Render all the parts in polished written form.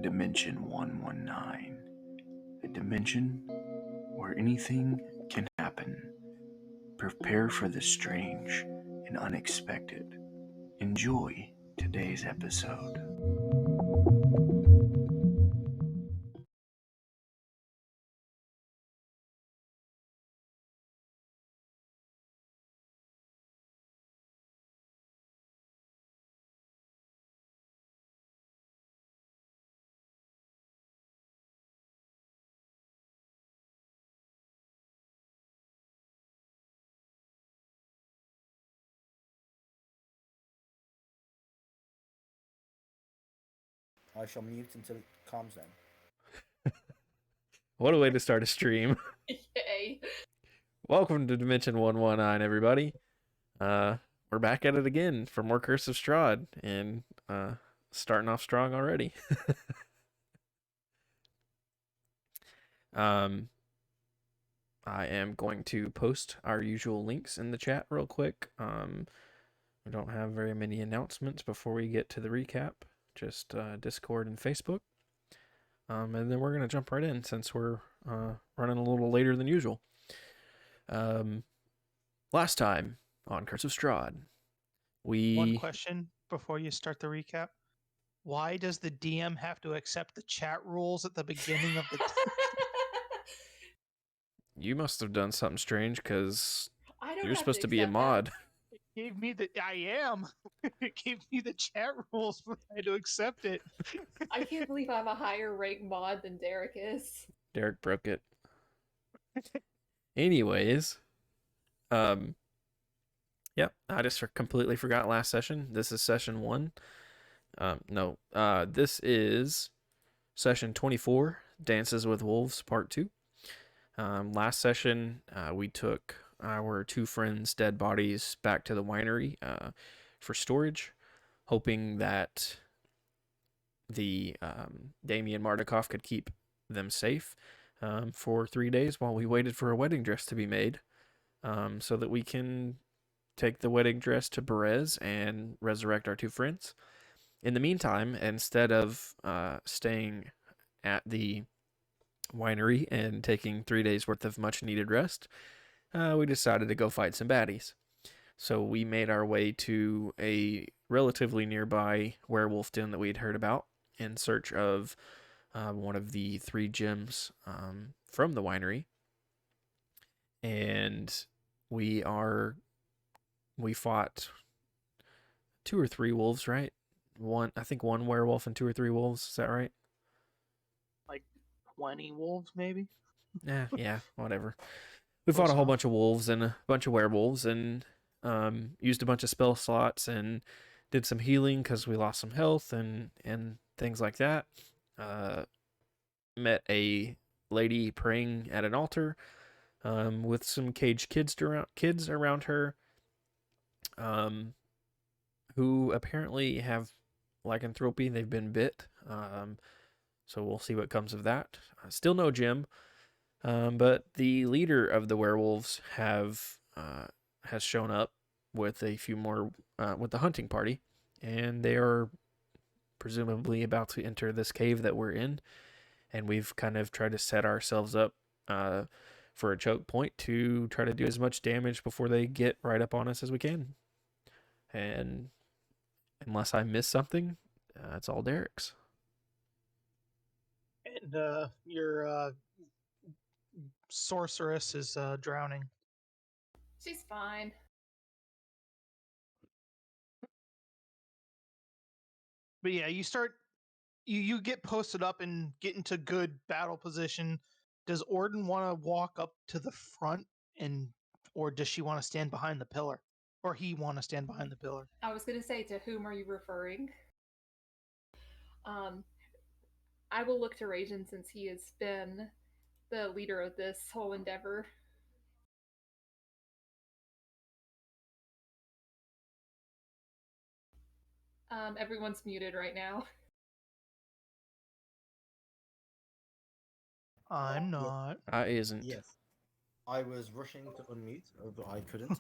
Dimension 119, a dimension where anything can happen. Prepare for the strange and unexpected. Enjoy today's episode. I shall mute until it calms down. What a way to start a stream. Yay. Welcome to Dimension 119, everybody. We're back at it again for more Curse of Strahd, and starting off strong already. I am going to post our usual links in the chat real quick. We don't have very many announcements before we get to the recap, just Discord and Facebook. And then we're going to jump right in since we're running a little later than usual. Last time on Curse of Strahd, One question before you start the recap. Why does the DM have to accept the chat rules at the beginning of the... You must have done something strange because I don't you're have supposed to to be a accept mod. It gave me the... I am. It gave me the chat rules, but I had to accept it. I can't believe I'm a higher rank mod than Derek is. Derek broke it. Anyways, yep, I just completely forgot last session. This is session 1. This is session 24, Dances with Wolves, part 2. Last session, we took our 2 friends' dead bodies back to the winery for storage, hoping that the Damien Mardukov could keep them safe for 3 days while we waited for a wedding dress to be made, so that we can take the wedding dress to Berez and resurrect our 2 friends. In the meantime, instead of staying at the winery and taking 3 days worth of much needed rest, we decided to go fight some baddies. So we made our way to a relatively nearby werewolf den that we'd heard about in search of one of the 3 gems from the winery. And we fought 2 or 3 wolves, right? I think 1 werewolf and 2 or 3 wolves. Is that right? Like 20 wolves, maybe? Yeah, whatever. We fought a whole bunch of wolves and a bunch of werewolves and used a bunch of spell slots and did some healing because we lost some health and things like that. Met a lady praying at an altar with some caged kids around her who apparently have lycanthropy. They've been bit. So we'll see what comes of that. Still no gem. But the leader of the werewolves has shown up with a few more with the hunting party, and they are presumably about to enter this cave that we're in, and we've kind of tried to set ourselves up for a choke point to try to do as much damage before they get right up on us as we can. And unless I miss something, it's all Derek's. And your sorceress is drowning. She's fine. But yeah, you get posted up and get into good battle position. Does Orden want to walk up to the front or does she want to stand behind the pillar? Or he want to stand behind the pillar? I was going to say, to whom are you referring? I will look to Rajan since he has been the leader of this whole endeavor. Everyone's muted right now. I'm not. I isn't. Yes. I was rushing to unmute, but I couldn't.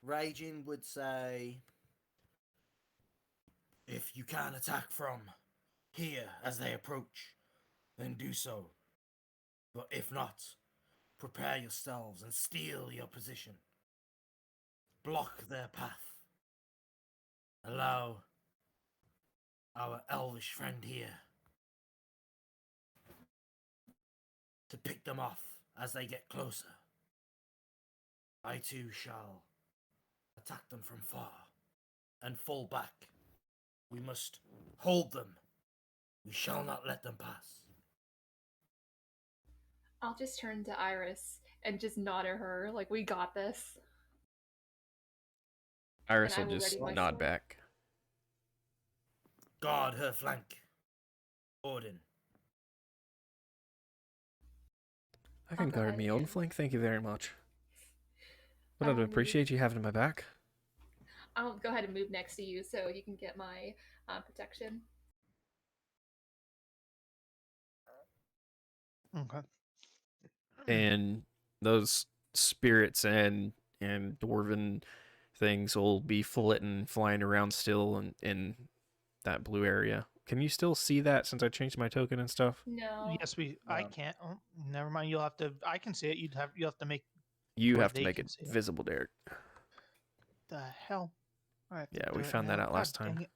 Raging would say, If you can attack from here as they approach, then do so. But if not, prepare yourselves and steal your position. Block their path. Allow our elvish friend here to pick them off as they get closer. I too shall attack them from far and fall back. We must hold them. We shall not let them pass. I'll just turn to Iris and just nod at her, like, we got this. Iris And I will will just ready my nod sword. back. Guard her flank. Odin. I can I'll go guard ahead me own and- flank, thank you very much. But I'd appreciate you having my back. I'll go ahead and move next to you so you can get my protection. Okay. And those spirits and dwarven things will be flitting, flying around still in that blue area. Can you still see that since I changed my token and stuff? No. Yes, I No. can't. Oh, never mind. You'll have to. I can see it. You have to make You where have to they make can it see it. visible, Derek. The hell. I have to Yeah, do we it found that now. out last God dang time. it.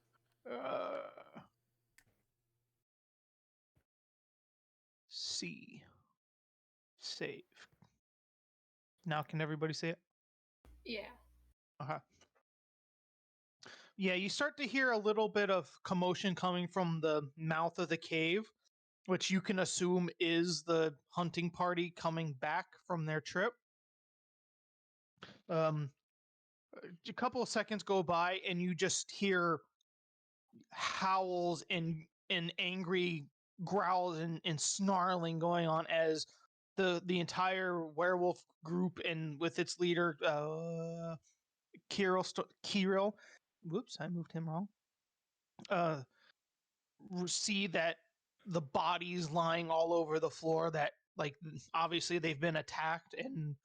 C. Save. Now can everybody see it? Yeah. Okay. Yeah, you start to hear a little bit of commotion coming from the mouth of the cave, which you can assume is the hunting party coming back from their trip. A couple of seconds go by, and you just hear howls and angry growls and snarling going on as the entire werewolf group and with its leader Kirill, whoops, I moved him wrong. See that the bodies lying all over the floor, that like obviously they've been attacked, and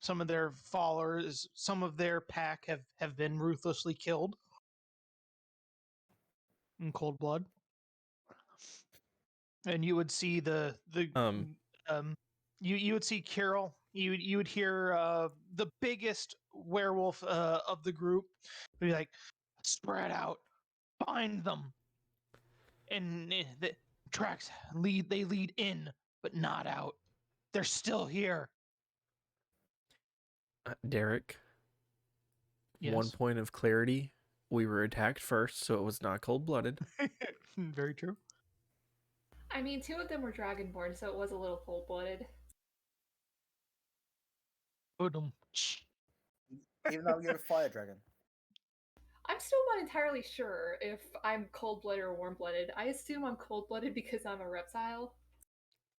some of their followers, some of their pack have been ruthlessly killed in cold blood. And you would see the you would see Carol. You would hear the biggest werewolf of the group be like, "Spread out, find them." And the tracks lead in, but not out. They're still here. Derek, Yes. one point of clarity. We were attacked first, so it was not cold-blooded. Very true. I mean, 2 of them were dragonborn, so it was a little cold-blooded. Even though you're a fire dragon. I'm still not entirely sure if I'm cold-blooded or warm-blooded. I assume I'm cold-blooded because I'm a reptile.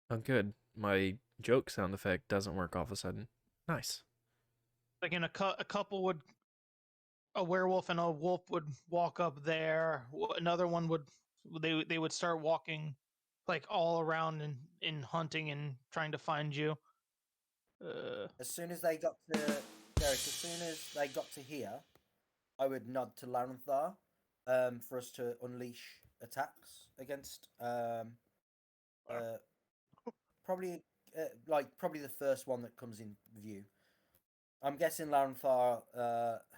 Oh, good. My joke sound effect doesn't work all of a sudden. Nice. Like in a couple would, a werewolf and a wolf would walk up there. Another one would, they would start walking like all around and in hunting and trying to find you. As soon as they got to Derek, as soon as they got to here, I would nod to Laurenthar for us to unleash attacks against probably probably the first one that comes in view. I'm guessing Laurenthar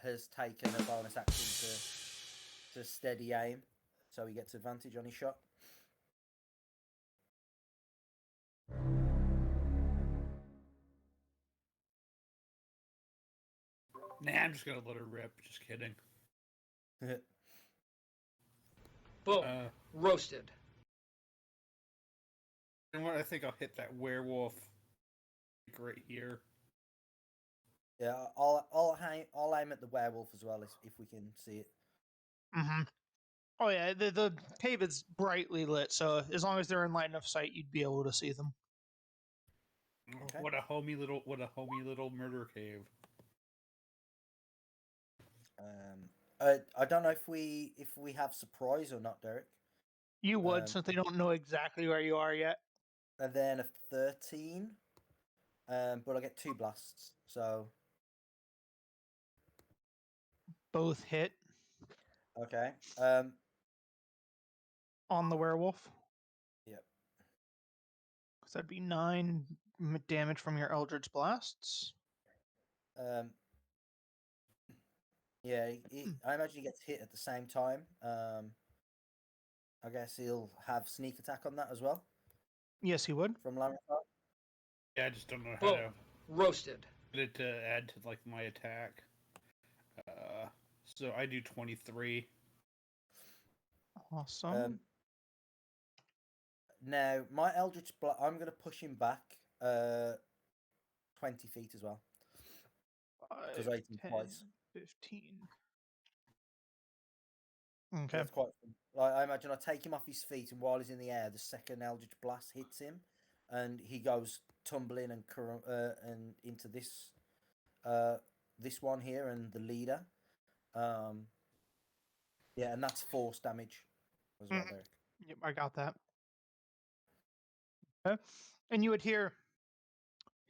has taken a bonus action to steady aim, so he gets advantage on his shot. Nah, I'm just gonna let her rip. Just kidding. Boom. Roasted. And what I think I'll hit that werewolf right here. Yeah, I'll aim at the werewolf as well if we can see it. Mm-hmm. Oh yeah, the cave is brightly lit, so as long as they're in line of sight, you'd be able to see them. Okay. What a homey little murder cave. I don't know if we have surprise or not, Derek. You would, since they don't know exactly where you are yet. And then a 13, but I get 2 blasts, so Both hit. Okay. On the werewolf. Yep. Because that'd be 9 damage from your Eldritch Blasts. Yeah, I imagine he gets hit at the same time. I guess he'll have sneak attack on that as well Yes, he would. from Laurenthar. Yeah, I just don't know how to Roasted. get it to add to like my attack. So I do 23. Awesome. Now my Eldritch Blast, I'm going to push him back 20 feet as well. 'Cause 5, I hit him 10, twice. 15. So Okay. that's quite fun. Like, I imagine I take him off his feet, and while he's in the air, the second Eldritch Blast hits him, and he goes tumbling and into this this one here and the leader. Yeah, and that's force damage as well, Derek. Yep, I got that. Okay. And you would hear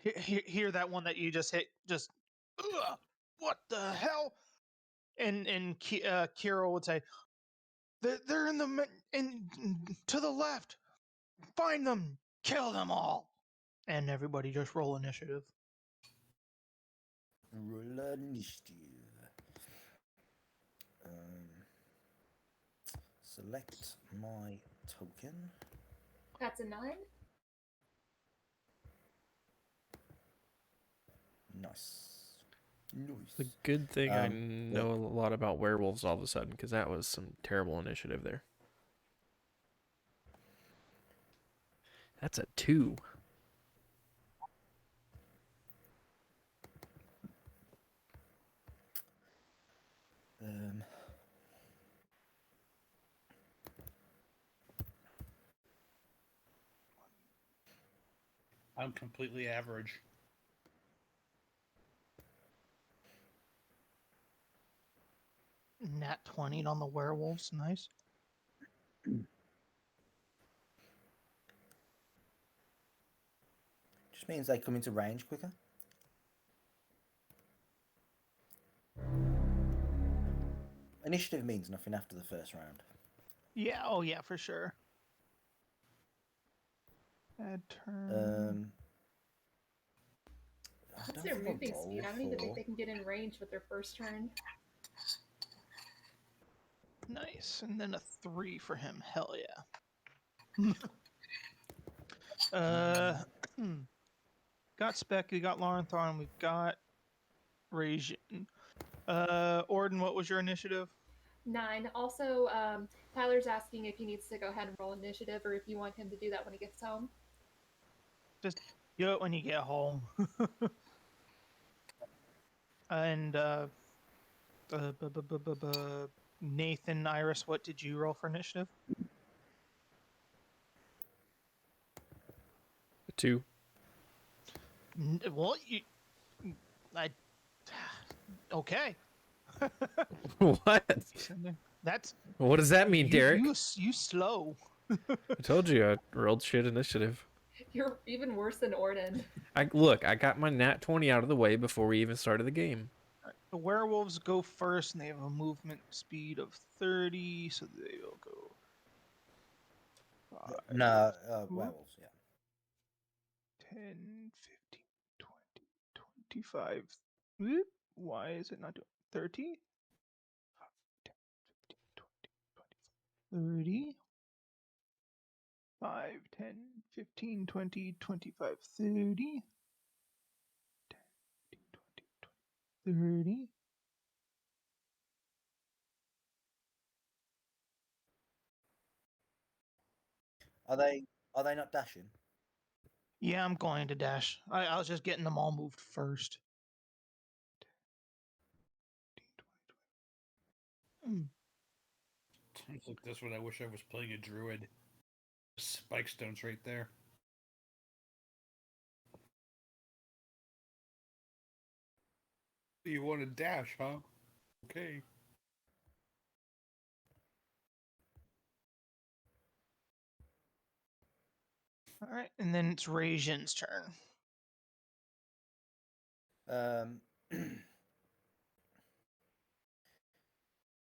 that one that you just hit. Just, "Ugh, what the hell?" And Kiro would say, "They're in to the left. Find them. Kill them all." And everybody just roll initiative. Roll initiative. Select my token. That's a 9. Nice. It's a good thing I know yeah. a lot about werewolves all of a sudden, because that was some terrible initiative there. That's a 2. I'm completely average. Nat 20 on the werewolves. Nice. Just means they come into range quicker. Initiative means nothing after the first round. Yeah. Oh, yeah, for sure. Bad turn. What's their moving speed? I don't even think they can get in range with their first turn. Nice. And then a 3 for him. Hell yeah. Got Specky, got Laurenthar, and we've got Rajin. Orden, what was your initiative? 9. Also, Tyler's asking if he needs to go ahead and roll initiative, or if you want him to do that when he gets home. Just do it when you get home. And Nathan, Iris, what did you roll for initiative? A 2. Well, okay. What? That's. What does that mean, Derek? You slow. I told you I rolled shit initiative. You're even worse than Orden. I got my nat 20 out of the way before we even started the game. The werewolves go first, and they have a movement speed of 30, so they will go. Werewolves, yeah. 10, 15, 20, 25. Whoop. Why is it not doing 30? 10, 15, 20, 30. 5, 10, 15, 20, 25, 30. 10, 15, 20, 30. Are they not dashing? Yeah, I'm going to dash. I was just getting them all moved first. 10, 20, Look, this one. I wish I was playing a druid. Spike stones right there. You want to dash, huh? Okay. All right, and then it's Rajin's turn.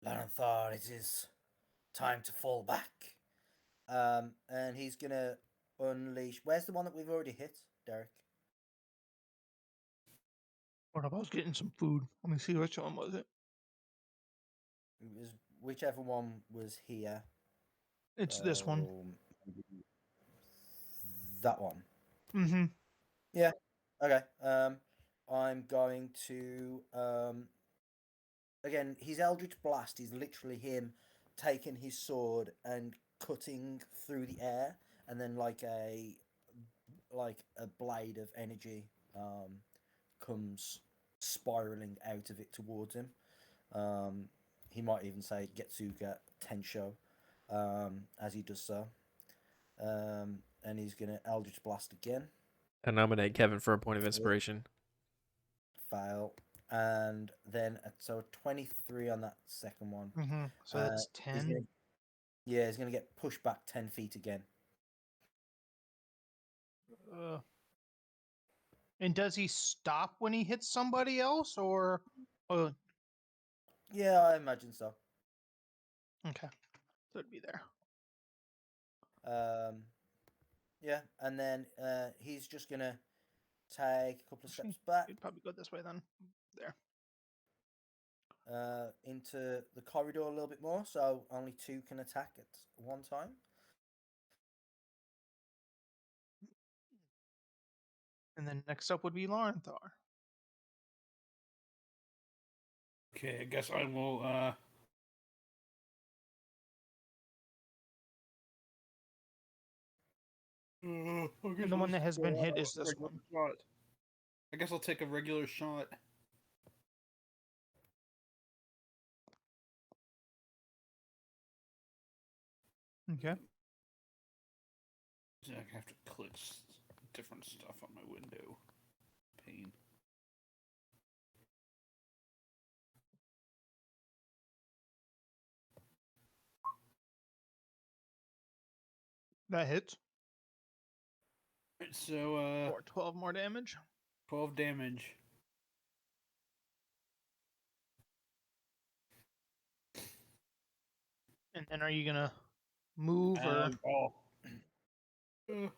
Laurenthar, it is time to fall back. And he's gonna unleash. Where's the one that we've already hit, Derek? What if I was getting some food? Let me see which one was it. It was whichever one was here. It's this one. That one. Mm-hmm. Yeah. Okay. I'm going to again. His Eldritch Blast is literally him taking his sword and cutting through the air, and then like a blade of energy comes spiraling out of it towards him. He might even say Getsuga Tensho as he does so. And he's going to Eldritch Blast again. I nominate Kevin for a point of inspiration. Fail. And then, so a 23 on that second one. Mm-hmm. So that's 10. He's going to get pushed back 10 feet again. And does he stop when he hits somebody else, or? Yeah, I imagine so. Okay, so it'd be there. Yeah, and then he's just gonna take a couple of steps back. He'd probably go this way then. There. Into the corridor a little bit more, so only 2 can attack at one time. And then next up would be Laurenthar. Okay, I guess I will. And the one that has been hit is this one. Shot. I guess I'll take a regular shot. Okay. I have to click different stuff on my window. Pain. That hits. Right, so Or 12 more damage. 12 damage. And then are you gonna move or? 10,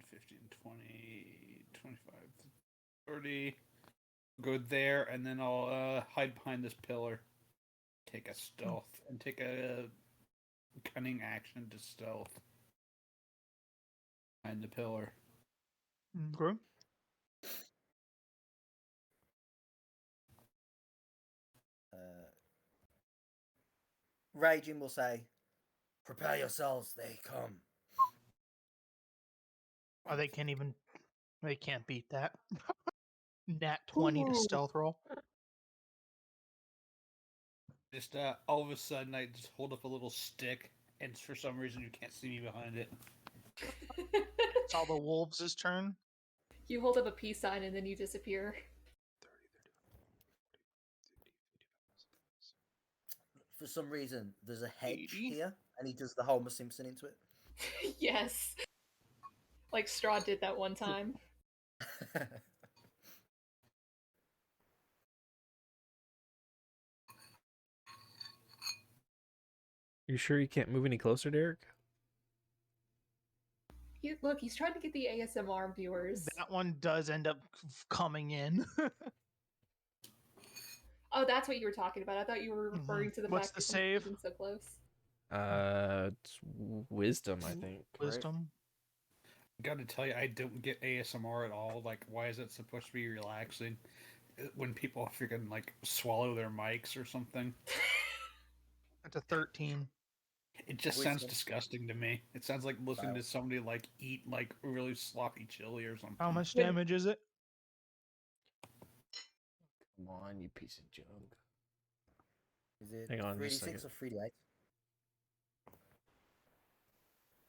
15, 20, 25, 30. Go there, and then I'll hide behind this pillar. Take a stealth, and take a cunning action to stealth. Behind the pillar. Okay. Raging will say, "Prepare yourselves, they come." Oh, they can't beat that. Nat 20 to stealth roll. Just all of a sudden, I just hold up a little stick, and for some reason, you can't see me behind it. It's all the wolves' turn. You hold up a peace sign and then you disappear. For some reason, there's a hedge 80. here, and he does the Homer Simpson into it. Yes. Like Strahd did that one time. You sure you can't move any closer, Derek? Look, he's trying to get the ASMR viewers. That one does end up coming in. Oh, that's what you were talking about. I thought you were referring to the What's fact the that save? he's so close. It's wisdom, I think. Wisdom. I gotta tell you, I don't get ASMR at all. Like, why is it supposed to be relaxing when people freaking like swallow their mics or something? That's a 13. It just sounds disgusting to me. It sounds like listening to somebody like eat like really sloppy chili or something. How much damage is it? Come on, you piece of junk. Is it Hang on just a 3d6 second. or 3d8?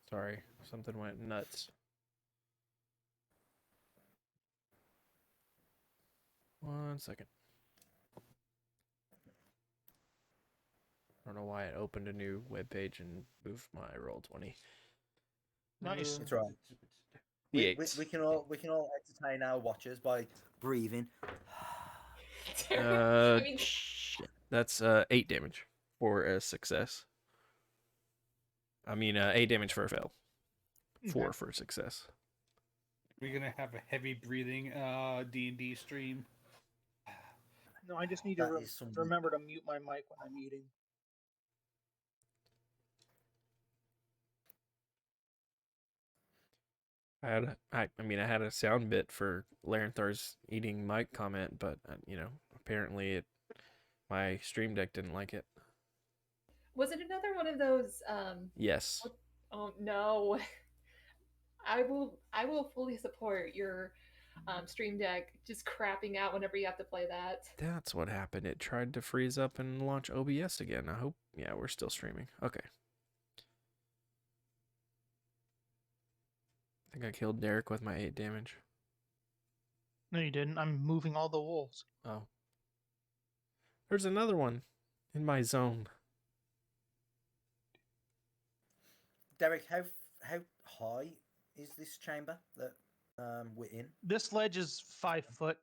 Sorry, something went nuts. One second. I don't know why it opened a new web page and moved my Roll20. Nice. It's right. We can all entertain our watchers by breathing. I mean, Shit. That's 8 damage for a success. I mean, 8 damage for a fail. 4 Okay. for a success. We're gonna have a heavy breathing D&D stream. No, I just need to That is some. remember to mute my mic when I'm eating. I had a sound bit for Laurenthar's eating mic comment, but apparently my stream deck didn't like it. Was it another one of those? Yes. Oh no. I will fully support your stream deck just crapping out whenever you have to play that. That's what happened. It tried to freeze up and launch OBS again. I hope. Yeah, we're still streaming. Okay. I think I killed Derek with my 8 damage. No, you didn't. I'm moving all the wolves. Oh. There's another one in my zone. Derek, how high is this chamber that we're in? This ledge is 5 foot.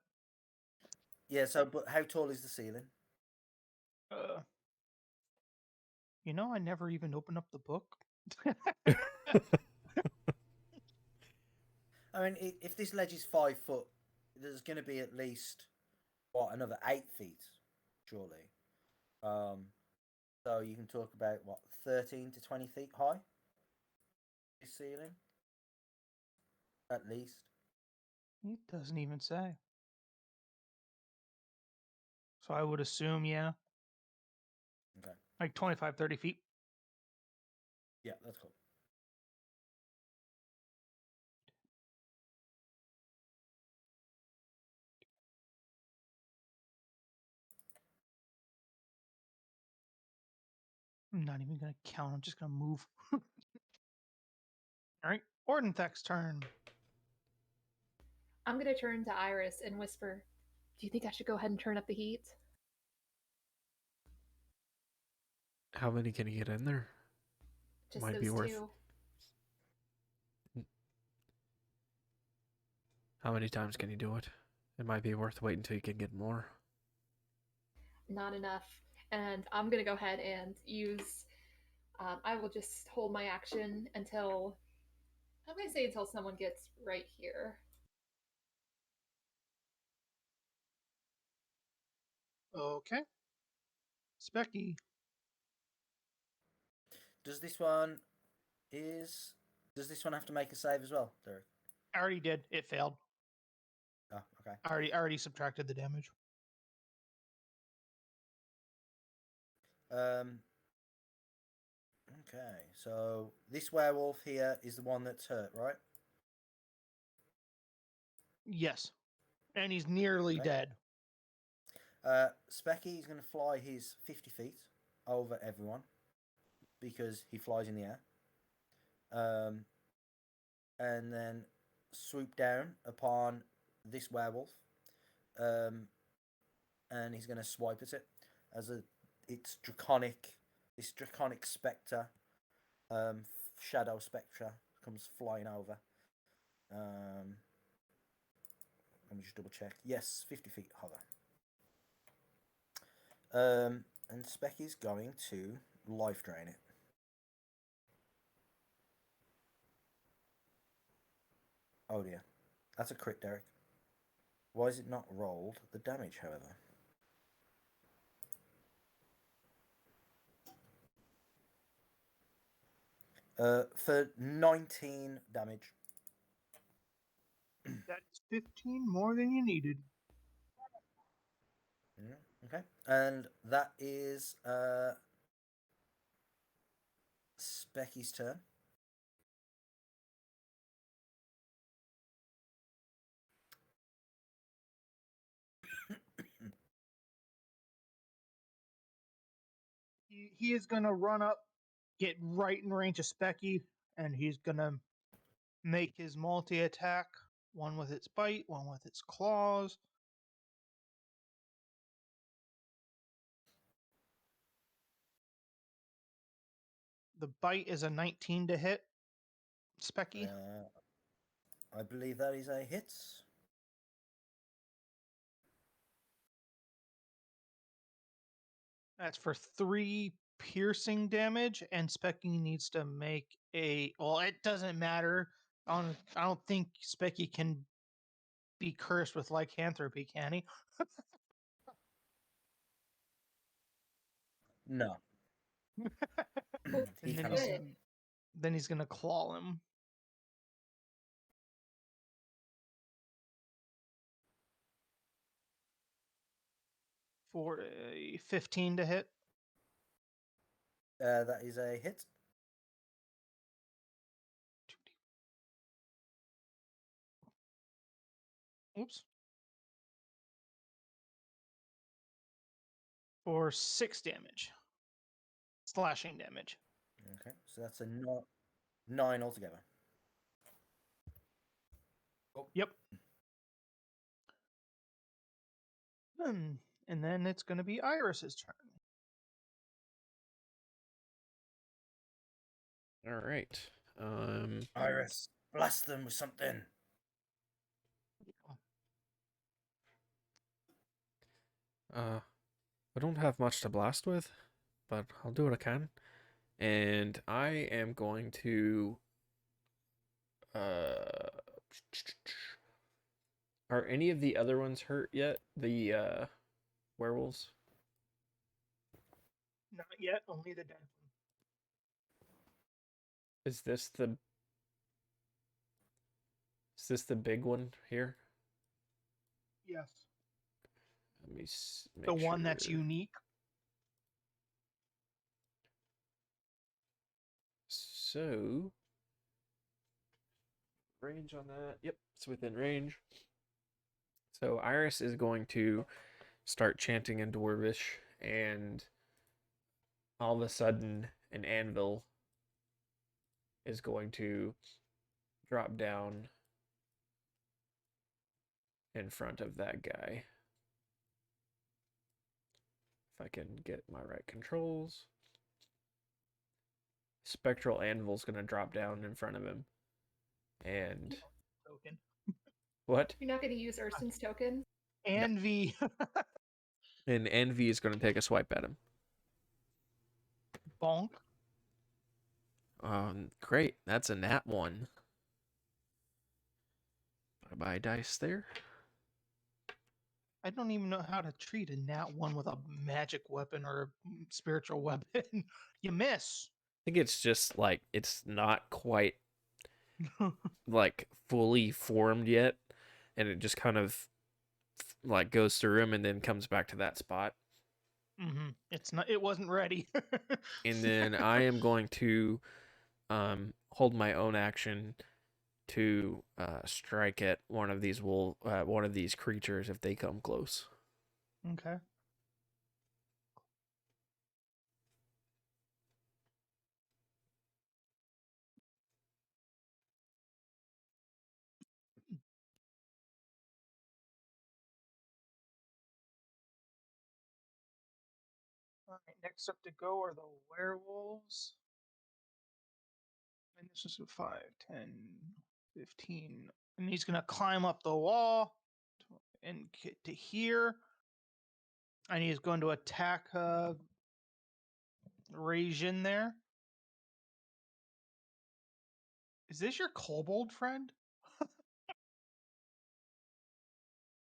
Yeah. So, but how tall is the ceiling? I never even opened up the book. I mean, if this ledge is 5 foot, there's going to be at least another 8 feet, surely. So you can talk about 13 to 20 feet high. This ceiling, at least. It doesn't even say. So I would assume, yeah. Okay. Like 25, 30 feet. Yeah, that's cool. I'm not even going to count. I'm just going to move. All right. Ordenthek's turn. I'm gonna turn to Iris and whisper, "Do you think I should go ahead and turn up the heat?" How many can you get in there? Just Might those be worth. two. How many times can you do it? It might be worth waiting until you can get more. Not enough. And I'm gonna go ahead and use. I will just hold my action until. I'm gonna say until someone gets right here. Okay. Specky. Does this one have to make a save as well, Derek? I already did. It failed. Oh, okay. I already subtracted the damage. Okay, so this werewolf here is the one that's hurt, right? Yes. And he's nearly Okay. dead. Specky is going to fly his 50 feet over everyone because he flies in the air. And then swoop down upon this werewolf. And he's going to swipe at it as this draconic spectre, shadow spectre comes flying over. Let me just double check. Yes, 50 feet hover. And Specky's going to life drain it. Oh dear. That's a crit, Derek. Why is it not rolled the damage, however? For 19 damage. That's 15 more than you needed. Okay. And that is Specky's turn. He is going to run up, get right in range of Specky, and he's going to make his multi-attack. One with its bite, one with its claws. The bite is a 19 to hit. Specky. I believe that is a hit. That's for 3 piercing damage, and Specky needs to make a. Well, it doesn't matter. I don't think Specky can be cursed with lycanthropy, can he? No. Oh, He And then cannot. he's gonna claw him. For a 15 to hit. That is a hit. Oops. For 6 damage. Slashing damage. Okay, so that's a 9 altogether. Yep. And then it's going to be Iris's turn. All right. Iris, blast them with something. I don't have much to blast with, but I'll do what I can. And I am going to are any of the other ones hurt yet? The werewolves? Not yet, only the dead one. Is this the big one here? Yes. Let me make The one that's sure. unique. So range on that. Yep, it's within range. So Iris is going to start chanting in Dwarvish, and all of a sudden an anvil is going to drop down in front of that guy. If I can get my right controls. Spectral anvil's going to drop down in front of him. And Token. what? You're not going to use Urson's token? Envy. And Envy is going to take a swipe at him. Bonk. Great. That's a nat 1. Bye-bye dice there. I don't even know how to treat a nat 1 with a magic weapon or a spiritual weapon. You miss. I think it's just like it's not quite like fully formed yet, and it just kind of like goes through him and then comes back to that spot. Mm-hmm. It's not. It wasn't ready. And then I am going to hold my own action to strike at one of these creatures if they come close. Okay. All right. Next up to go are the werewolves. And this is a 5, 10, 15. And he's going to climb up the wall and get to here. And he's going to attack Rajin there. Is this your kobold friend?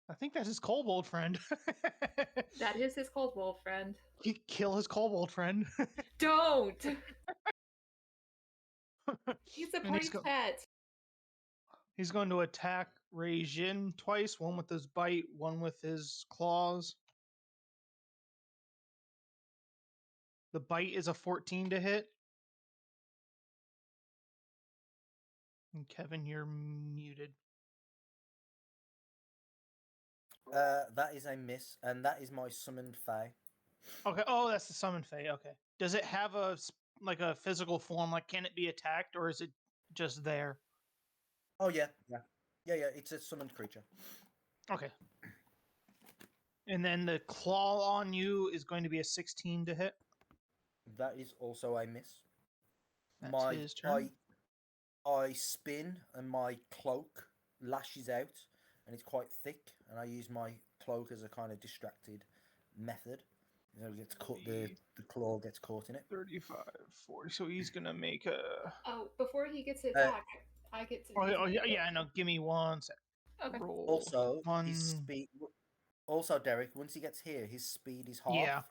I think that's his kobold friend. That is his kobold friend. Kill his kobold friend. Don't! He's a And party pet. He's going to attack Rajin twice, one with his bite, one with his claws. The bite is a 14 to hit. And Kevin, you're muted. That is a miss, and that is my summoned fae. Okay. Oh, that's the summon fae. Okay. Does it have a physical form? Like, can it be attacked, or is it just there? Oh yeah. It's a summoned creature. Okay. And then the claw on you is going to be a 16 to hit. That is also a miss. That's his turn. I spin and my cloak lashes out, and it's quite thick, and I use my cloak as a kind of distracted method. gets caught. The claw gets caught in it. 35, 40. So he's gonna make a. Oh, before he gets to attack, I get to. Oh yeah. No, give me 1 sec. Okay. Roll Also, one. his speed. Also, Derek, once he gets here, his speed is half. Yeah.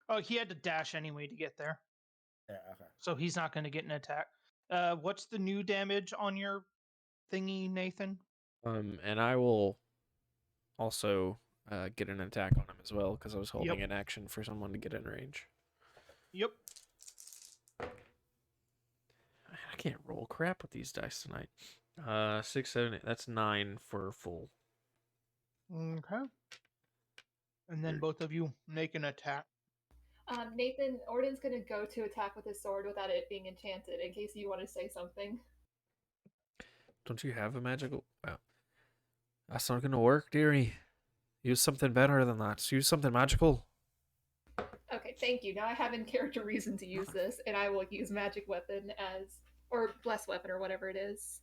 Oh, he had to dash anyway to get there, Yeah. Okay. so he's not going to get an attack. What's the new damage on your thingy, Nathan? And I will also get an attack on him as well because I was holding an action for someone to get in range. Yep. I can't roll crap with these dice tonight. 6, 7, 8. That's 9 for full. Okay. And then both of you make an attack. Nathan, Orden's gonna go to attack with his sword without it being enchanted, in case you want to say something. Don't you have a magical? That's not gonna work, dearie. Use something better than that. Use something magical. Okay, thank you. Now I have in character reason to use this, and I will use magic weapon or blessed weapon, or whatever it is.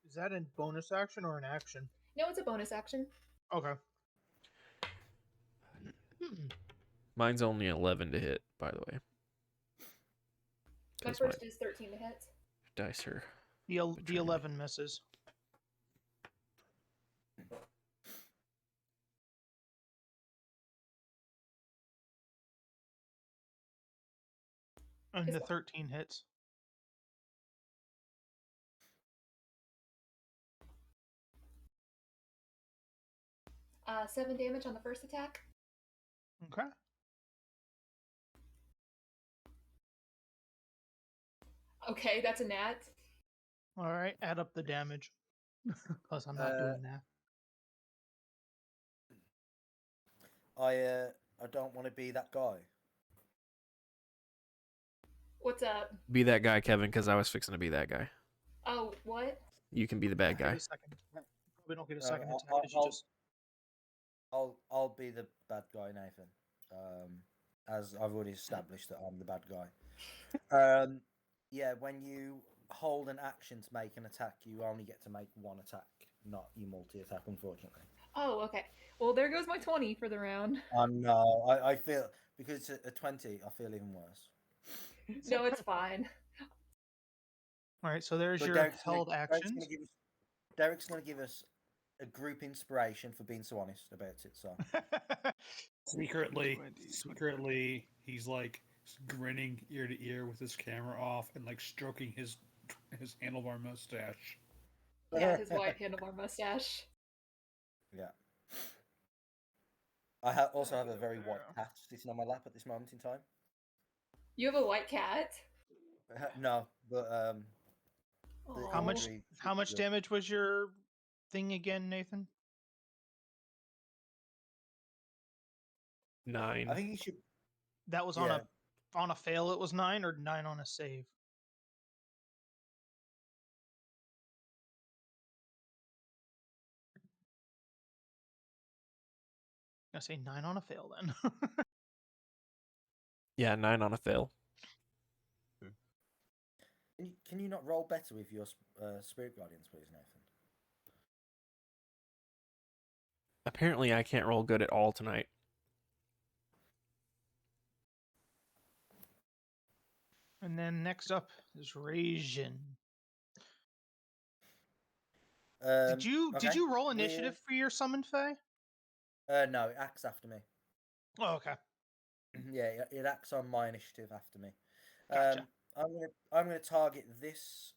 Is that a bonus action or an action? No, it's a bonus action. Okay. Mine's only 11 to hit, by the way. My 'Cause first is 13 to hit. dice are The 11 misses. And the 13 hits. 7 damage on the first attack. Okay. Okay, that's a nat. All right, add up the damage. Plus, I'm not doing that. I don't want to be that guy. What's up? be that guy, Kevin, because I was fixing to be that guy. Oh, what? You can be the bad guy. Probably don't get a second attack. I'll be the bad guy, Nathan. As I've already established that I'm the bad guy. Yeah, when you hold an action to make an attack, you only get to make one attack, not you multi-attack, unfortunately. Oh, okay. Well, there goes my 20 for the round. No, I feel, because it's a 20, I feel even worse. No, it's fine. All right, so there's But your held actions. Derek's going to give us a group inspiration for being so honest about it. So secretly, he's like grinning ear to ear with his camera off and like stroking his handlebar mustache. Yeah, his white handlebar mustache. Yeah. I also have a very white cat sitting on my lap at this moment in time. You have a white cat? No, but how much damage was your thing again, Nathan? 9. I think you should. That was on a fail. It was 9 or 9 on a save. I say 9 on a fail then. Yeah, 9 on a fail. Can you not roll better with your spirit guardians, please, Nathan? Apparently, I can't roll good at all tonight. And then next up is Rajin. Did you roll initiative for your summoned fae? No, it acts after me. Oh, okay. Yeah, it acts on my initiative after me. Gotcha. I'm gonna target this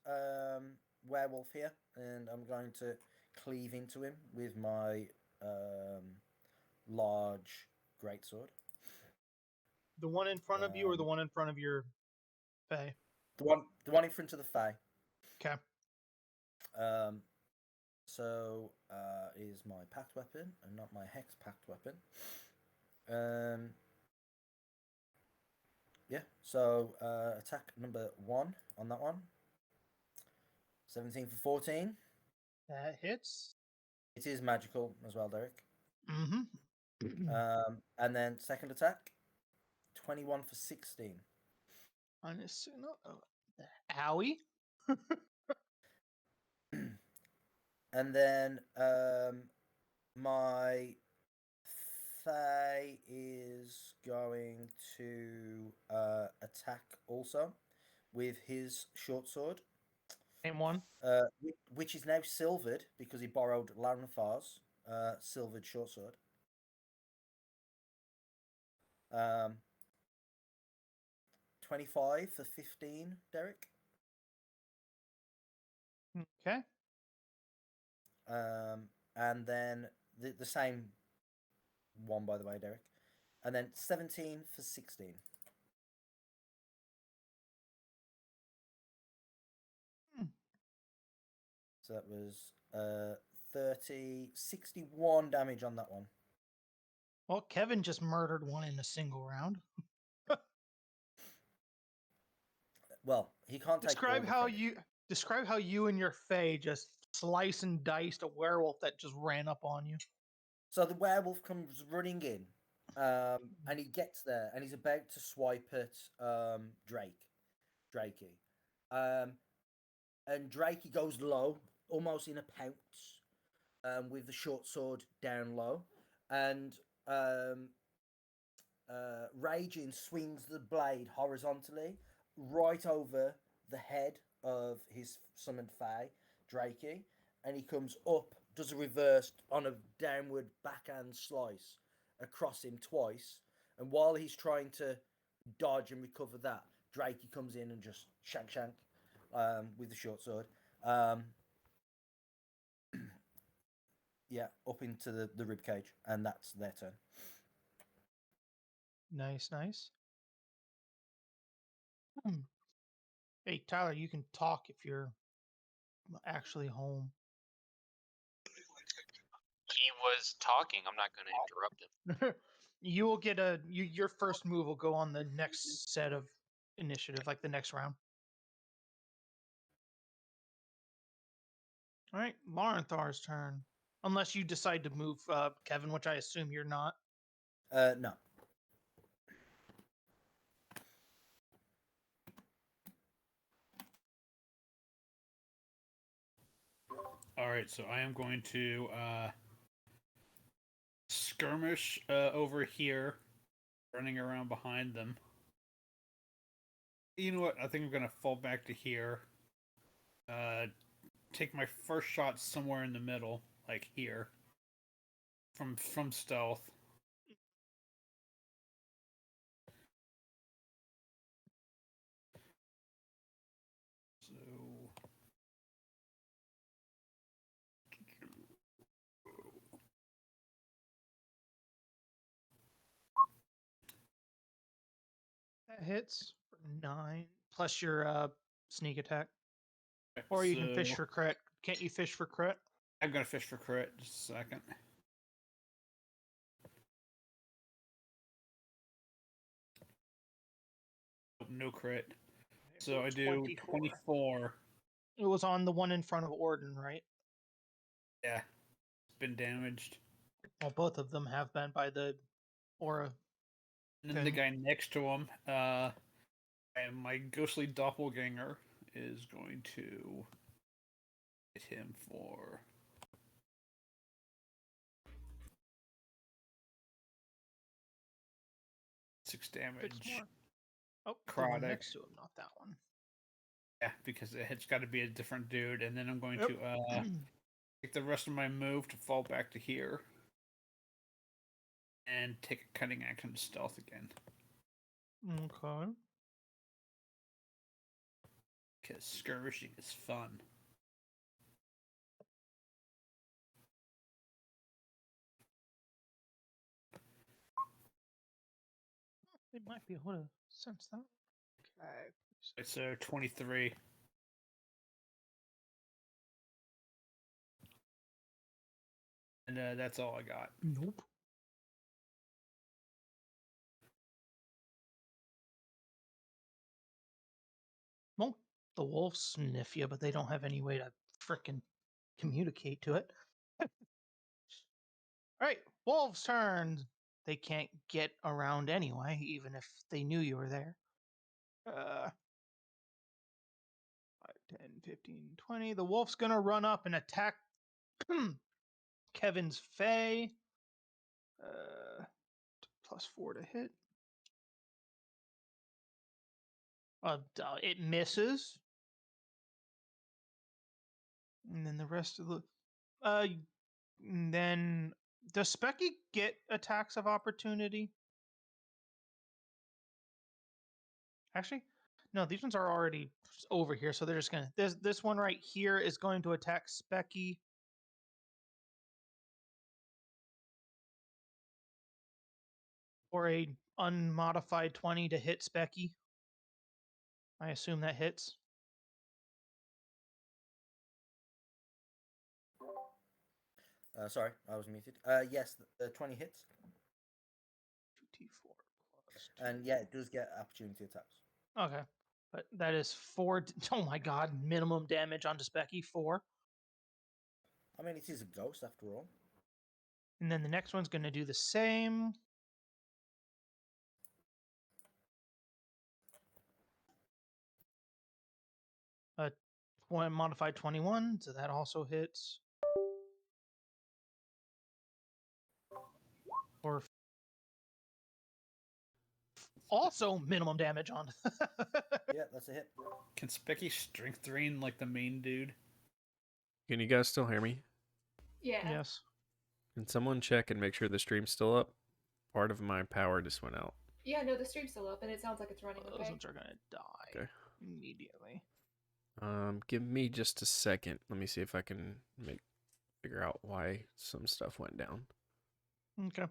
werewolf here, and I'm going to cleave into him with my large greatsword. The one in front of you, or the one in front of your fae? The one in front of the fae. Okay. So is my pact weapon and not my hex pact weapon. Yeah. So attack number 1 on that one. 17 for 14. That hits. It is magical as well, Derek. Mm-hmm. And then second attack, 21 for 16. Owie. And then My Fae is going to attack also with his short sword, Same one. which is now silvered because he borrowed Laurenfar's silvered short sword. 25 for 15, Derek. Okay. And then the same one, by the way, Derek. And then 17 for 16. So that was 61 damage on that one. Well, Kevin just murdered one in a single round. Well, he can't take all the credit. Describe how you and your Fae just slice and diced a werewolf that just ran up on you. So the werewolf comes running in, and he gets there, and he's about to swipe at Drakey. And Drakey goes low, almost in a pounce, with the short sword down low, and Raging swings the blade horizontally right over the head of his summoned Fae, Drakey, and he comes up, does a reverse on a downward backhand slice across him twice, and while he's trying to dodge and recover that, Drakey comes in and just shank with the short sword. Yeah, up into the rib cage, and that's their turn. Nice. Hey, Tyler, you can talk if you're actually home. He was talking. I'm not going to interrupt him. You will get your first move will go on the next set of initiative, like the next round. All right, Laurenthar's turn. Unless you decide to move, Kevin, which I assume you're not. No. All right, so I am going to skirmish over here, running around behind them. You know what? I think I'm going to fall back to here. Take my first shot somewhere in the middle, like here, from stealth. So That hits for 9 plus your sneak attack, or you can fish for crit. Can't you fish for crit? I'm going to fish for crit. Just a second. No crit. So I do 24. It was on the one in front of Orden, right? Yeah. It's been damaged. Well, both of them have been by the aura. And then the guy next to him, and my ghostly doppelganger is going to hit him for 6 damage. Oh, the one next to him, not that one. Yeah, because it's got to be a different dude, and then I'm going to take the rest of my move to fall back to here, and take a cutting action to stealth again. Okay. Because skirmishing is fun. They might be able to sense that. Okay. It's 23. And that's all I got. Nope. Well, the wolves sniff you, but they don't have any way to frickin' communicate to it. All right, wolves' turn. They can't get around anyway, even if they knew you were there. 5, 10, 15, 20. The wolf's gonna run up and attack Kevin's Fey. +4 to hit. It misses. And then the rest of the. And then does Specky get attacks of opportunity? Actually, no. These ones are already over here, so they're just gonna. This one right here is going to attack Specky. For a unmodified 20 to hit Specky. I assume that hits. Sorry, I was muted. Yes, the 20 hits. 2d4 plus 2. And yeah, it does get opportunity attacks. Okay. But that is 4. Oh my god, minimum damage onto Specky, 4. I mean, it is a ghost after all. And then the next one's going to do the same. One modified 21, so that also hits. Or also minimum damage on. Yeah, that's a hit. Can Specky strength drain like the main dude? Can you guys still hear me? Yeah. Yes. Can someone check and make sure the stream's still up? Part of my power just went out. Yeah, no, the stream's still up, and it sounds like it's running Those okay. ones are going to die Okay. immediately. Give me just a second. Let me see if I can figure out why some stuff went down. Okay.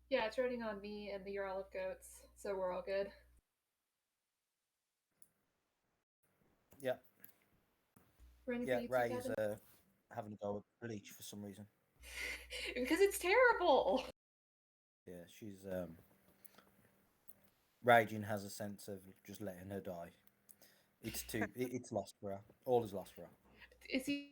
Yeah, it's running on me and the Jarl of Goats, so we're all good. Yeah. Running Yeah, for you too, Ray is Kevin? having a go at Bleach for some reason. Because it's terrible! Yeah, she's Raging has a sense of just letting her die. It's too. It's lost for her. All is lost for her. Is he...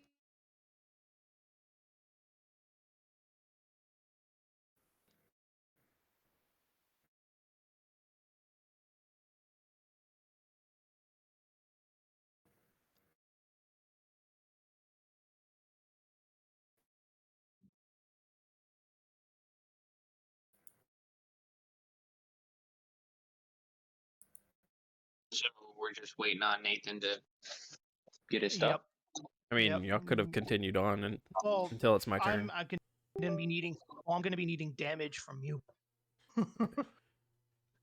So we're just waiting on Nathan to get his stuff. Yep. I mean, Yep. y'all could have continued on Well, until it's my turn. I'm going to be needing. Well, I'm going to be needing damage from you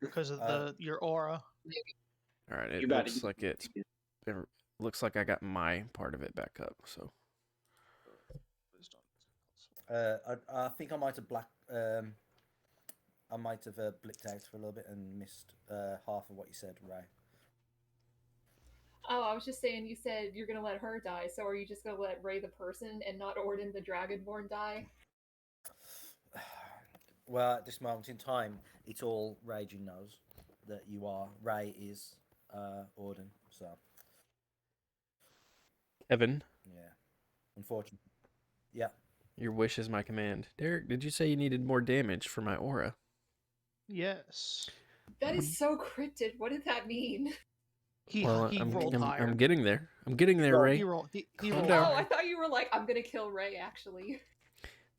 because of your aura. All right, You it got looks it. like it looks like I got my part of it back up. So I think I might have I might have blipped out for a little bit and missed half of what you said, Ray. Oh, I was just saying, you said you're gonna let her die, so are you just gonna let Ray the person and not Orden the Dragonborn die? Well, at this moment in time, it's all Raging knows that you are. Ray is Orden, so Evan, yeah. Unfortunately. Yeah. your wish is my command. Derek, did you say you needed more damage for my aura? Yes. That is so cryptid. What did that mean? He I'm, rolled I'm, higher. I'm getting there. I'm getting there, Ray. He rolled Calm rolled down. Oh, higher. I thought you were like, I'm gonna kill Ray, actually.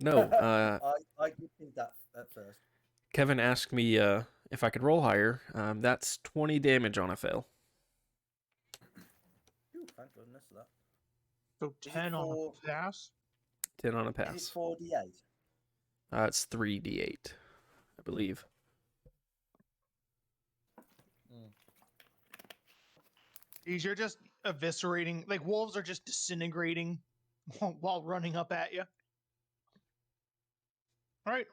No, I did think that at first. Kevin asked me if I could roll higher. That's 20 damage on a fail. Ooh, thank goodness for that. So 10 on a pass. 10 on a Is pass. it 4d8? It's 3d8, I believe. You're just eviscerating, like wolves are just disintegrating while running up at you. All right,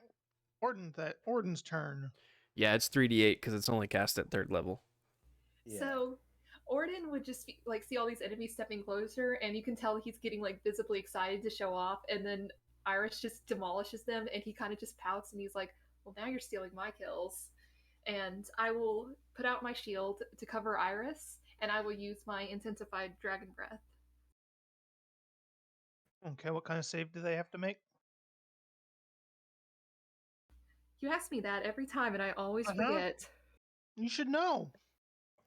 Orden's turn. Yeah, it's 3d8 because it's only cast at 3rd level. Yeah. So, Orden would just like see all these enemies stepping closer, and you can tell he's getting like visibly excited to show off, and then Iris just demolishes them, and he kind of just pouts, and he's like, well, now you're stealing my kills. And I will put out my shield to cover Iris, and I will use my intensified dragon breath. Okay, what kind of save do they have to make? You ask me that every time, and I always forget. You should know.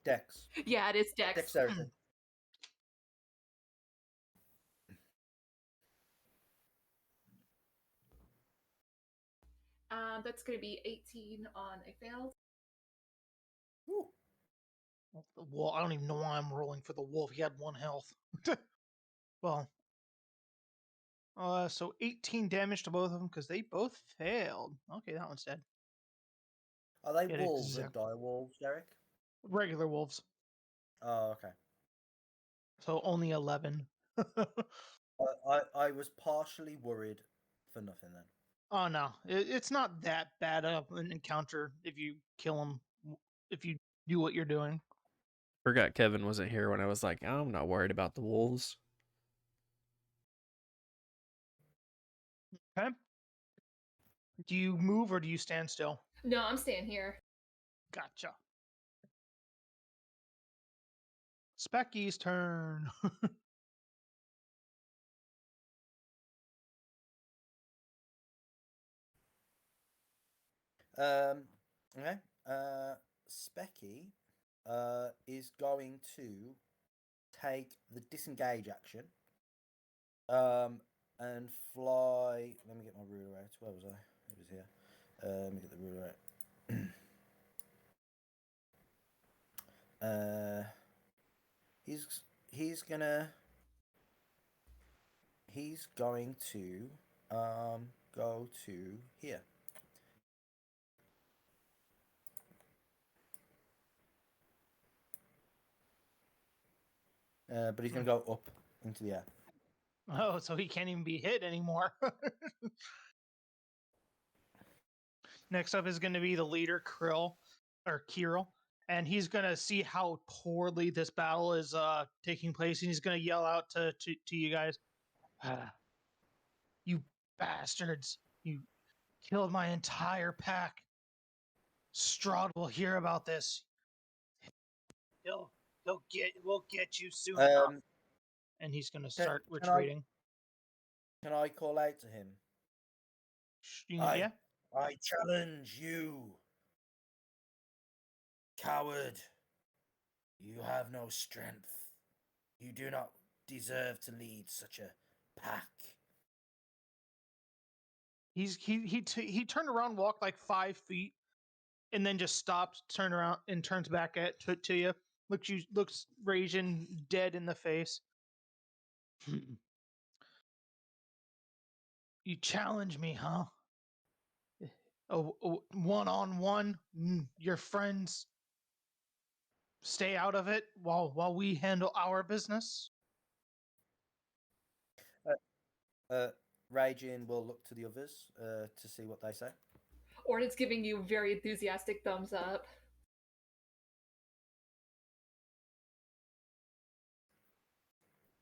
Dex. Yeah, it is Dex. Dexterity. That's going to be 18 on a failed. Ooh. The wolf. I don't even know why I'm rolling for the wolf. He had 1 health. Well, so 18 damage to both of them because they both failed. Okay, that one's dead. Are they Get wolves or exact- dire wolves, Derek? Regular wolves. Oh, okay. So only 11. I was partially worried for nothing then. Oh no, it's not that bad of an encounter if you kill him. If you do what you're doing. Forgot Kevin wasn't here when I was like, I'm not worried about the wolves. Okay. Do you move or do you stand still? No, I'm staying here. Gotcha. Specky's turn. Okay. Specky is going to take the disengage action. And fly. Let me get my ruler out. Where was I? It was here. Let me get the ruler out. He's going to go to here. But he's going to go up into the air. Oh, so he can't even be hit anymore. Next up is going to be the leader, Kirill, and he's going to see how poorly this battle is taking place, and he's going to yell out to you guys, "You bastards! You killed my entire pack. Strahd will hear about this. We'll get you soon enough." And he's going to start retreating. Can I call out to him? Yeah. I challenge you, coward. You have no strength. You do not deserve to lead such a pack. He turned around, walked like 5 feet, and then just stops, turned around, and turns back to you. Looks Rajin dead in the face. You challenge me, huh? Oh, 1-on-1. Your friends stay out of it while we handle our business. Raging will look to the others to see what they say. Ornit's giving you very enthusiastic thumbs up.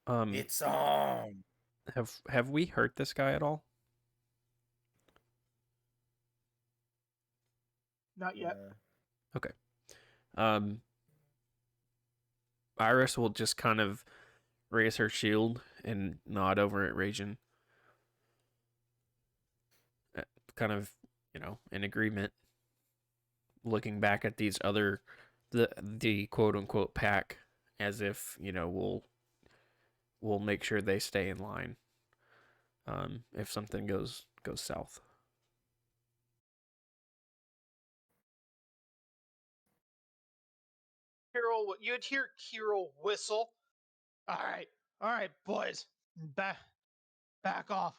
It's on. Have we hurt this guy at all? Not yet. Okay. Iris will just kind of raise her shield and nod over at Rajin. Kind of, in agreement. Looking back at these other, the quote unquote pack, as if we'll make sure they stay in line. If something goes south. You'd hear Kirill whistle. All right, boys, back off.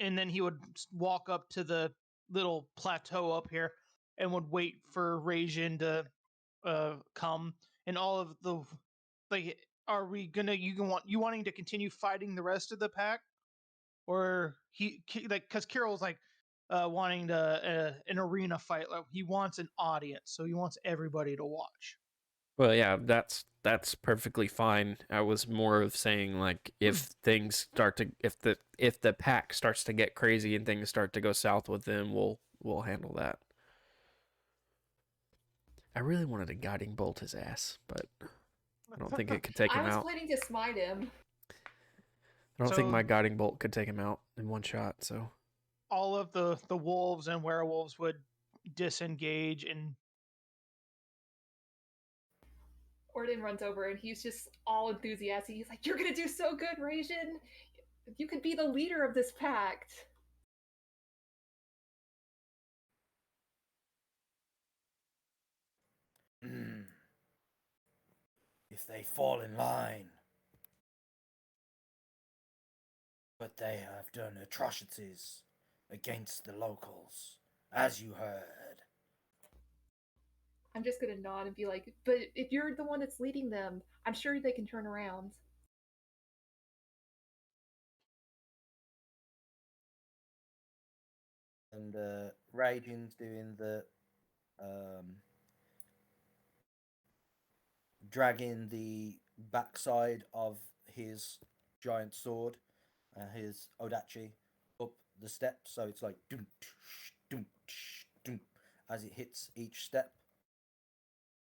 And then he would walk up to the little plateau up here and would wait for Rajin to come. And all of the are we gonna you wanting to continue fighting the rest of the pack, or because Kirill's wanting to an arena fight. Like, he wants an audience, so he wants everybody to watch. Well, yeah, that's perfectly fine. I was more of saying if things start to if the pack starts to get crazy and things start to go south with them, we'll handle that. I really wanted to guiding bolt his ass, but I don't think it could take him out. I was planning to smite him. I don't think my guiding bolt could take him out in one shot. So all of the wolves and werewolves would disengage and Orden runs over and he's just all enthusiastic. He's like, "You're gonna do so good, Rajin. You could be the leader of this pact." If they fall in line. But they have done atrocities against the locals, as you heard. I'm just gonna nod and be like, "But if you're the one that's leading them, I'm sure they can turn around." And Radian's doing the dragging the backside of his giant sword, his Odachi, up the steps. So it's like doom, doom, doom, as it hits each step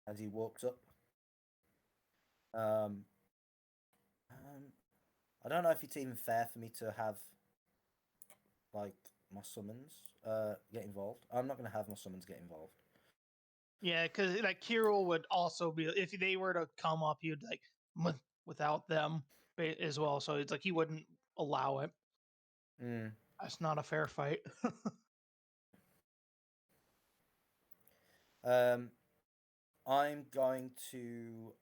as he walks up. I don't know if it's even fair for me to have like my summons get involved. I'm not going to have my summons get involved. Yeah, because like Kirill would also be, if they were to come up, he'd like without them as well. So it's like he wouldn't allow it. That's not a fair fight. I'm going to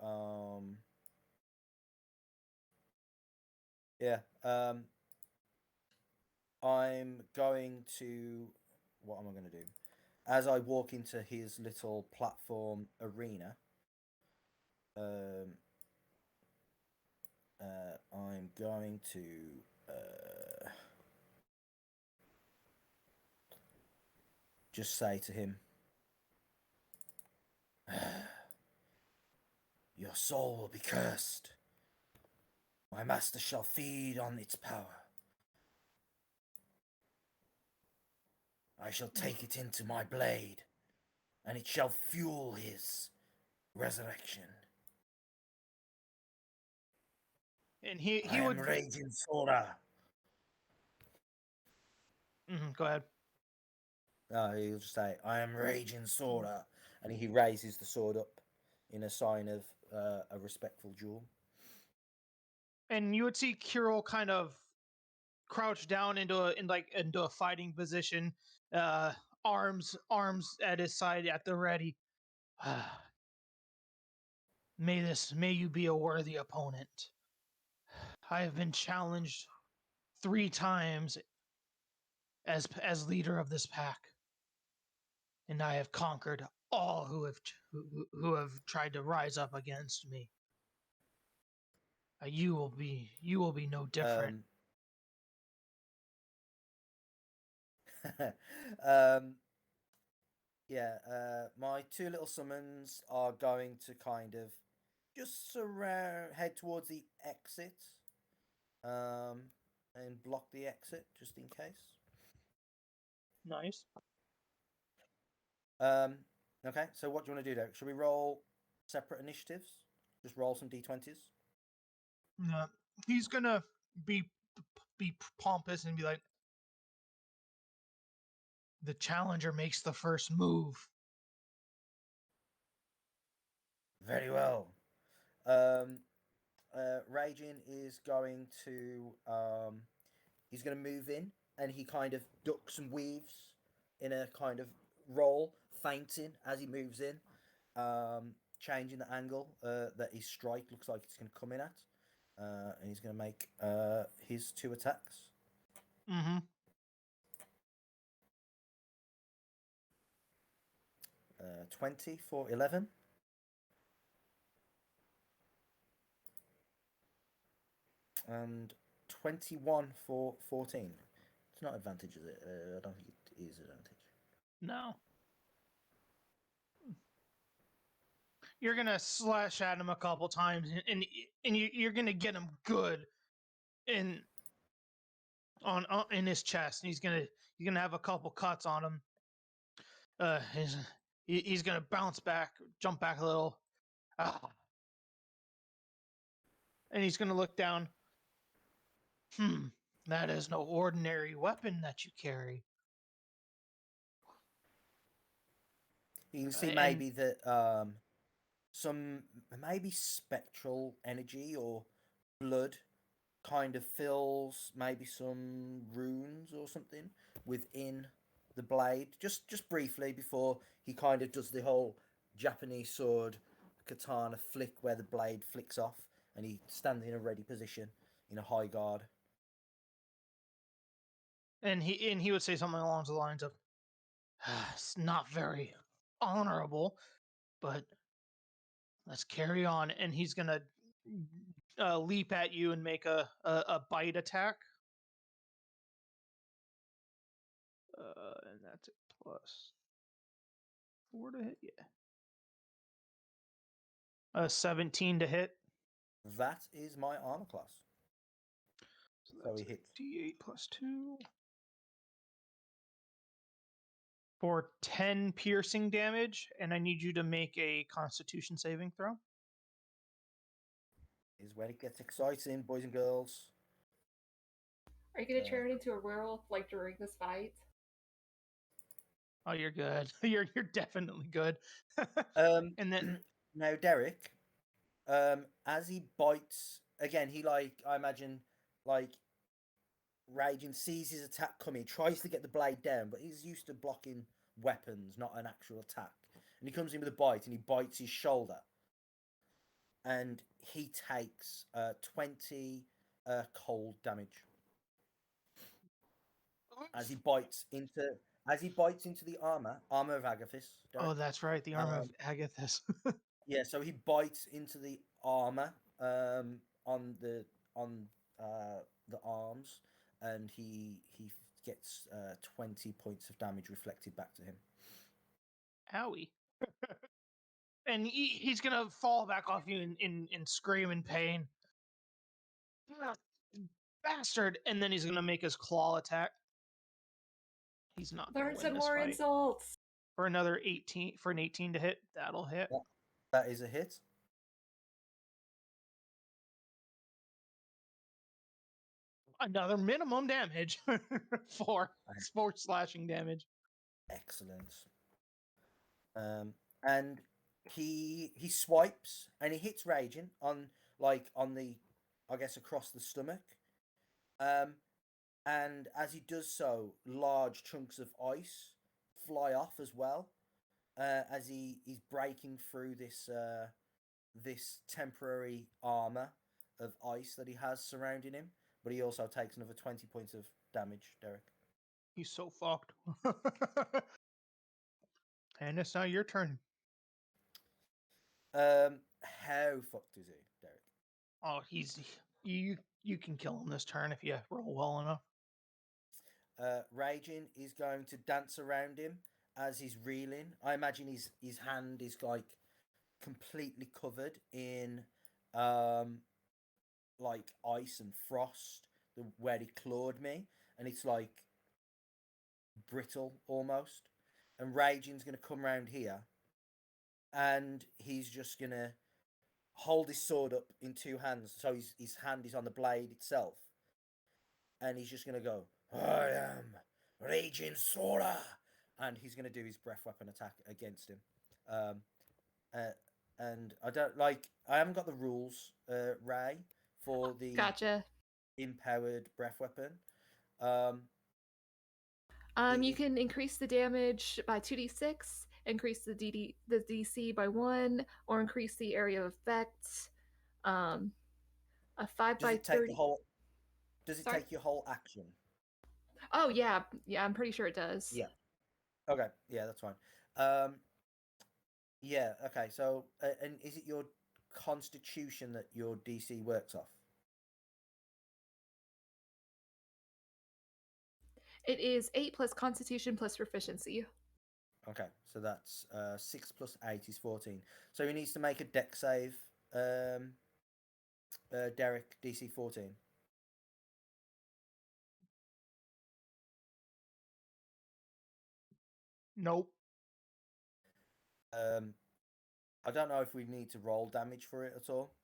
I'm going to, what am I going to do? As I walk into his little platform arena, I'm going to just say to him, "Your soul will be cursed. My master shall feed on its power. I shall take it into my blade, and it shall fuel his resurrection." And he I would am Raging Sora. Go ahead. He'll just say, "I am Raging Sora," and he raises the sword up in a sign of a respectful duel. And you would see Kirill kind of crouch down into a fighting position, arms at his side at the ready. May you be a worthy opponent. I have been challenged 3 times as leader of this pack, and I have conquered all who have tried to rise up against me. You will be no different. My 2 little summons are going to kind of just head towards the exit, and block the exit just in case. Nice. Okay, so what do you want to do, Derek? Should we roll separate initiatives? Just roll some d20s? He's gonna be pompous and be like, "The challenger makes the first move." Very well. Raging is going to he's going to move in, and he kind of ducks and weaves in a kind of roll, feinting as he moves in, changing the angle that his strike looks like it's going to come in at, and he's going to make his 2 attacks. 20 for 11. And 21 for 14. It's not advantage, is it? I don't think it is advantage. No. You're gonna slash at him a couple times, and you're gonna get him good in his chest, and you're gonna have a couple cuts on him. He's gonna bounce back, jump back a little, and he's gonna look down. That is no ordinary weapon that you carry. You can see maybe that some maybe spectral energy or blood kind of fills maybe some runes or something within the blade, just briefly before he kind of does the whole Japanese sword katana flick where the blade flicks off and he stands in a ready position in a high guard. And he would say something along the lines of, "It's not very honorable, but let's carry on." And he's gonna leap at you and make a bite attack. And that's a +4 to hit. Yeah. 17 to hit. That is my armor class. So he hits. D8 +2. For 10 piercing damage, and I need you to make a Constitution saving throw. Is where it gets exciting, boys and girls. Are you gonna turn into a werewolf like during this fight? Oh, you're good. You're definitely good. And then now Derek, as he bites again, he I imagine Raging sees his attack coming, tries to get the blade down, but he's used to blocking weapons, not an actual attack. And he comes in with a bite and he bites his shoulder. And he takes 20 cold damage. As he bites into the armor of Agathis. Derek. Oh, that's right, the armor of Agathis. Yeah, so he bites into the armor on the arms, and he gets 20 points of damage reflected back to him. Owie. And he's gonna fall back off you in scream in pain. Bastard! And then he's gonna make his claw attack. He's not gonna Learn win some this more fight. insults. For another 18, for an 18 to hit, that'll hit. That is a hit. Another minimum damage. Four slashing damage. Excellent. And he swipes and he hits Raging on the, I guess, across the stomach. And as he does so, large chunks of ice fly off as well. As he's breaking through this temporary armor of ice that he has surrounding him, but he also takes another 20 points of damage, Derek. He's so fucked. And it's now your turn. How fucked is he, Derek? Oh, you can kill him this turn if you roll well enough. Raging is going to dance around him as he's reeling. I imagine his hand is completely covered in ice and frost where he clawed me, and it's brittle almost. And Raging's gonna come round here, and he's just gonna hold his sword up in two hands, so his hand is on the blade itself, and he's just gonna go, "I am Raging Sora," and he's gonna do his breath weapon attack against him. And I haven't got the rules, Ray, for the Gotcha. empowered breath weapon. You can increase the damage by 2d6, increase the DC by 1, or increase the area of effect. A 5 by 30. Does it take your whole action? Oh yeah, I'm pretty sure it does. Yeah. Okay. Yeah, that's fine. Yeah. Okay. So, and is it your Constitution that your DC works off? It is 8 plus Constitution plus Proficiency. Okay, so that's 6 plus 8 is 14. So he needs to make a dex save. Derek, DC 14. Nope. I don't know if we need to roll damage for it at all.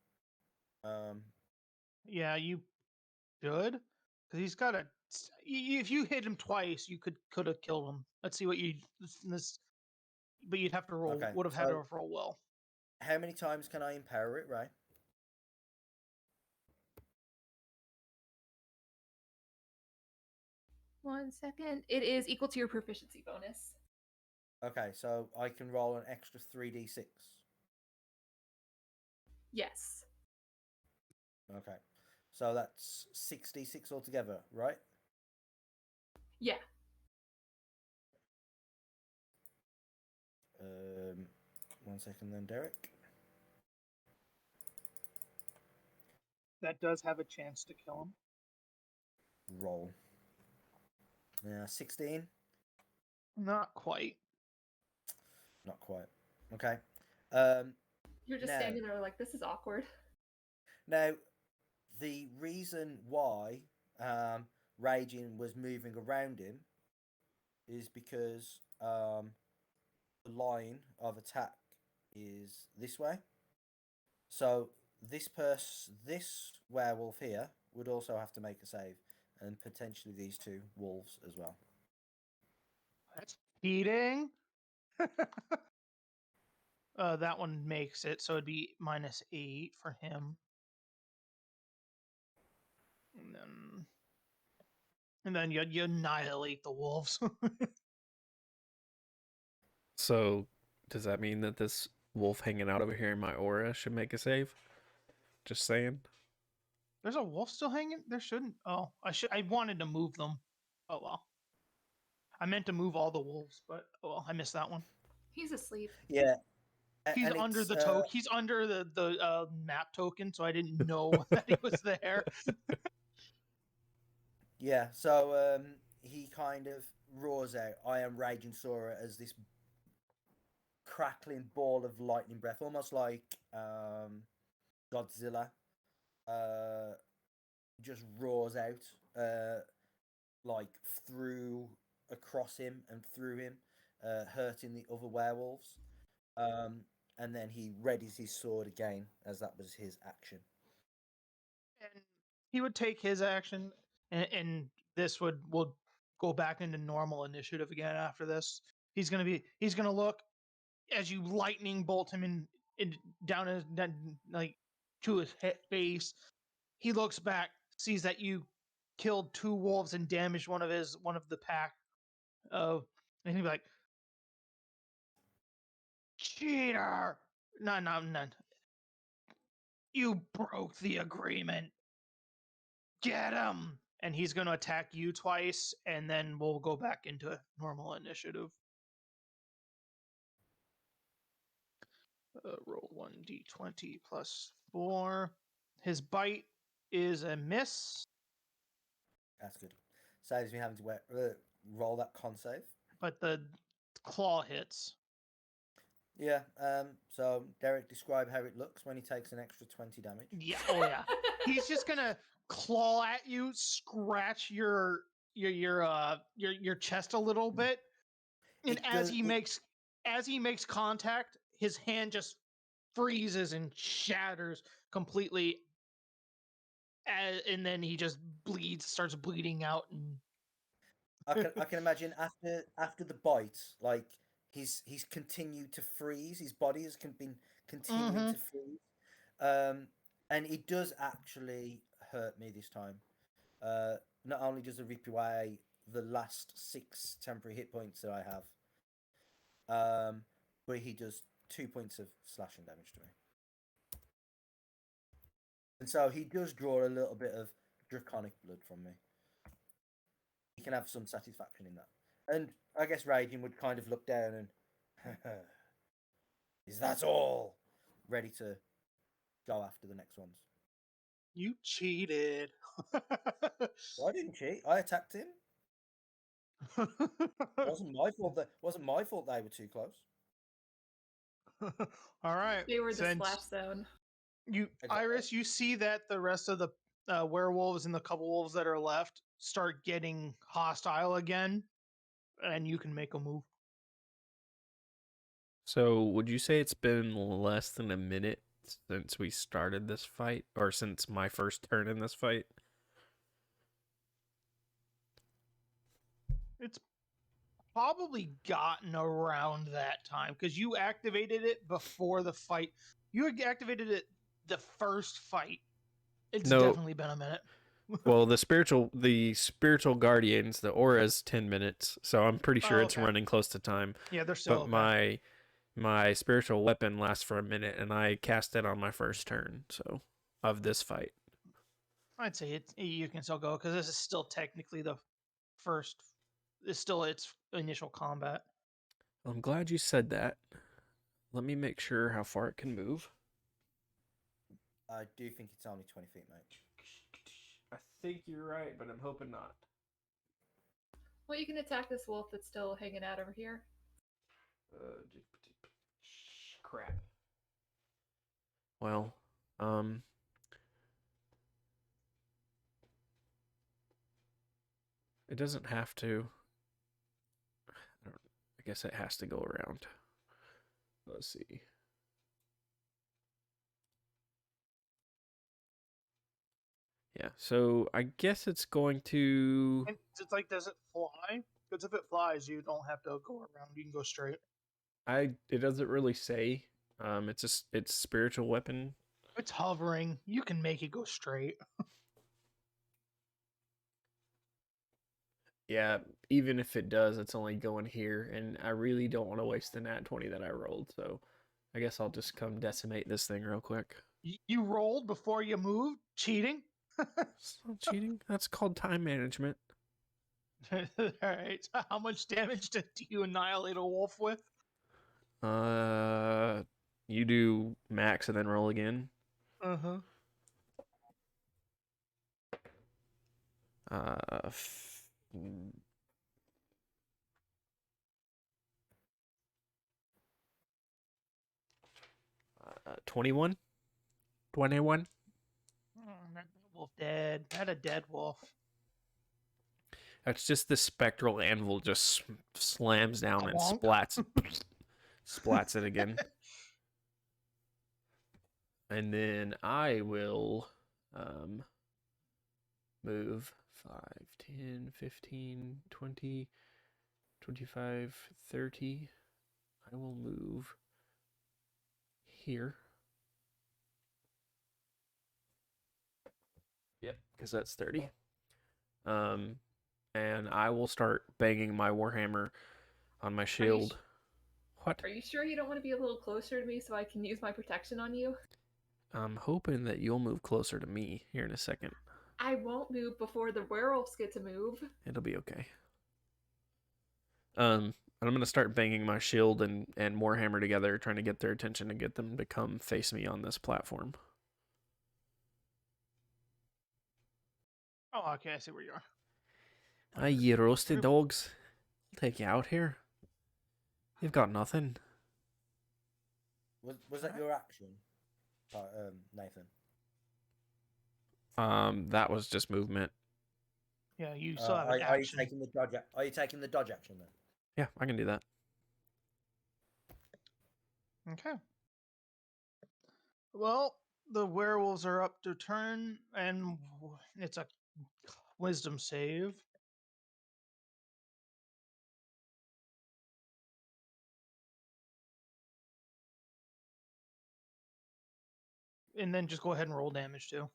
Yeah, you should, because he's got a. If you hit him twice, you could have killed him. Let's see what you this. But you'd have to roll. Okay, Would have had to roll well. How many times can I empower it, Ray? One second. It is equal to your proficiency bonus. Okay, so I can roll an extra 3d6. Yes. Okay, so that's 6d6 altogether, right? Yeah. One second then, Derek. That does have a chance to kill him. Roll. 16. Not quite. Not quite. Okay. You're just now, standing there like, this is awkward. Now, the reason why Raging was moving around him is because the line of attack is this way. So this werewolf here would also have to make a save, and potentially these two wolves as well. That's cheating. That one makes it, so it'd be -8 for him. And then you annihilate the wolves. So, does that mean that this wolf hanging out over here in my aura should make a save? Just saying. There's a wolf still hanging? There shouldn't. Oh, I wanted to move them. Oh well. I meant to move all the wolves, but oh well, I missed that one. He's asleep. Yeah. He's under the token. He's under the map token, so I didn't know that he was there. Yeah, so he kind of roars out, "I am Raging Sora," as this crackling ball of lightning breath, almost like Godzilla, just roars out, like across him and through him, hurting the other werewolves. And then he readies his sword again, as that was his action. And he would take his action, and this will go back into normal initiative again after this. He's gonna look as you lightning bolt him in down his like to his face. He looks back, sees that you killed 2 wolves and damaged one of the pack. And he'd be like, "Cheater! No. You broke the agreement. Get him!" And he's going to attack you twice, and then we'll go back into normal initiative. Roll 1d20 plus 4. His bite is a miss. That's good. Saves me having to roll that con save. But the claw hits. Yeah. So Derek, describe how it looks when he takes an extra 20 damage. Yeah. Oh yeah. He's just gonna claw at you, scratch your chest a little bit, and as he makes contact, his hand just freezes and shatters completely, and then he just starts bleeding out. And I can imagine after the bite, like he's continued to freeze. His body has been continuing to freeze. And it does actually hurt me this time. Not only does it rip away the last 6 temporary hit points that I have, but he does 2 points of slashing damage to me. And so he does draw a little bit of draconic blood from me. He can have some satisfaction in that. And I guess Raging would kind of look down and, is that all? Ready to go after the next ones. You cheated. I didn't cheat. I attacked him. Wasn't my fault they were too close. All right. They were the splash zone. Iris, you see that the rest of the werewolves and the couple wolves that are left start getting hostile again, and you can make a move. So, would you say it's been less than a minute since we started this fight, or since my first turn in this fight? It's probably gotten around that time because you activated it before the fight. You had activated it the first fight. It's definitely been a minute. Well, the spiritual guardians, the aura's 10 minutes, so I'm pretty sure it's running close to time. Yeah, they're still. But my spiritual weapon lasts for a minute, and I cast it on my first turn, so of this fight. I'd say you can still go because this is still technically the first. It's still its initial combat. I'm glad you said that. Let me make sure how far it can move. I do think it's only 20 feet, mate. I think you're right, but I'm hoping not. Well, you can attack this wolf that's still hanging out over here. Crap. Well, it doesn't have to. I guess it has to go around. Let's see. Yeah, so I guess it's going to. And it's like, does it fly? Because if it flies, you don't have to go around. You can go straight. It doesn't really say. It's spiritual weapon. It's hovering. You can make it go straight. Yeah, even if it does, it's only going here, and I really don't want to waste the nat 20 that I rolled, so I guess I'll just come decimate this thing real quick. You rolled before you moved? Cheating? It's not cheating. That's called time management. Alright, so how much damage do you annihilate a wolf with? You do max and then roll again. 21? 21? That wolf dead. Not a dead wolf. That's just the spectral anvil just slams down and Clonk. splats it again. And then I will move 5, 10, 15, 20, 25, 30. I will move here. Yep, because that's 30. And I will start banging my warhammer on my shield. What? Are you sure you don't want to be a little closer to me so I can use my protection on you? I'm hoping that you'll move closer to me here in a second. I won't move before the werewolves get to move. It'll be okay. And I'm gonna start banging my shield and warhammer together, trying to get their attention and get them to come face me on this platform. Oh, okay, I see where you are. Aye, you roasted dogs. I'll take you out here. You've got nothing. Was that your action, Nathan? That was just movement. Yeah, you still have an Are you action. taking the dodge? Are you taking the dodge action then? Yeah, I can do that. Okay. Well, the werewolves are up to turn, and it's a wisdom save. And then just go ahead and roll damage too.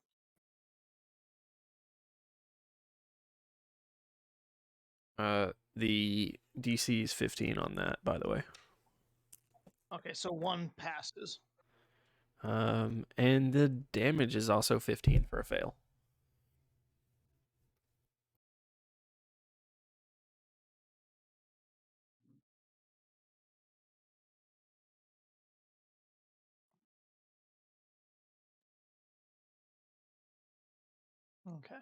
The DC is 15 on that, by the way. Okay, so one passes. And the damage is also 15 for a fail. Okay.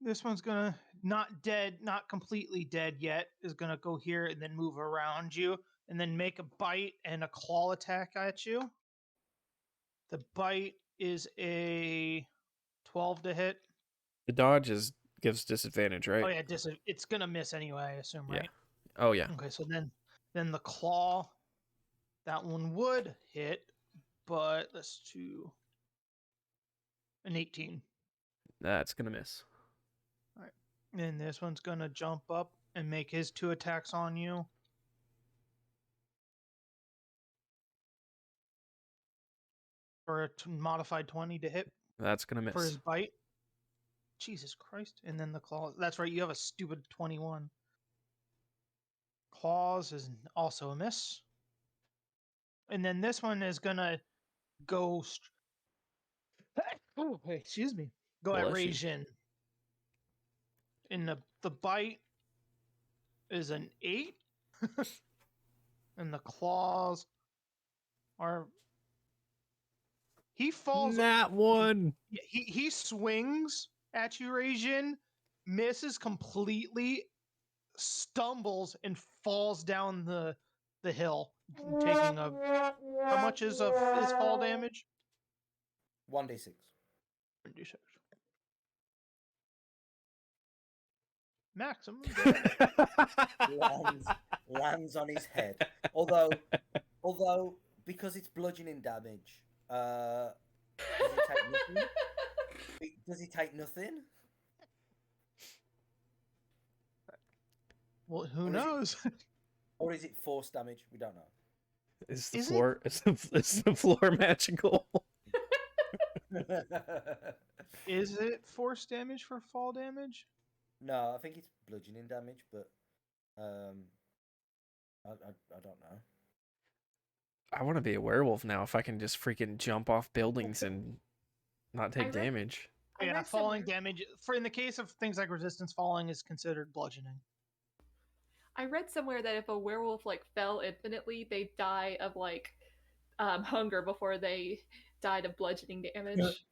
This one's gonna not dead, not completely dead yet, is gonna go here and then move around you and then make a bite and a claw attack at you. The bite is a 12 to hit. The dodge gives disadvantage, right? Oh yeah, it's gonna miss anyway, I assume, right? Yeah. Oh yeah. Okay, so then the claw, that one would hit, but let's do an 18. That's gonna miss. All right, and this one's gonna jump up and make his 2 attacks on you. For a modified 20 to hit That's going to for his miss. bite. Jesus Christ. And then the claws. That's right, you have a stupid 21. Claws is also a miss. And then this one is going to go... Oh, excuse me. Go at Bless you. Rajin. And the bite is an 8. And the claws are... He falls... That one! He swings at you, Rajin, misses completely, stumbles, and falls down the hill, taking a... How much is his fall damage? 1d6. 1d6. Maximum. Lands on his head. Although, because it's bludgeoning damage, does he take nothing? Does he take nothing? Well, who knows? Or is it force damage? We don't know. Is the Is it? floor is the floor magical? Is it force damage for fall damage? No, I think it's bludgeoning damage, but I don't know. I want to be a werewolf now if I can just freaking jump off buildings and not take damage. Yeah, falling damage in the case of things like resistance, falling is considered bludgeoning. I read somewhere that if a werewolf fell infinitely, they die of hunger before they died of bludgeoning damage.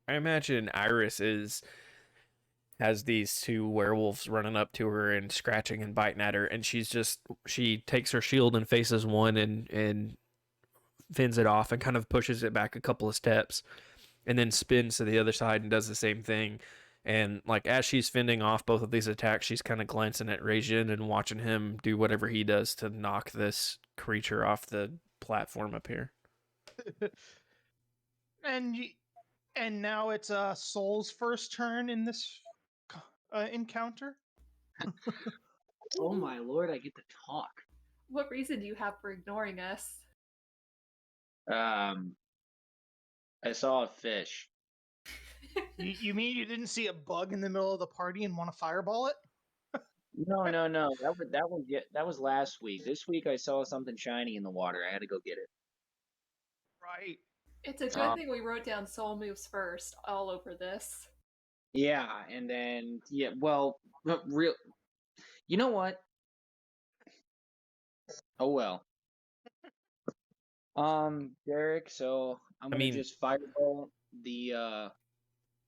I imagine Iris has these 2 werewolves running up to her and scratching and biting at her, and she takes her shield and faces one and fends it off and kind of pushes it back a couple of steps, and then spins to the other side and does the same thing. And as she's fending off both of these attacks, she's kind of glancing at Rajin and watching him do whatever he does to knock this creature off the platform up here. And now it's Soul's first turn in this encounter. Oh my lord, I get to talk. What reason do you have for ignoring us? I saw a fish. You mean you didn't see a bug in the middle of the party and want to fireball it? No. That was last week. This week I saw something shiny in the water. I had to go get it. Right. It's a good thing we wrote down soul moves first all over this. Yeah, and then real. You know what? Oh well. Derek. So I'm gonna just fireball the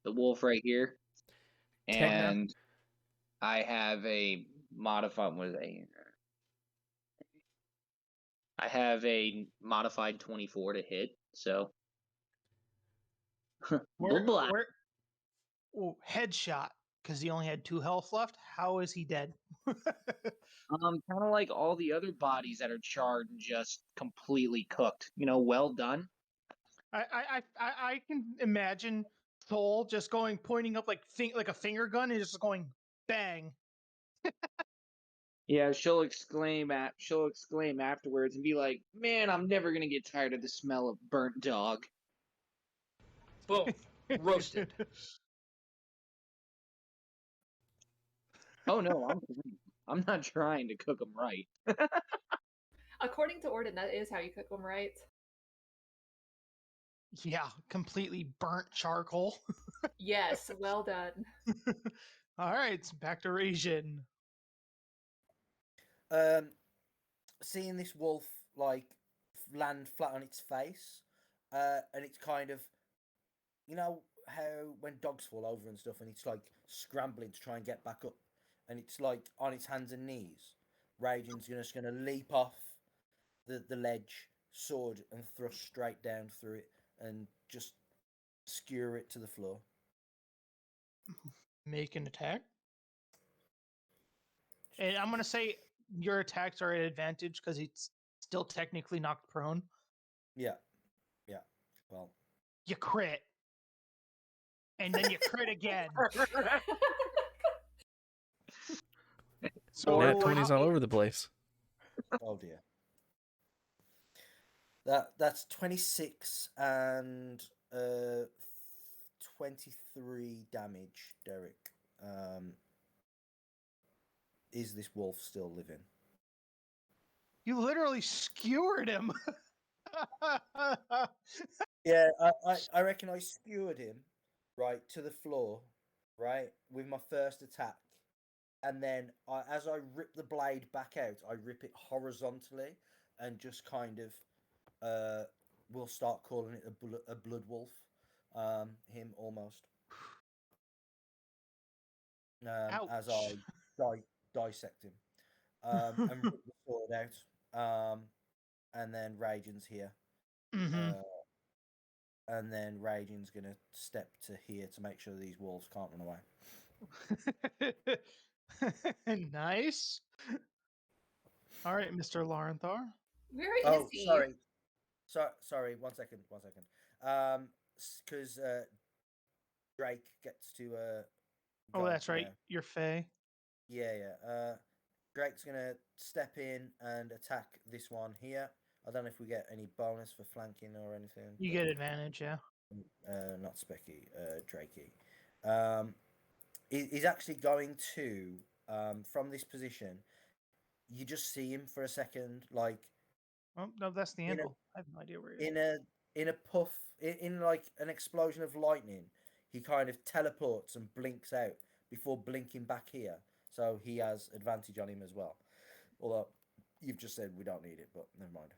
wolf right here, and I have a modified. What is that? I have a modified 24 to hit. So. Headshot, because he only had 2 health left. How is he dead? Kind of like all the other bodies that are charred and just completely cooked. Well done. I can imagine Soul just pointing up like a finger gun and just going bang. Yeah, she'll exclaim afterwards and be like, "Man, I'm never gonna get tired of the smell of burnt dog." Boom. Roasted. Oh no, I'm not trying to cook them right. According to Orden, that is how you cook them right. Yeah, completely burnt charcoal. Yes, well done. All right, back to Rajin. Seeing this wolf land flat on its face, and it's kind of, how when dogs fall over and stuff, and it's scrambling to try and get back up, and it's on its hands and knees. Rajin's just gonna leap off the ledge, sword, and thrust straight down through it, and just skewer it to the floor. Make an attack. And I'm gonna say your attacks are at advantage because it's still technically knocked prone. Yeah. Well, you crit. and then you crit again. So Nat 20's all over the place. Oh dear. That's 26 and 23 damage, Derek. Is this wolf still living? You literally skewered him. Yeah, I reckon I skewered him right to the floor, right, with my first attack, and then as I rip the blade back out, I rip it horizontally, and just kind of we'll start calling it a blood wolf. Him almost. As I dissect him, and rip the sword out, and then Radian's here. Mm-hmm. And then Radian's gonna step to here to make sure these wolves can't run away. Nice. All right, Mr. Laurenthar. Where is he? Sorry. 1 second. Because Drake gets to Oh, that's right. now. You're Faye. Yeah. Drake's gonna step in and attack this one here. I don't know if we get any bonus for flanking or anything. You get advantage, yeah. Not Specky, Drakey. He's actually going to, from this position, you just see him for a second, like. Oh no, that's the anvil. I have no idea where he is. In a puff, in like an explosion of lightning, he kind of teleports and blinks out before blinking back here. So he has advantage on him as well. Although you've just said we don't need it, but never mind.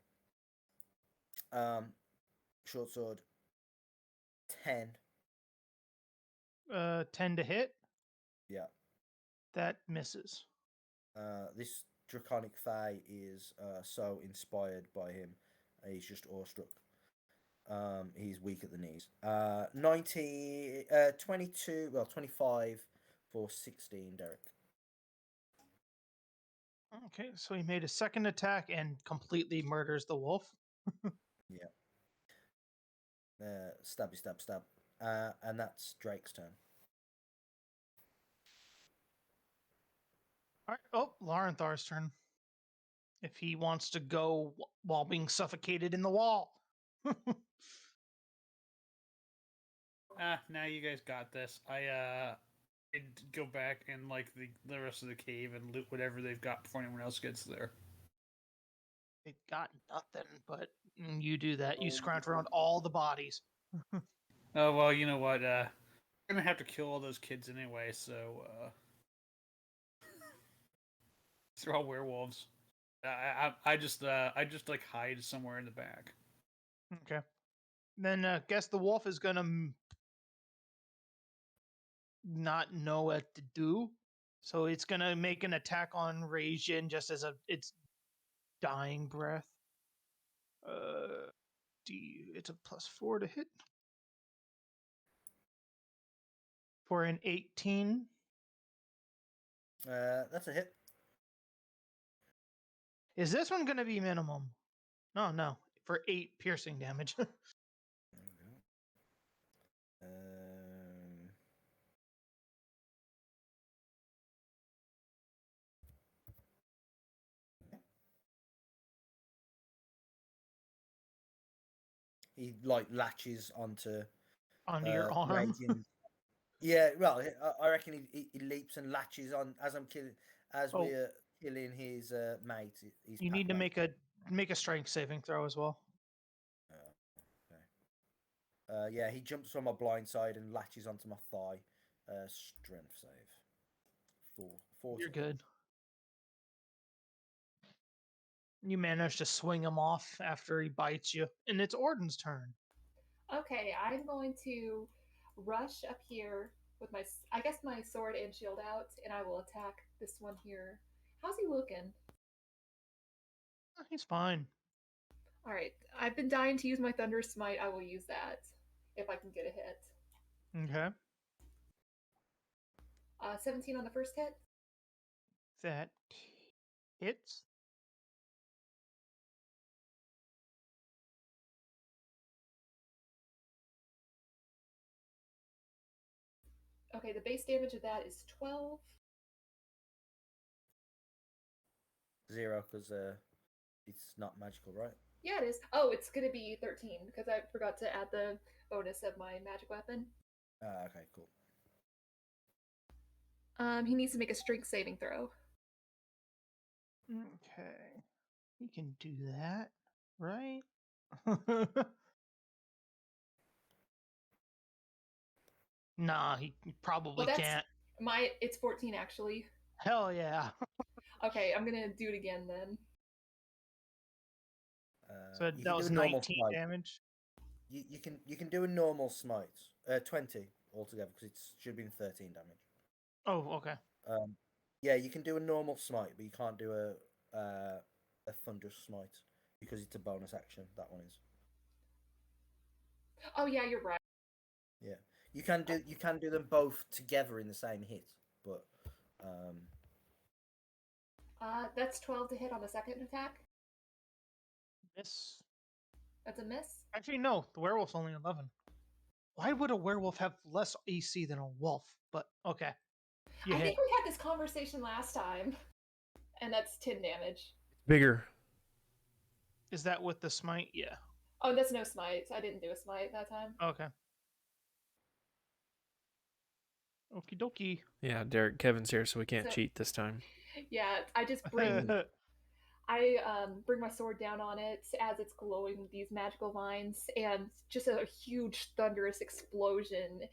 Short sword. 10. 10 to hit. Yeah. That misses. This draconic fae is so inspired by him. He's just awestruck. He's weak at the knees. 25 for 16, Derek. Okay, so he made a second attack and completely murders the wolf. Yeah. Stab. And that's Drake's turn. All right. Oh, Laurenthar's turn. If he wants to go while being suffocated in the wall. Now you guys got this. I'd go back and like the rest of the cave and loot whatever they've got before anyone else gets there. They got nothing, but you do that. You scrounge around all the bodies. Oh well, you know what? We're gonna have to kill all those kids anyway, so they're all werewolves. I just like hide somewhere in the back. Okay. Then guess the wolf is gonna not know what to do, so it's gonna make an attack on Rajin just as its dying breath. It's a +4 to hit for an 18. That's a hit. Is this one gonna be minimum? No, for 8 piercing damage. He like latches onto your arm. Raging. Yeah, well, I reckon he leaps and latches on as I'm killing we're killing his mate. His you need to mate. make a strength saving throw as well. Okay. Yeah, he jumps from my blind side and latches onto my thigh. Strength save. 4. You're good. You manage to swing him off after he bites you, and it's Orden's turn. Okay, I'm going to rush up here with my sword and shield out, and I will attack this one here. How's he looking? He's fine. All right, I've been dying to use my Thunder Smite. I will use that if I can get a hit. Okay. 17 on the first hit. That hits. Okay, the base damage of that is 12. 0, because it's not magical, right? Yeah, it is. Oh, it's gonna be 13 because I forgot to add the bonus of my magic weapon. Okay, cool. He needs to make a strength saving throw. Okay. He can do that, right? Nah, he probably can't. It's 14 actually. Hell yeah. Okay, I'm gonna do it again then. So that was 19 damage. You can do a normal smite. 20 altogether because it should have been 13 damage. Oh, okay. Yeah, you can do a normal smite, but you can't do a thunderous smite because it's a bonus action. That one is. Oh yeah, you're right. Yeah, you can do them both together in the same hit, but that's 12 to hit on the second attack. Miss. That's a miss. Actually, no. The werewolf's only 11. Why would a werewolf have less AC than a wolf? But okay. I think we had this conversation last time, and that's 10 damage. Bigger. Is that with the smite? Yeah. Oh, that's no smite. I didn't do a smite that time. Okay. Okie dokie. Yeah, Derek, Kevin's here, so we can't cheat this time. Yeah, I just bring my sword down on it as it's glowing with these magical vines, and just a huge thunderous explosion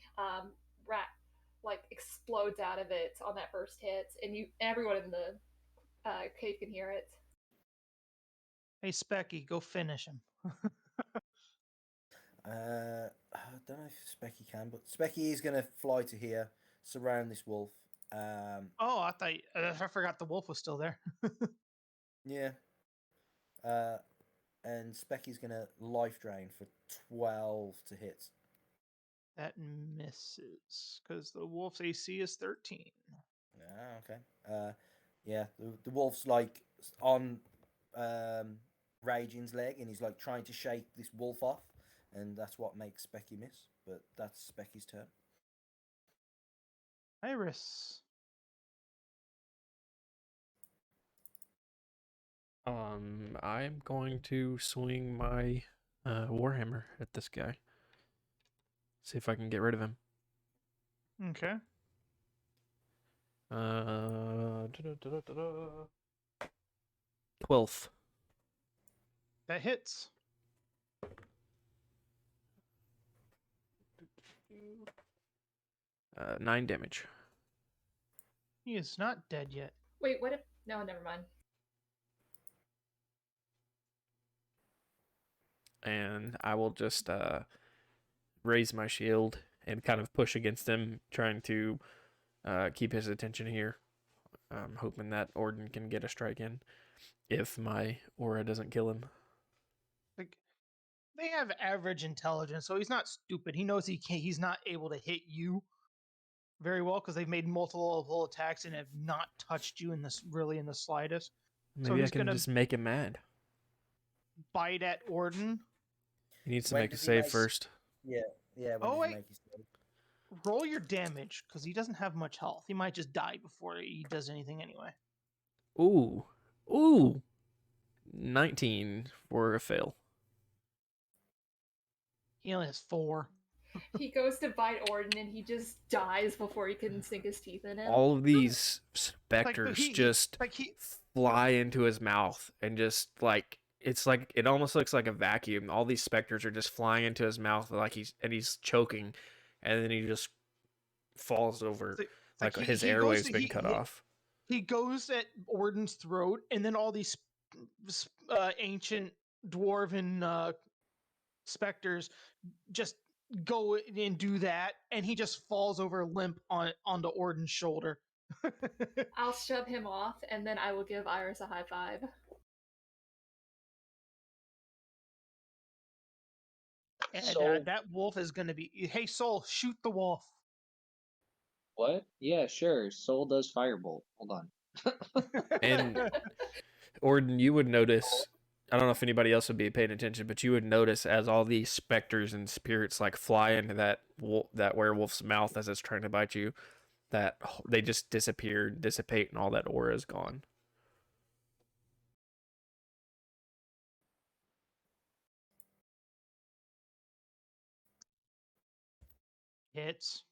explodes out of it on that first hit, and everyone in the cave can hear it. Hey, Specky, go finish him. I don't know if Specky can, but Specky is going to fly to here, surround this wolf. Oh, I forgot the wolf was still there. Yeah. And Specky's going to life drain for 12 to hit. That misses because the wolf's AC is 13. Ah, okay. Yeah, the wolf's like on Raging's leg, and he's like trying to shake this wolf off, and that's what makes Specky miss. But that's Specky's turn. Iris. I'm going to swing my warhammer at this guy. See if I can get rid of him. Okay. 12th. That hits. 9 damage. He is not dead yet. Wait, what if... No, never mind. And I will just raise my shield and kind of push against him, trying to keep his attention here. I'm hoping that Orden can get a strike in if my aura doesn't kill him. Like, they have average intelligence, so he's not stupid. He knows he's not able to hit you very well because they've made multiple attacks and have not touched you in the slightest. Maybe I can just make him mad. Bite at Orden. He needs to make a save first. Yeah. Oh wait. Roll your damage because he doesn't have much health. He might just die before he does anything anyway. Ooh. 19 for a fail. He only has 4. He goes to bite Orden and he just dies before he can sink his teeth in him. All of these specters fly into his mouth and just like it almost looks like a vacuum. All these specters are just flying into his mouth he's choking, and then he just falls over his airways been cut off. He goes at Orden's throat, and then all these ancient dwarven specters just go and do that, and he just falls over limp onto Orden's shoulder. I'll shove him off, and then I will give Iris a high five. And that wolf is going to be... Hey, Soul, shoot the wolf. What? Yeah, sure. Soul does firebolt. Hold on. And Orden, you would notice I don't know if anybody else would be paying attention, but you would notice as all these specters and spirits like fly into that werewolf's mouth as it's trying to bite you, that they just disappear, dissipate, and all that aura is gone. Hits.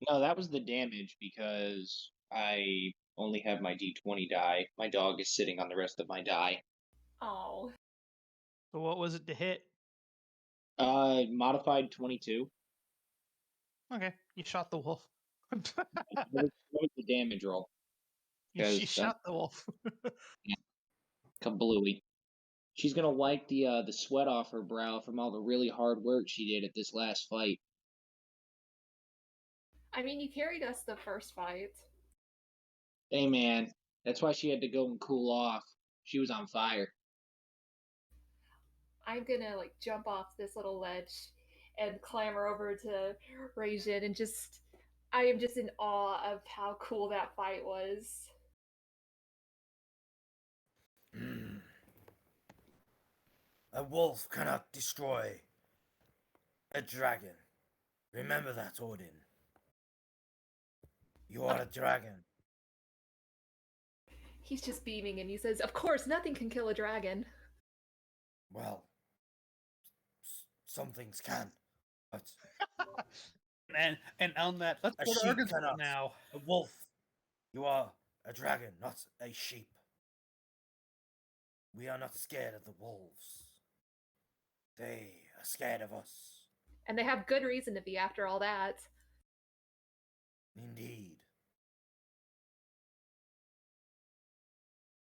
No, that was the damage because I only have my D20 die. My dog is sitting on the rest of my die. Oh. So what was it to hit? Modified 22. Okay, you shot the wolf. What was the damage roll? You shot the wolf. Yeah, kablooey. She's gonna wipe the sweat off her brow from all the really hard work she did at this last fight. I mean, you carried us the first fight. Hey man, that's why she had to go and cool off. She was on fire. I'm gonna like jump off this little ledge and clamber over to Rajin and I am just in awe of how cool that fight was. A wolf cannot destroy a dragon. Remember that, Odin. You are a dragon. He's just beaming and he says, "Of course, nothing can kill a dragon." Well, some things can. But and on that, let's a go to sheep Arkansas cannot. now. A wolf. You are a dragon, not a sheep. We are not scared of the wolves. They are scared of us. And they have good reason to be after all that. Indeed.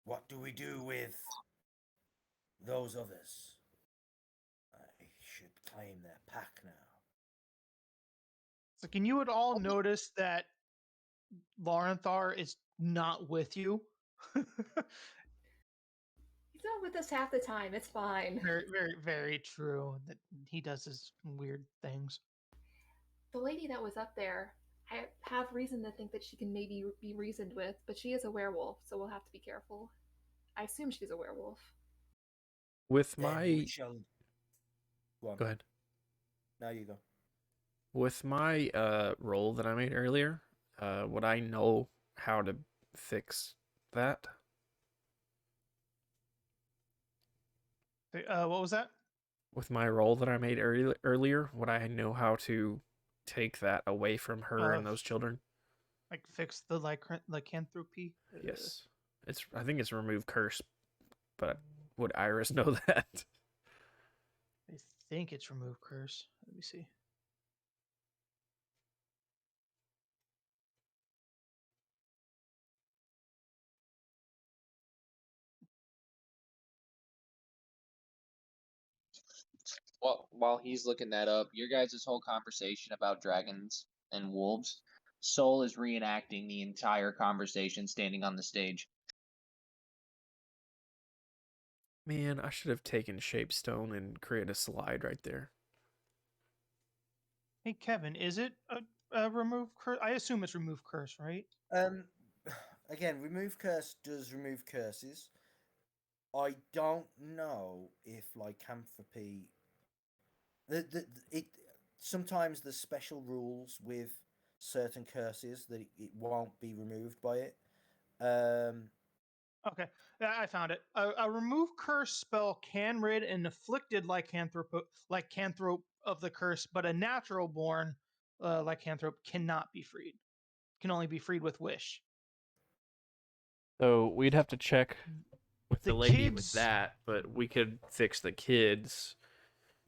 What do we do with those others? I should claim their pack now. So can you at all notice that Laurenthar is not with you? He's not with us half the time. It's fine. Very, very, very true. That he does his weird things. The lady that was up there, I have reason to think that she can maybe be reasoned with, but she is a werewolf, so we'll have to be careful. I assume she's a werewolf. With Then my... we shall... Go on. Go ahead. Now you go. With my roll that I made earlier, would I know how to fix that? What was that? With my roll that I made earlier, would I know how to take that away from her and those children? Like fix the lycanthropy? Yes. I think it's remove curse, but would Iris know that? I think it's remove curse. Let me see. Well, while he's looking that up, your guys' whole conversation about dragons and wolves, Soul is reenacting the entire conversation standing on the stage. Man, I should have taken Shapestone and created a slide right there. Hey, Kevin, is it a remove curse? I assume it's remove curse, right? Again, remove curse does remove curses. I don't know if lycanthropy... sometimes there's special rules with certain curses that it won't be removed by it. Okay, I found it. A remove curse spell can rid an afflicted lycanthrope of the curse, but a natural born lycanthrope cannot be freed. Can only be freed with wish. So we'd have to check with the lady kids... with that, but we could fix the kids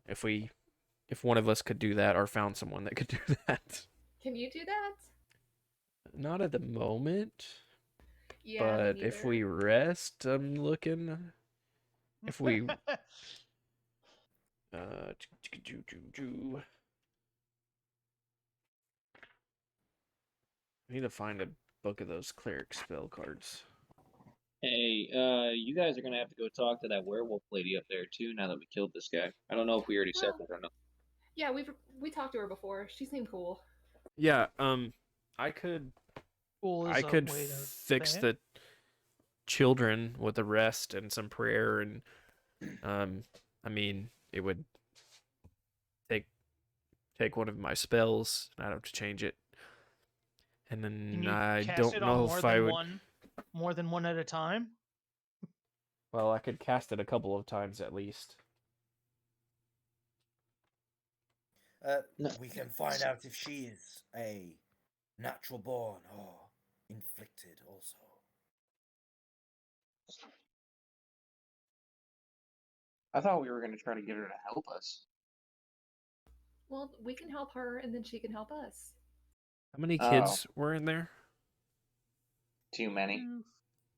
if one of us could do that or found someone that could do that. Can you do that? Not at the moment. Yeah, but if we rest, I'm looking. If we I need to find a book of those cleric spell cards. Hey, you guys are gonna have to go talk to that werewolf lady up there too. Now that we killed this guy, I don't know if we already said that or not. Yeah, we talked to her before. She seemed cool. Yeah, I could. Cool I could fix the children with a rest and some prayer, and I mean, it would take one of my spells, and I'd have to change it. And then Can you I cast don't it know on if I would. more than one at a time? Well, I could cast it a couple of times at least. We can find out if she is a natural born or inflicted also. I thought we were going to try to get her to help us. Well, we can help her, and then she can help us. How many kids were in there? Too many.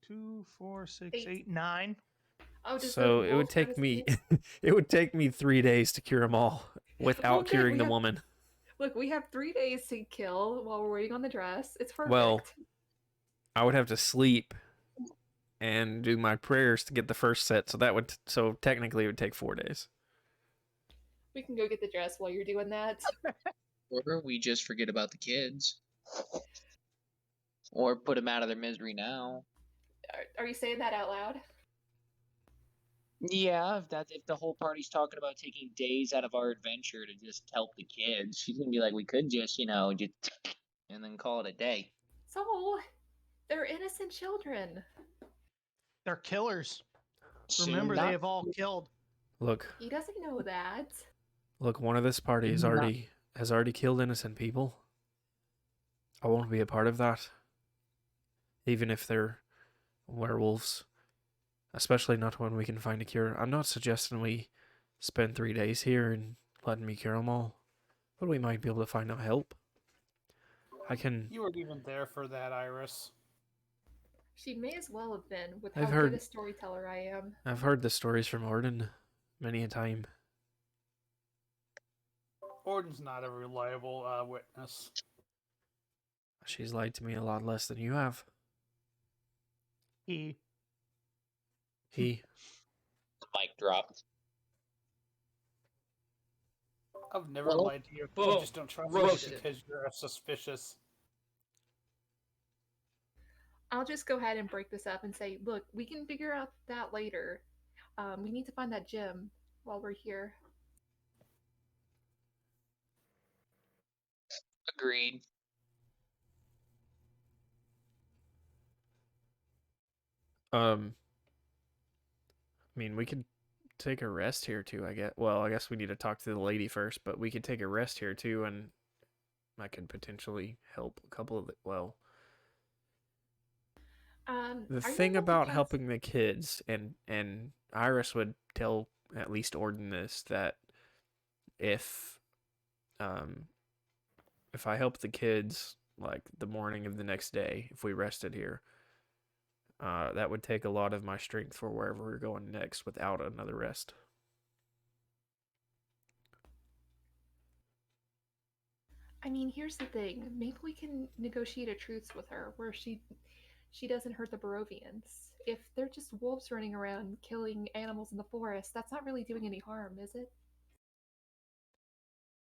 2, 4, 6, 8. 8, 9. Oh, does So the it would wolf take notice me me? it would take me 3 days to cure them all without Okay, curing we the have- woman. Look, we have 3 days to kill while we're waiting on the dress. It's perfect. Well, I would have to sleep and do my prayers to get the first set, so technically it would take 4 days. We can go get the dress while you're doing that. Or we just forget about the kids. Or put them out of their misery now. Are you saying that out loud? Yeah, if the whole party's talking about taking days out of our adventure to just help the kids, she's gonna be like, we could just, just and then call it a day. So, they're innocent children. They're killers. Soon Remember, not. they have all killed. Look, He doesn't know that. one of this party has already killed innocent people. I won't be a part of that. Even if they're werewolves. Especially not when we can find a cure. I'm not suggesting we spend 3 days here and letting me cure them all. But we might be able to find out help. You weren't even there for that, Iris. She may as well have been with I've how heard- good a storyteller I am. I've heard the stories from Orden many a time. Orden's not a reliable witness. She's lied to me a lot less than you have. He. He. The mic dropped. I've never Well, lied to you. well, You just don't trust me roasted. because you're suspicious. I'll just go ahead and break this up and say, look, we can figure out that later. We need to find that gem while we're here. Agreed. I mean, we could take a rest here too, I guess. Well, I guess we need to talk to the lady first, but we could take a rest here too, and I could potentially help a couple of the thing about helping the kids, and Iris would tell at least Orden this, that if I help the kids like the morning of the next day, if we rested here, that would take a lot of my strength for wherever we're going next without another rest. I mean, here's the thing. Maybe we can negotiate a truce with her where she doesn't hurt the Barovians. If they're just wolves running around killing animals in the forest, that's not really doing any harm, is it?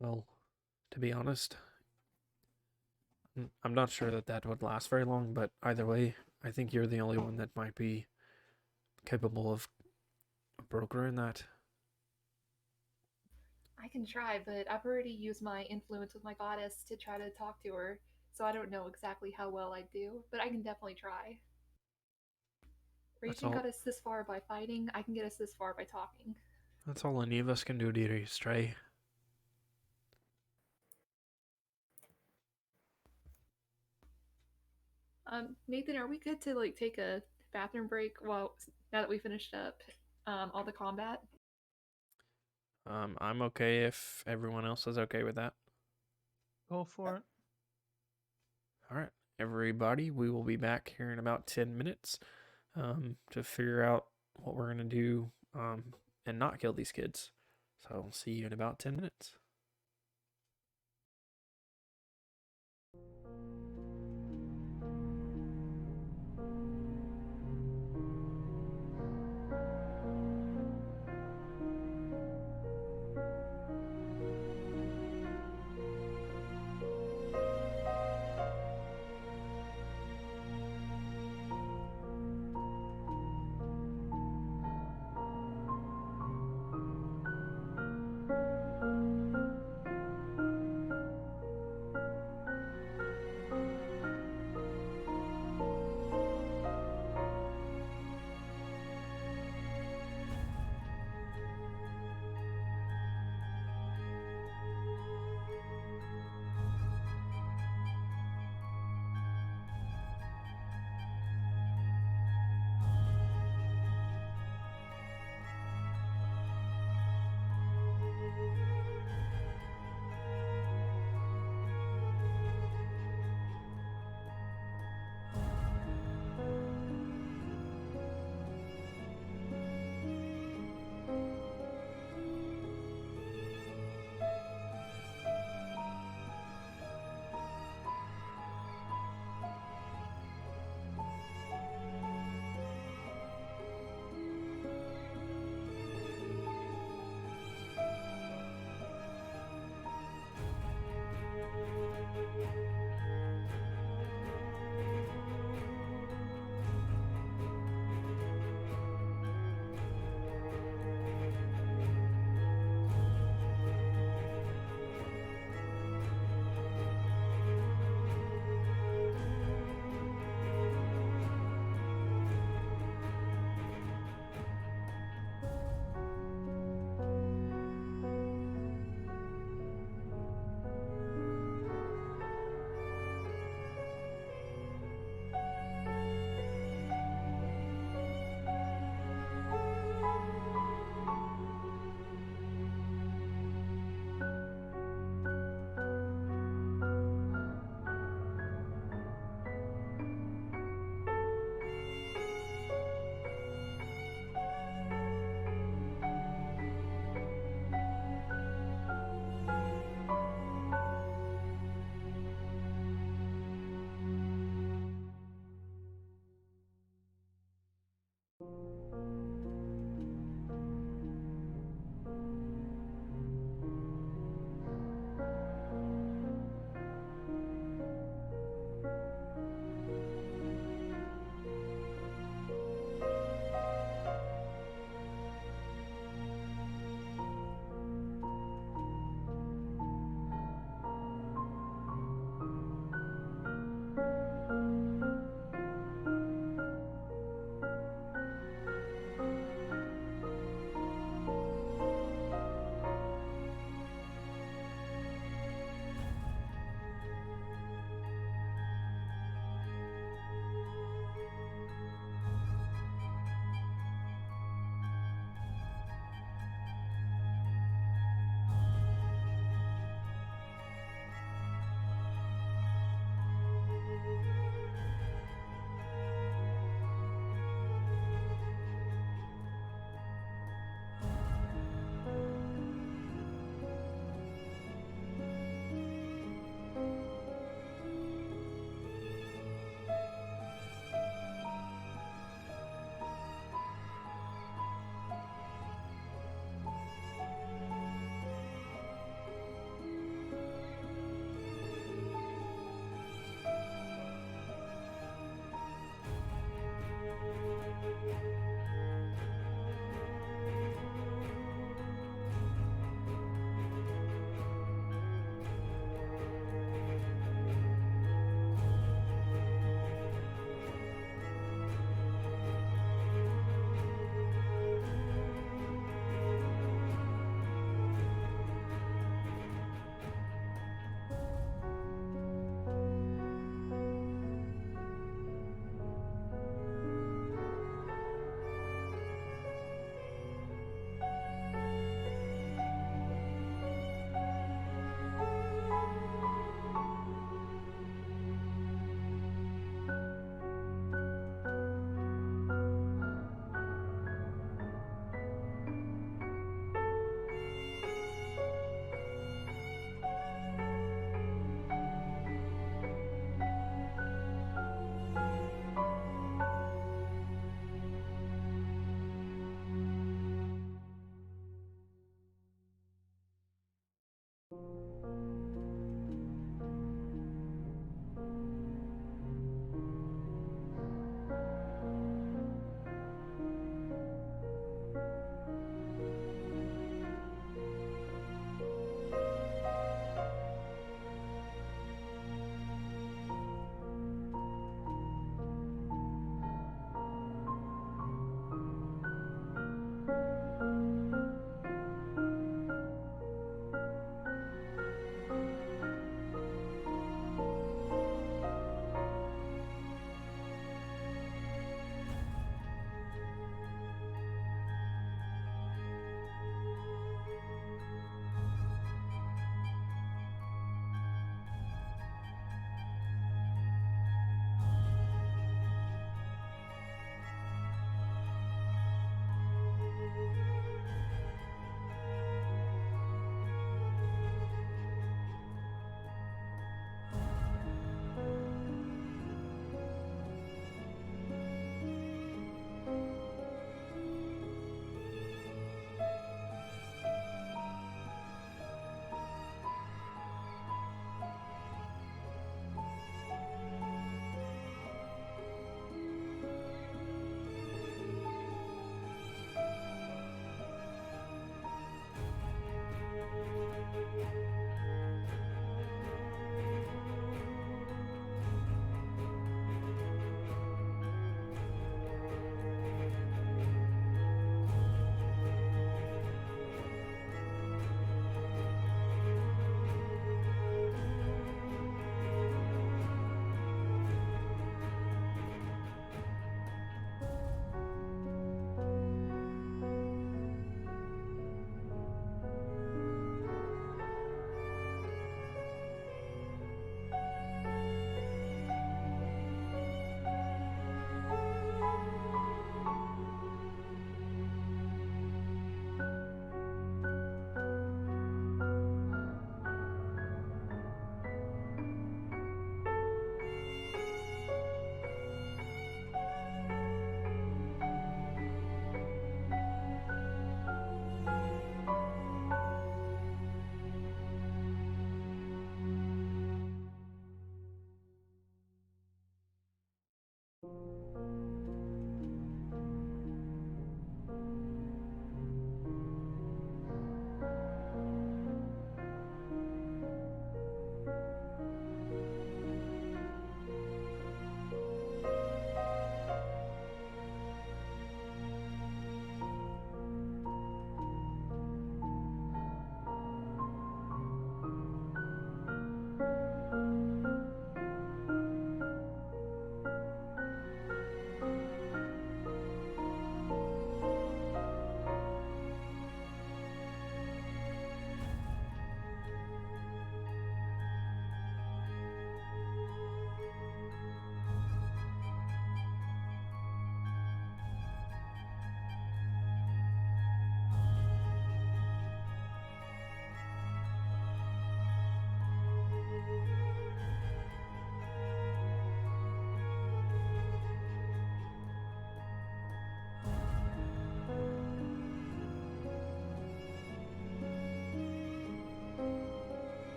Well, to be honest, I'm not sure that would last very long, but either way, I think you're the only one that might be capable of brokering that. I can try, but I've already used my influence with my goddess to try to talk to her, so I don't know exactly how well I do, but I can definitely try. Raging got us this far by fighting, I can get us this far by talking. That's all any of us can do, dearie Stray. Nathan, are we good to like take a bathroom break now that we finished up all the combat? I'm okay if everyone else is okay with that. Go for it. All right, everybody, we will be back here in about 10 minutes to figure out what we're going to do and not kill these kids. So I'll see you in about 10 minutes.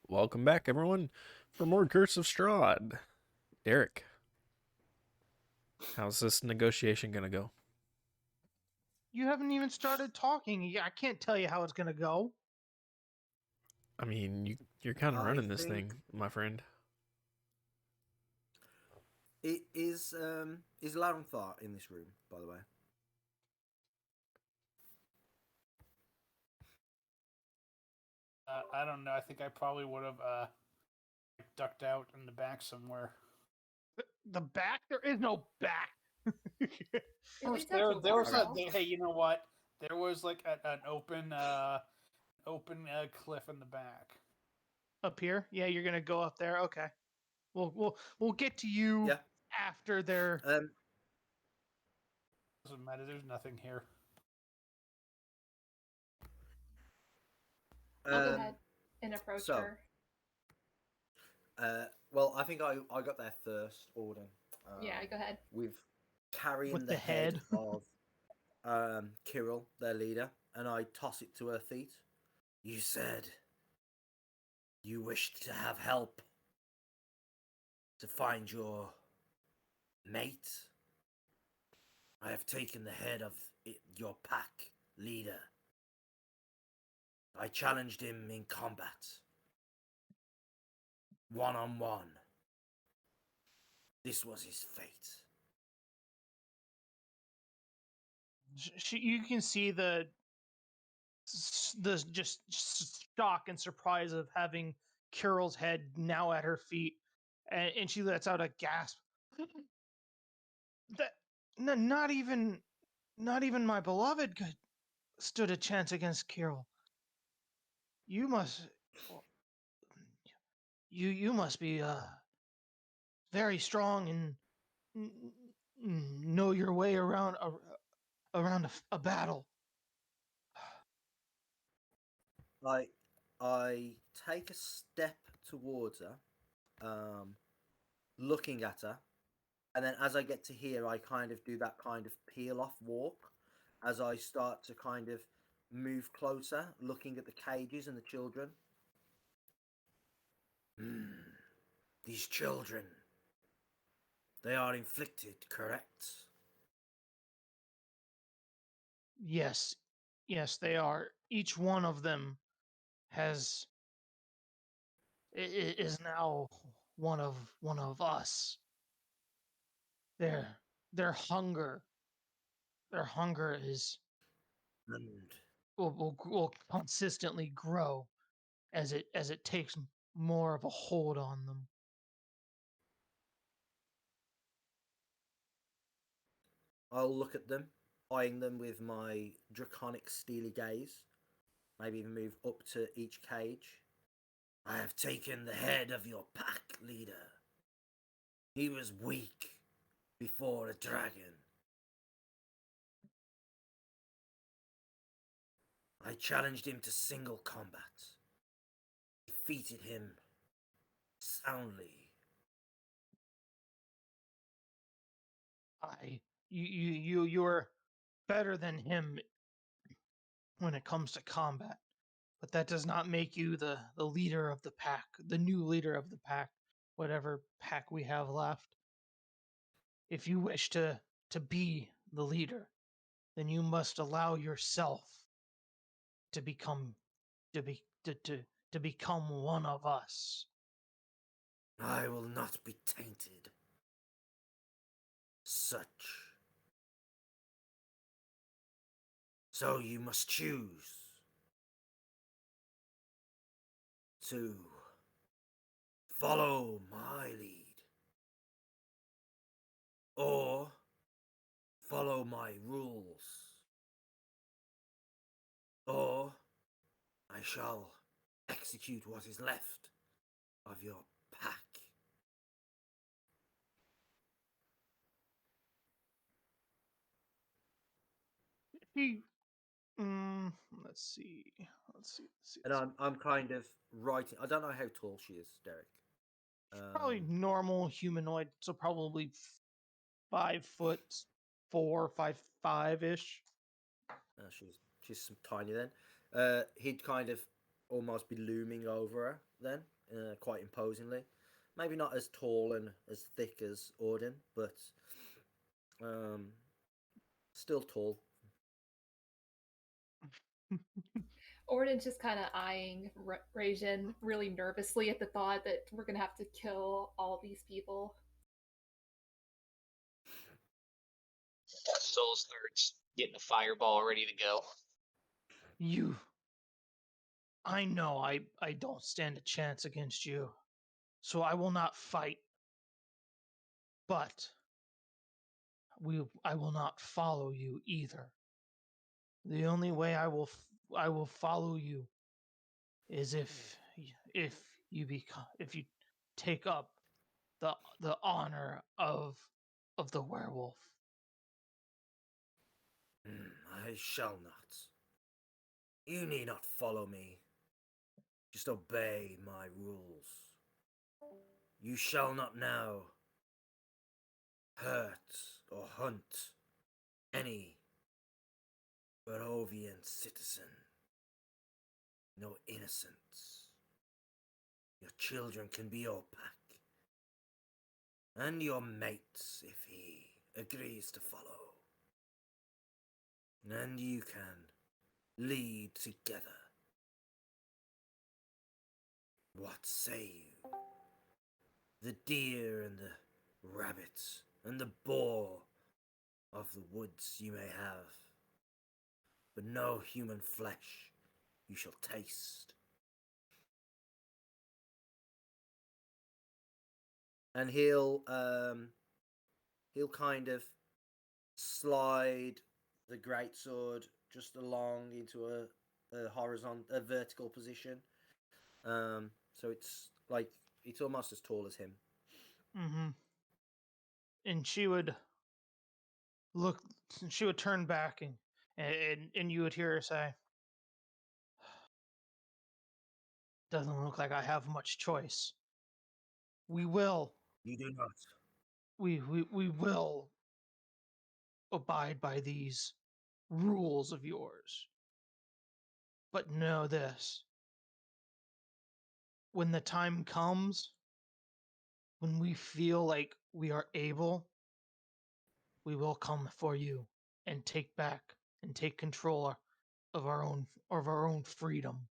Welcome back, everyone, for more Curse of Strahd. Derek, how's this negotiation gonna go? You haven't even started talking. Yeah, I can't tell you how it's gonna go. I mean, you're kind of I running this think thing, my friend. it is Laurenthar in this room, by the way. I don't know. I think I probably would have ducked out in the back somewhere. The back? There is no back. At least There that's a was a waterfall. hey, you know what? There was like an open cliff in the back. Up here? Yeah, you're gonna go up there. Okay. We'll get to you Yeah. after they're. Doesn't matter. There's nothing here. I'll go ahead and approach her. Well, I think I got there first, Auden. Yeah, go ahead. With carrying With the the head head. of Kirill, their leader, and I toss it to her feet. You said you wished to have help to find your mate. I have taken the head of your pack leader. I challenged him in combat. 1-on-1. This was his fate. You can see the just shock and surprise of having Kirill's head now at her feet, and she lets out a gasp. That not even my beloved stood a chance against Kirill. You must be very strong and know your way around a battle. I take a step towards her, looking at her, and then as I get to here, I kind of do that kind of peel off walk as I start to kind of move closer, looking at the cages and the children. These children, they are inflicted, correct? Yes, they are. Each one of them is now one of us. Their hunger is will consistently grow as it takes more of a hold on them. I'll look at them, eyeing them with my draconic steely gaze. Maybe even move up to each cage. I have taken the head of your pack leader. He was weak before a dragon. I challenged him to single combat. Defeated him soundly. You're better than him when it comes to combat, but that does not make you the leader of the pack, the new leader of the pack, whatever pack we have left. If you wish to be the leader, then you must allow yourself to become to become one of us. I will not be tainted. Such. So you must choose to follow my lead or follow my rules, or I shall execute what is left of your pack. Let's see. And I'm kind of writing. I don't know how tall she is, Derek. Probably normal humanoid, so probably 5'4", 5'5" ish. She's tiny then. He'd kind of almost be looming over her then, quite imposingly. Maybe not as tall and as thick as Auden, but still tall. Orden's just kind of eyeing Rajin really nervously at the thought that we're going to have to kill all these people. Soul starts getting a fireball ready to go. I know I don't stand a chance against you, so I will not fight. But I will not follow you either. The only way I will follow you is if you take up the honor of the werewolf. I shall not. You need not follow me. Just obey my rules. You shall not now hurt or hunt any Barovian citizen. No innocents. Your children can be your pack. And your mates if he agrees to follow. And you can lead together. What say you? The deer and the rabbit and the boar of the woods you may have, but no human flesh you shall taste. And he'll kind of slide the greatsword just along into a vertical position. So it's like it's almost as tall as him. Mm-hmm. And she would look. She would turn back, and you would hear her say, "Doesn't look like I have much choice. We will. You do not. We will abide by these rules of yours. But know this. When the time comes, when we feel like we are able, we will come for you and take control of our own freedom."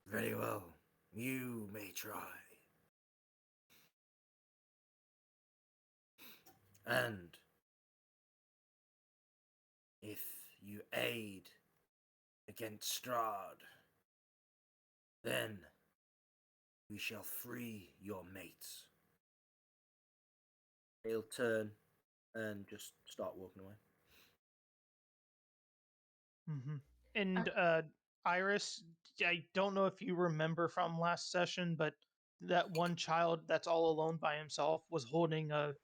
Very well. You may try. And if you aid against Strahd, then we shall free your mates. He'll turn and just start walking away. Mm-hmm. And Iris, I don't know if you remember from last session, but that one child that's all alone by himself was holding a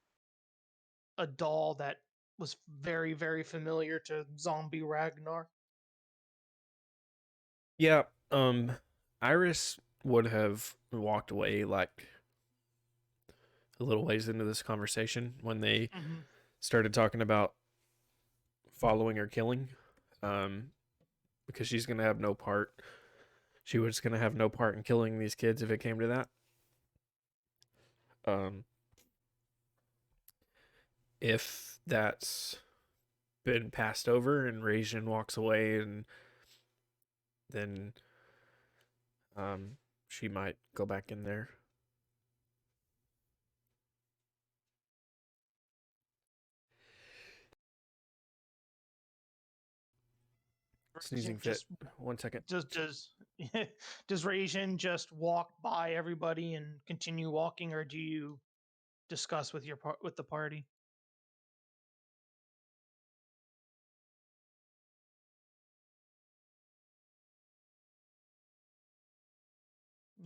doll that was very, very familiar to Zombie Ragnar. Yeah, Iris would have walked away like a little ways into this conversation when they started talking about following or killing, because she's gonna have no part. She was gonna have no part in killing these kids if it came to that. If that's been passed over and Rajin walks away, and then she might go back in there. Sneezing fit. 1 second. Does Rajin just walk by everybody and continue walking, or do you discuss with the party?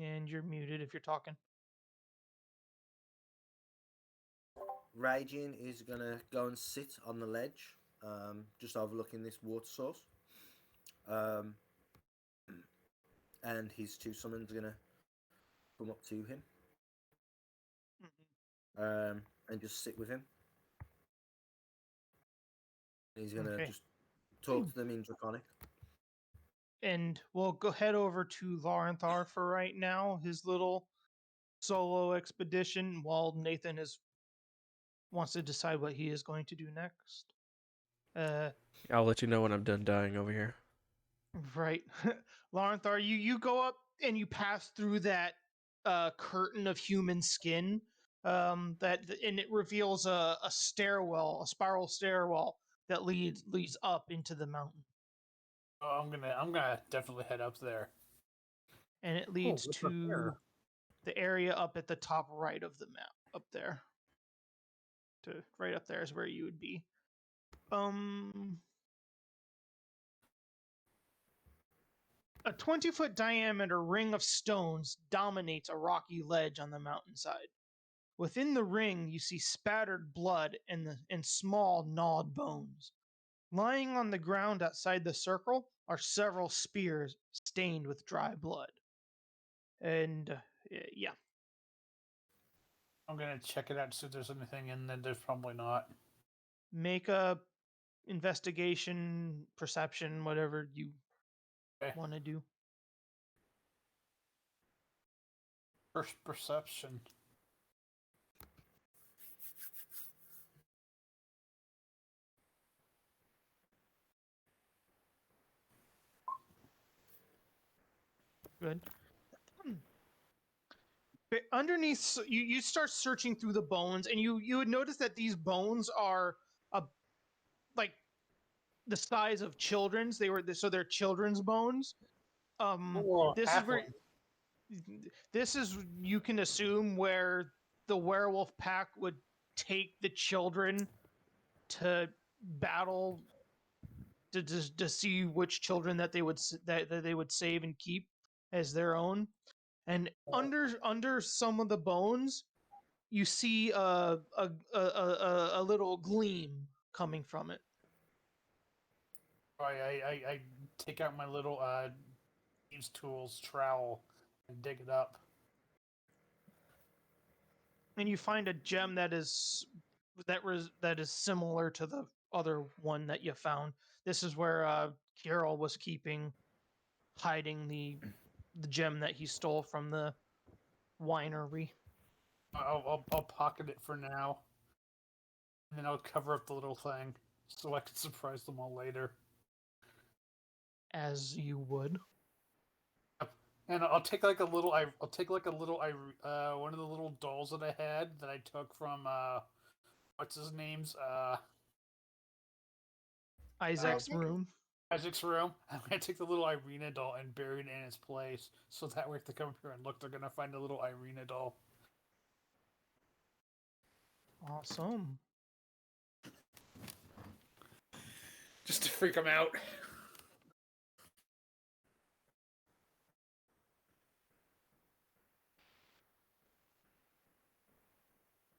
And you're muted if you're talking. Raging is gonna go and sit on the ledge, just overlooking this water source. And his two summons are gonna come up to him, and just sit with him. He's gonna just talk to them in Draconic. and we'll go head over to Laurenthar for right now, his little solo expedition, while Nathan wants to decide what he is going to do next. I'll let you know when I'm done dying over here. Right. Laurenthar, you go up and you pass through that curtain of human skin, and it reveals a stairwell, a spiral stairwell that leads up into the mountain. Oh, I'm gonna definitely head up there. And it leads to the area up at the top right of the map, up there. Right up there is where you would be. A 20-foot diameter ring of stones dominates a rocky ledge on the mountainside. Within the ring, you see spattered blood and small gnawed bones. Lying on the ground outside the circle are several spears stained with dry blood. And yeah. I'm gonna check it out to see if there's anything in there. There's probably not. Make a investigation, perception, whatever you want to do. First perception. Good. But underneath, you start searching through the bones, and you would notice that these bones are like the size of children's. They're children's bones. This is you can assume where the werewolf pack would take the children to battle to see which children that they would save and keep as their own. And under some of the bones, you see a little gleam coming from it. I take out my little thieves' tools trowel and dig it up. And you find a gem that is similar to the other one that you found. This is where Carol was hiding the gem that he stole from the winery. I'll pocket it for now, and then I'll cover up the little thing so I can surprise them all later. As you would. And I'll take one of the little dolls that I had that I took from what's his name's Isaac's room. Isaac's room. I'm gonna take the little Irina doll and bury it in its place, so that way if they come up here and look, they're gonna find a little Irina doll. Awesome. Just to freak them out.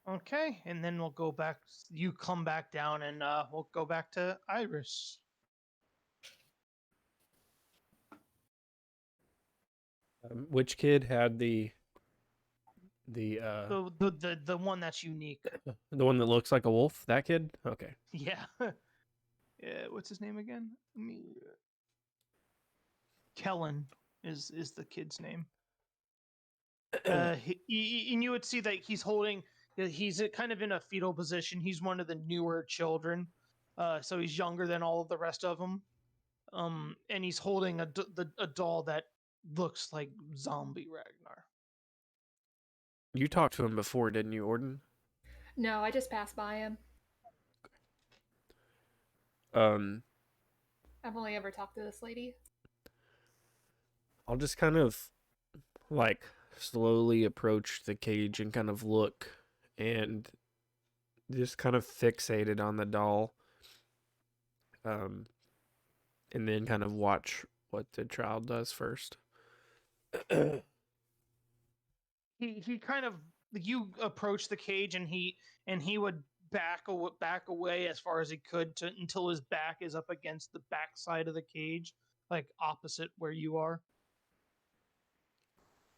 Okay, and then we'll go back. You come back down, and we'll go back to Iris. Which kid had the one that's unique? The one that looks like a wolf? That kid? Okay. Yeah. Yeah. What's his name again? Kellen is the kid's name. And you would see that he's kind of in a fetal position. He's one of the newer children, so he's younger than all of the rest of them. And he's holding a doll that looks like zombie Ragnar. You talked to him before, didn't you, Orden? No, I just passed by him. I've only ever talked to this lady. I'll just kind of slowly approach the cage and kind of look and just kind of fixated on the doll. And then kind of watch what the child does first. He kind of, you approach the cage and he would back away as far as he could until his back is up against the back side of the cage, like opposite where you are.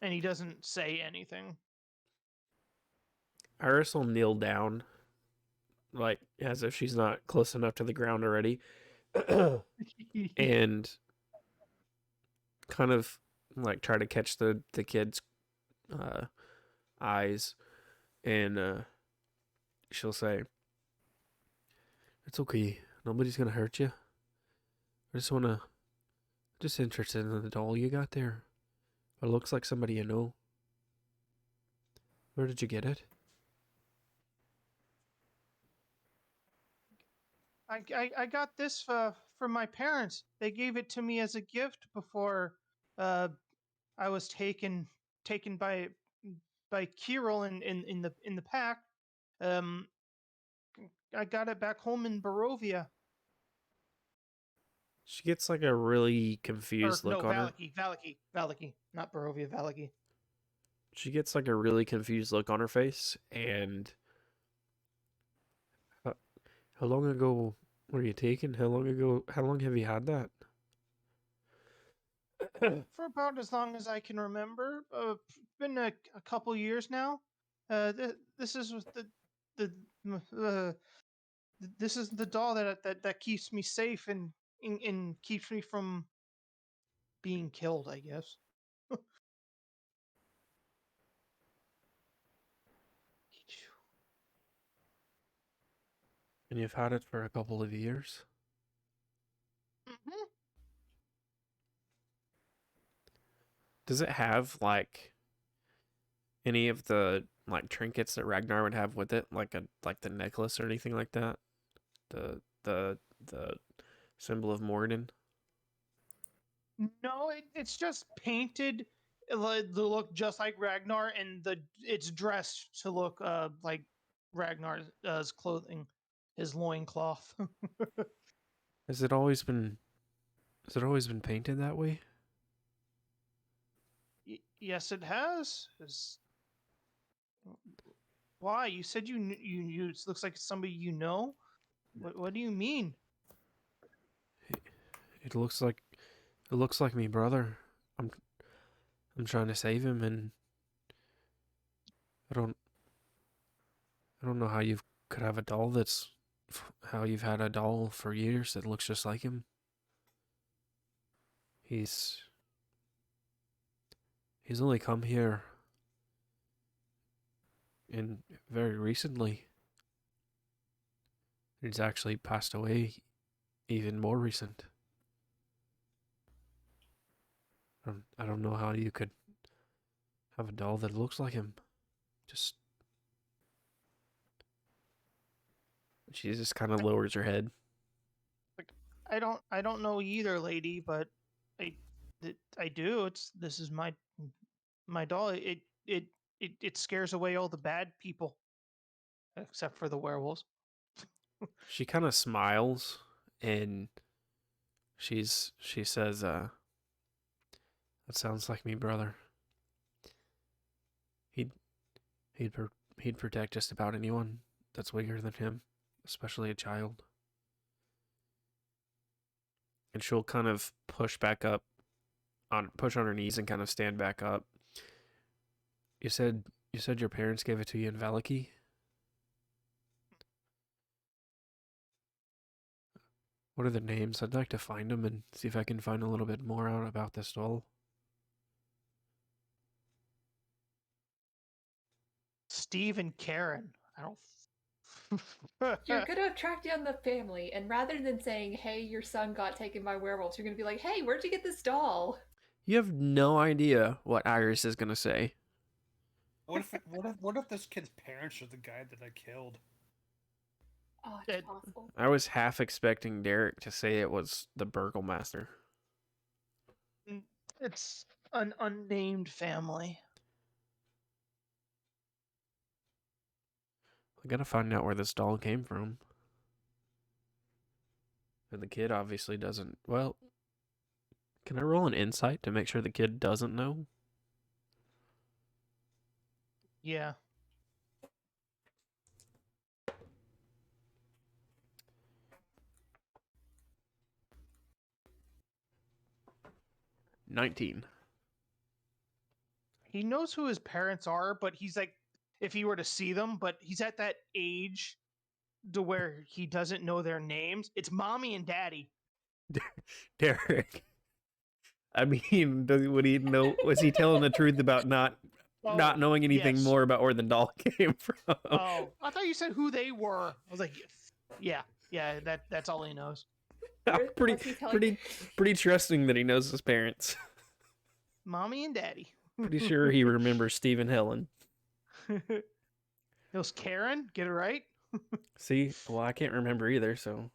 And he doesn't say anything. Iris will kneel down, as if she's not close enough to the ground already, and kind of like try to catch the kid's eyes, and she'll say, "It's okay. Nobody's gonna hurt you. Just interested in the doll you got there. It looks like somebody you know. Where did you get it?" I got this from my parents. They gave it to me as a gift before I was taken by Kirill in the pack. Um, I got it back home in Barovia. She gets like a really Or confused no, look on her. Valaki, not Barovia, Valaki. She gets like a really confused look on her face, and how long ago were you taken? How long have you had that? For about as long as I can remember. Been a couple years now. This is this is the doll that keeps me safe and keeps me from being killed, I guess. And you've had it for a couple of years? Mm-hmm. Does it have like any of the like trinkets that Ragnar would have with it, like the necklace or anything like that? The symbol of Morden? No, it's just painted to look just like Ragnar, and it's dressed to look like Ragnar's clothing, his loincloth. Has it always been painted that way? Yes, it has. Why? You said you it looks like somebody you know. What do you mean? It looks like me brother. I'm trying to save him, and I don't know how you could have a doll how you've had a doll for years that looks just like him. He's only come here in very recently. He's actually passed away even more recent. I don't know how you could have a doll that looks like him. She just kind of lowers her head. I don't know either, lady, but I do. This is my doll. It scares away all the bad people, except for the werewolves. She kind of smiles, and she says, "That sounds like me, brother. He'd he'd protect just about anyone that's weaker than him, especially a child." And she'll kind of push on her knees and kind of stand back up. You said your parents gave it to you in Valaki? What are the names? I'd like to find them and see if I can find a little bit more out about this doll. Steve and Karen. I don't. You're gonna attract young the family, and rather than saying, "Hey, your son got taken by werewolves," you're gonna be like, "Hey, where'd you get this doll?" You have no idea what Iris is gonna say. What if this kid's parents are the guy that I killed? Oh, it's possible. I was half expecting Derek to say it was the Burglemaster. It's an unnamed family. I gotta find out where this doll came from. And the kid obviously doesn't. Well, can I roll an insight to make sure the kid doesn't know? Yeah. $19. He knows who his parents are, but he's like, if he were to see them, but he's at that age to where he doesn't know their names. It's mommy and daddy. Derek, I mean, would he know? Was he telling the truth about not knowing anything more about where the doll came from? Oh, I thought you said who they were. I was like, yeah, that's all he knows. Pretty trusting that he knows his parents. Mommy and Daddy. Pretty sure he remembers Steve and Helen. It was Karen. Get it right. See, well, I can't remember either, so.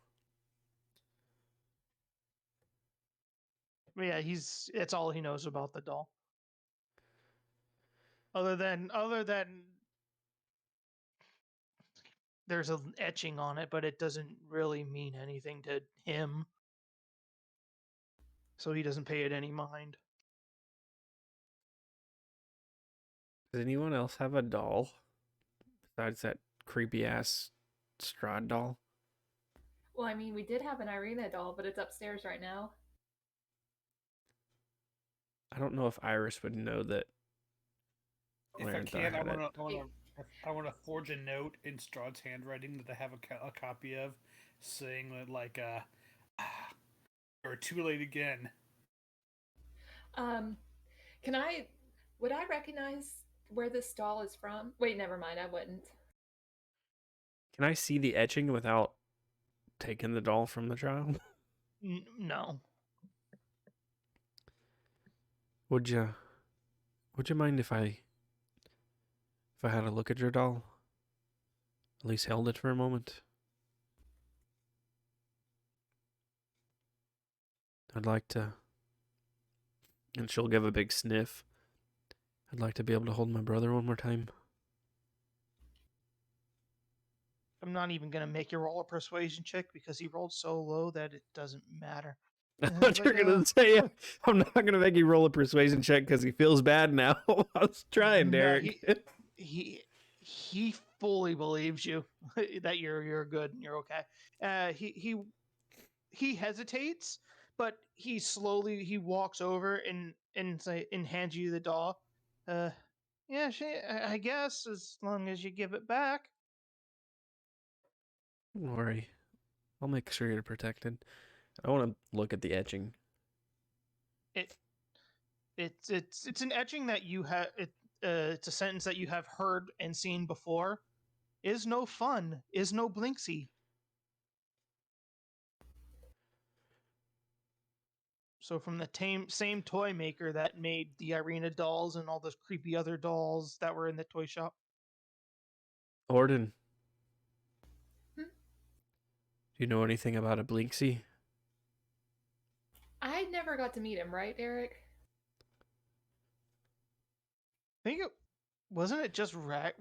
But yeah, it's all he knows about the doll. Other than there's an etching on it, but it doesn't really mean anything to him. So he doesn't pay it any mind. Does anyone else have a doll besides that creepy ass Strahd doll? Well, I mean, we did have an Irina doll, but it's upstairs right now. I don't know if Iris would know that. If I can, I want to forge a note in Strahd's handwriting that I have a copy of, saying that like, "You're too late again." Would I recognize where this doll is from? Wait, never mind. I wouldn't. Can I see the etching without taking the doll from the child? No. Would you mind if I had a look at your doll? At least held it for a moment? I'd like to... And she'll give a big sniff. I'd like to be able to hold my brother one more time. I'm not even going to make you roll a persuasion check because he rolled so low that it doesn't matter. I thought you were going to say, I'm not going to make you roll a persuasion check because he feels bad now. I was trying, Derek. No, he fully believes you that you're good and you're okay. He hesitates, but he walks over and hands you the doll. Yeah, I guess as long as you give it back. Don't worry. I'll make sure you're protected. I want to look at the etching. It's an etching that you have. It's a sentence that you have heard and seen before. Is no fun. Is no blinksy. So from the same toy maker that made the Irina dolls and all those creepy other dolls that were in the toy shop. Orden. Do you know anything about a Blinksy? I never got to meet him, right, Derek? I think was it just Ragnar?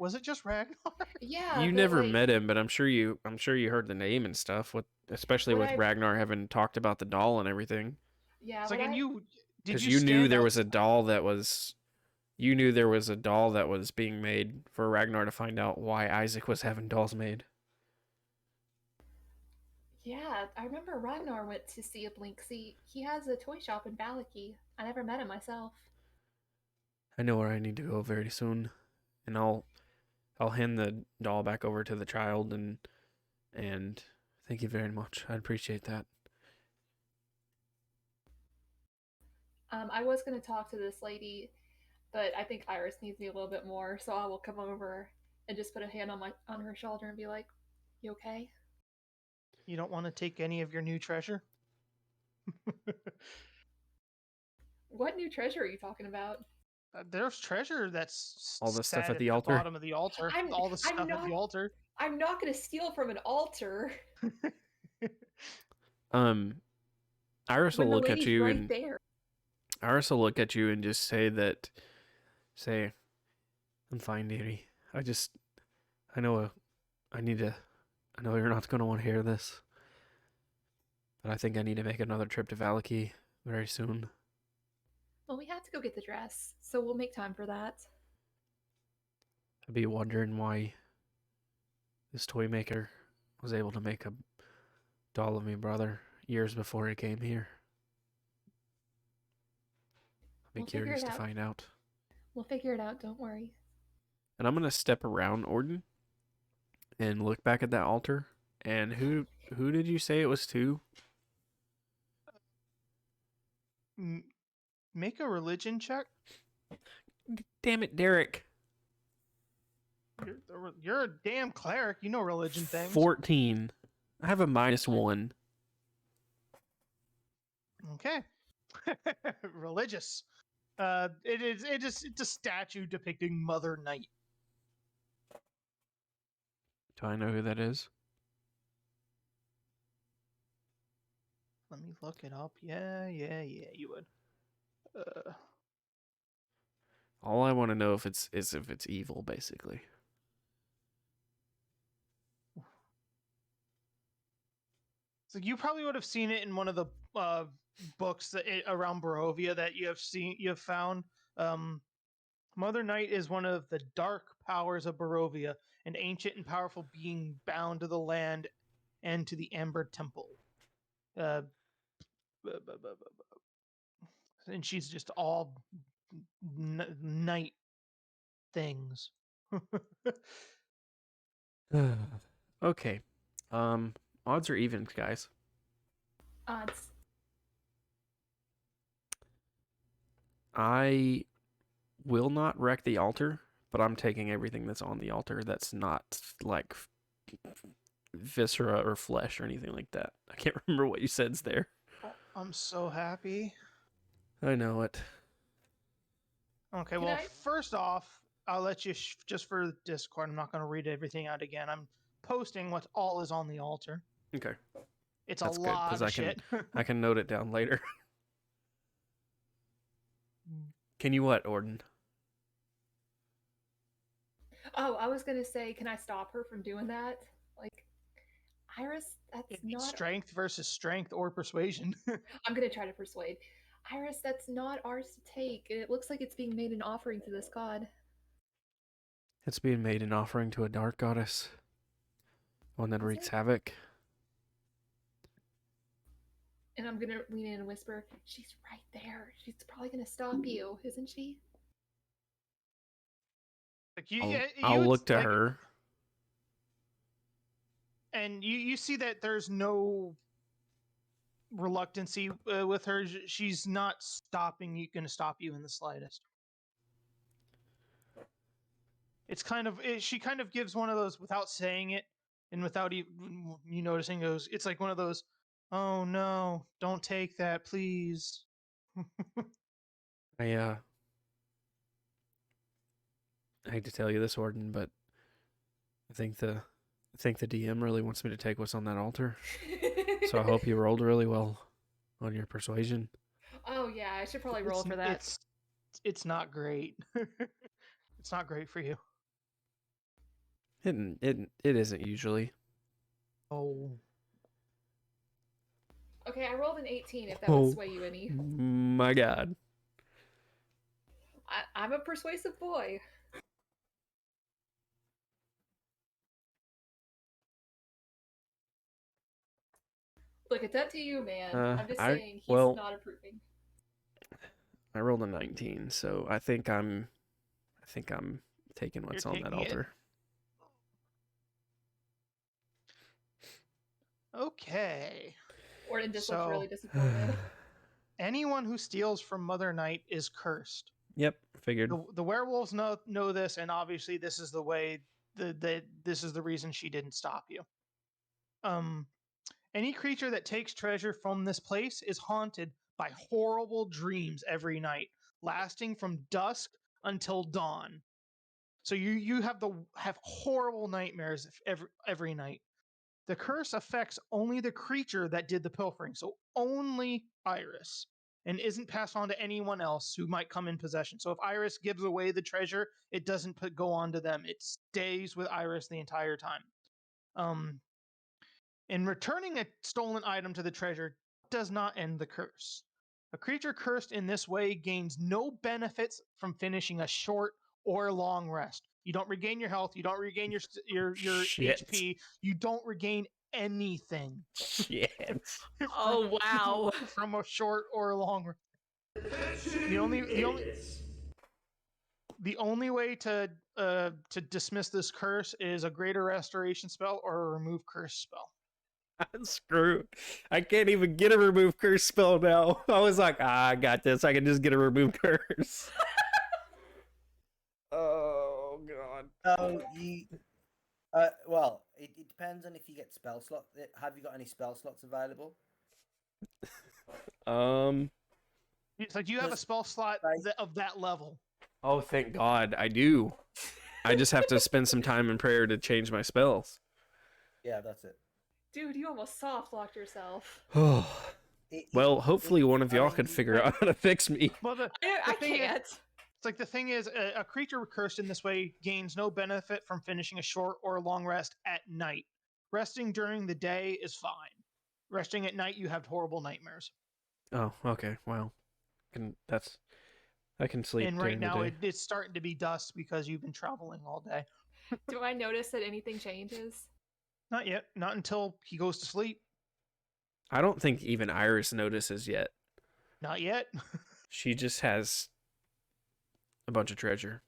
Yeah. You never met him, but I'm sure you heard the name and stuff. Especially with Ragnar having talked about the doll and everything. Yeah. It's like, and because you knew there was a doll that was. You knew there was a doll that was being made for Ragnar to find out why Isaac was having dolls made. Yeah, I remember Ragnar went to see a Blinksy. He has a toy shop in Valaki. I never met him myself. I know where I need to go very soon, and I'll hand the doll back over to the child and thank you very much. I appreciate that. I was going to talk to this lady, but I think Iris needs me a little bit more, so I will come over and just put a hand on her shoulder and be like, "You okay?" You don't want to take any of your new treasure? What new treasure are you talking about? There's treasure that's all the stuff at the altar. Bottom of the altar. All the stuff at the altar. I'm not going to steal from an altar. Iris will look at you and there. Iris will look at you and just say, "I'm fine, dearie. I know you're not going to want to hear this, but I think I need to make another trip to Valaki very soon." Well, we have to go get the dress, so we'll make time for that. I'd be wondering why this toy maker was able to make a doll of me brother years before he came here. I'd be curious to find out. We'll figure it out, don't worry. And I'm going to step around Orden and look back at that altar. And who did you say it was to? make a religion check. Damn it, Derek. You're a damn cleric. You know religion things. 14. I have a -1. Okay. Religious. It's a statue depicting Mother Night. Do I know who that is? Let me look it up. Yeah, you would. All I want to know if it's evil, basically. So you probably would have seen it in one of the books around Barovia that you have found. Mother Night is one of the dark powers of Barovia, an ancient and powerful being bound to the land and to the Amber Temple. And she's just all night things. Okay. Odds or evens, guys? Odds. I will not wreck the altar, but I'm taking everything that's on the altar that's not like viscera or flesh or anything like that. I can't remember what you said's there. I'm so happy. I know it. Okay, first off, I'll let you, just for Discord, I'm not going to read everything out again. I'm posting what all is on the altar. Okay. It's that's a lot of shit. I can note it down later. Can you what, Orden? Oh, I was going to say, can I stop her from doing that? Like, Iris, that's not... strength versus strength or persuasion. I'm going to try to persuade. Iris, that's not ours to take. It looks like it's being made an offering to this god. It's being made an offering to a dark goddess. One that wreaks havoc. And I'm going to lean in and whisper, she's right there. She's probably going to stop you, isn't she? Like I'll look to her. And you see that there's no reluctancy with her. She's not going to stop you in the slightest. It's she kind of gives one of those without saying it and without even you noticing goes, it's like one of those, oh no, don't take that, please. I hate to tell you this, Orden, but I think the DM really wants me to take what's on that altar. So I hope you rolled really well on your persuasion. Oh yeah, I should probably roll for that. It's not great. It's not great for you. It isn't usually. Oh. Okay, I rolled an 18 if that would sway you any. My God. I'm a persuasive boy. Look, it's up to you, man. I'm just saying he's not approving. I rolled a 19, so I think I'm taking what's on that altar. Okay. Orden just looks really disappointed. Anyone who steals from Mother Night is cursed. Yep, figured. The werewolves know this, and obviously this is the way this is the reason she didn't stop you. Any creature that takes treasure from this place is haunted by horrible dreams every night, lasting from dusk until dawn. So you have horrible nightmares every night. The curse affects only the creature that did the pilfering, so only Iris, and isn't passed on to anyone else who might come in possession. So if Iris gives away the treasure, it doesn't go on to them. It stays with Iris the entire time. In returning a stolen item to the treasure does not end the curse. A creature cursed in this way gains no benefits from finishing a short or long rest. You don't regain your health. You don't regain your HP. You don't regain anything. Shit. Oh wow! From a short or a long rest. The only way to dismiss this curse is a greater restoration spell or a remove curse spell. Screw. I can't even get a remove curse spell now. I was like, I got this. I can just get a remove curse. Oh, God. So you. Well, it depends on if you get spell slot. Have you got any spell slots available? It's like, do you have a spell slot of that level? Oh, thank God, I do. I just have to spend some time in prayer to change my spells. Yeah, that's it. Dude, you almost soft locked yourself. Well, hopefully one of y'all could figure out how to fix me. Well, I can't. It's like the thing is, a creature cursed in this way gains no benefit from finishing a short or long rest at night. Resting during the day is fine. Resting at night, you have horrible nightmares. Oh, okay. Well, I can sleep. And right during the now, day. it's starting to be dusk because you've been traveling all day. Do I notice that anything changes? Not yet. Not until he goes to sleep. I don't think even Iris notices yet. Not yet. She just has a bunch of treasure.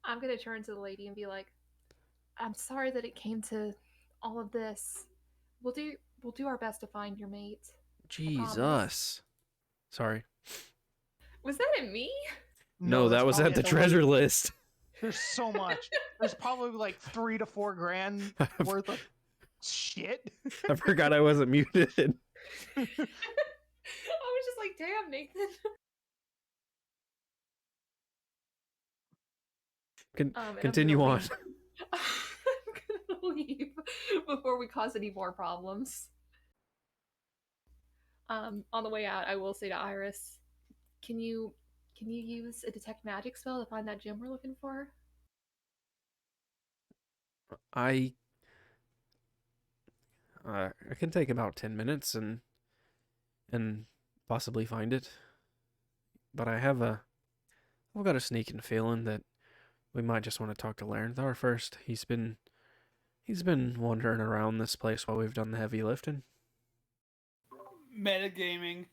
I'm gonna turn to the lady and be like, I'm sorry that it came to all of this. We'll do our best to find your mate. Jesus. Sorry. Was that in me? No, that was at the treasure list. There's so much. There's probably like 3 to 4 grand worth of shit. I forgot I wasn't muted. I was just like, damn, Nathan. Continue on. I'm gonna leave before we cause any more problems. On the way out, I will say to Iris, can you use a detect magic spell to find that gem we're looking for? I can take about 10 minutes and possibly find it. But I've got a sneaking feeling that we might just want to talk to Laurenthar first. He's been wandering around this place while we've done the heavy lifting. Metagaming.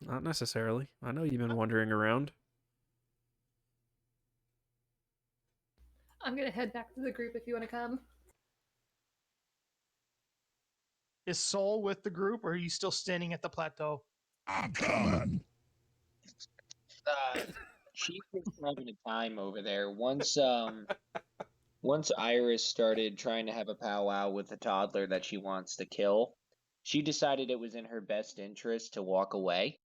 Not necessarily. I know you've been wandering around. I'm gonna head back to the group if you want to come. Is Soul with the group, or are you still standing at the plateau? I'm coming. She's just having a time over there. Once Iris started trying to have a powwow with the toddler that she wants to kill, she decided it was in her best interest to walk away.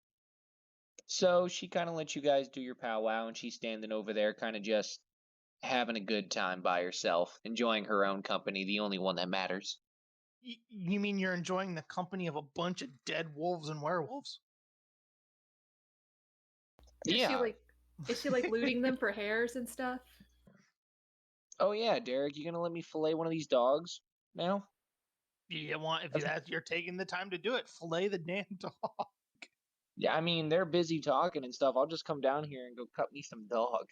So she kind of let you guys do your powwow, and she's standing over there kind of just having a good time by herself, enjoying her own company, the only one that matters. You mean you're enjoying the company of a bunch of dead wolves and werewolves? Yeah. Is she like looting them for hairs and stuff? Oh yeah, Derek, you gonna let me fillet one of these dogs now? If you're taking the time to do it, fillet the damn dog. Yeah, I mean they're busy talking and stuff. I'll just come down here and go cut me some dog.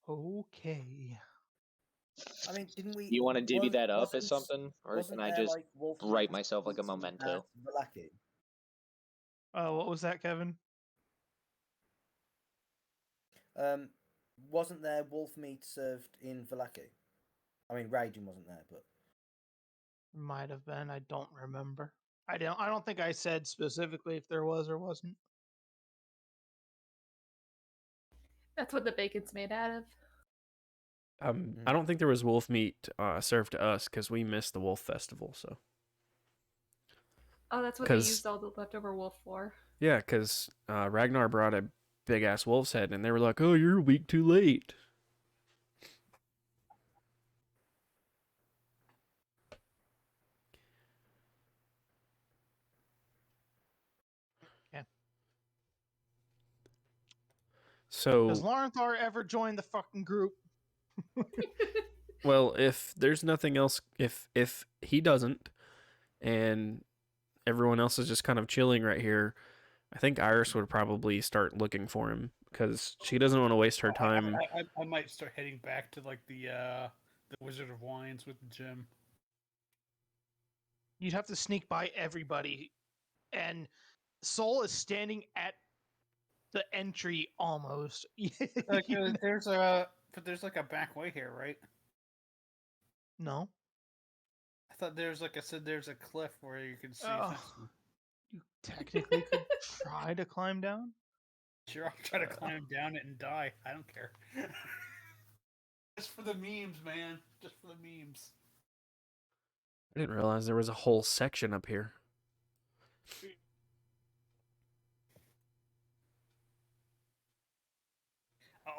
Okay. I mean, didn't we? You want to divvy that up as something, or can I just write myself like a memento? What was that, Kevin? Wasn't there wolf meat served in Vivek? I mean, Raging wasn't there, but might have been. I don't remember. I don't think I said specifically if there was or wasn't. That's what the bacon's made out of. I don't think there was wolf meat served to us because we missed the wolf festival. So. Oh, that's what they used all the leftover wolf for. Yeah, because Ragnar brought a big ass wolf's head, and they were like, "Oh, you're a week too late." Yeah. So does Laurenthar ever join the fucking group? Well, if there's nothing else, if he doesn't, and everyone else is just kind of chilling right here, I think Iris would probably start looking for him because she doesn't want to waste her time. I might start heading back to like the Wizard of Wines with Jim. You'd have to sneak by everybody, and Soul is standing at the entry almost. There's like a back way here, right? No. I thought there's like I said, there's a cliff where you can see. Oh. You technically could try to climb down. Sure, I'll try to climb down it and die. I don't care. Just for the memes, man. Just for the memes. I didn't realize there was a whole section up here.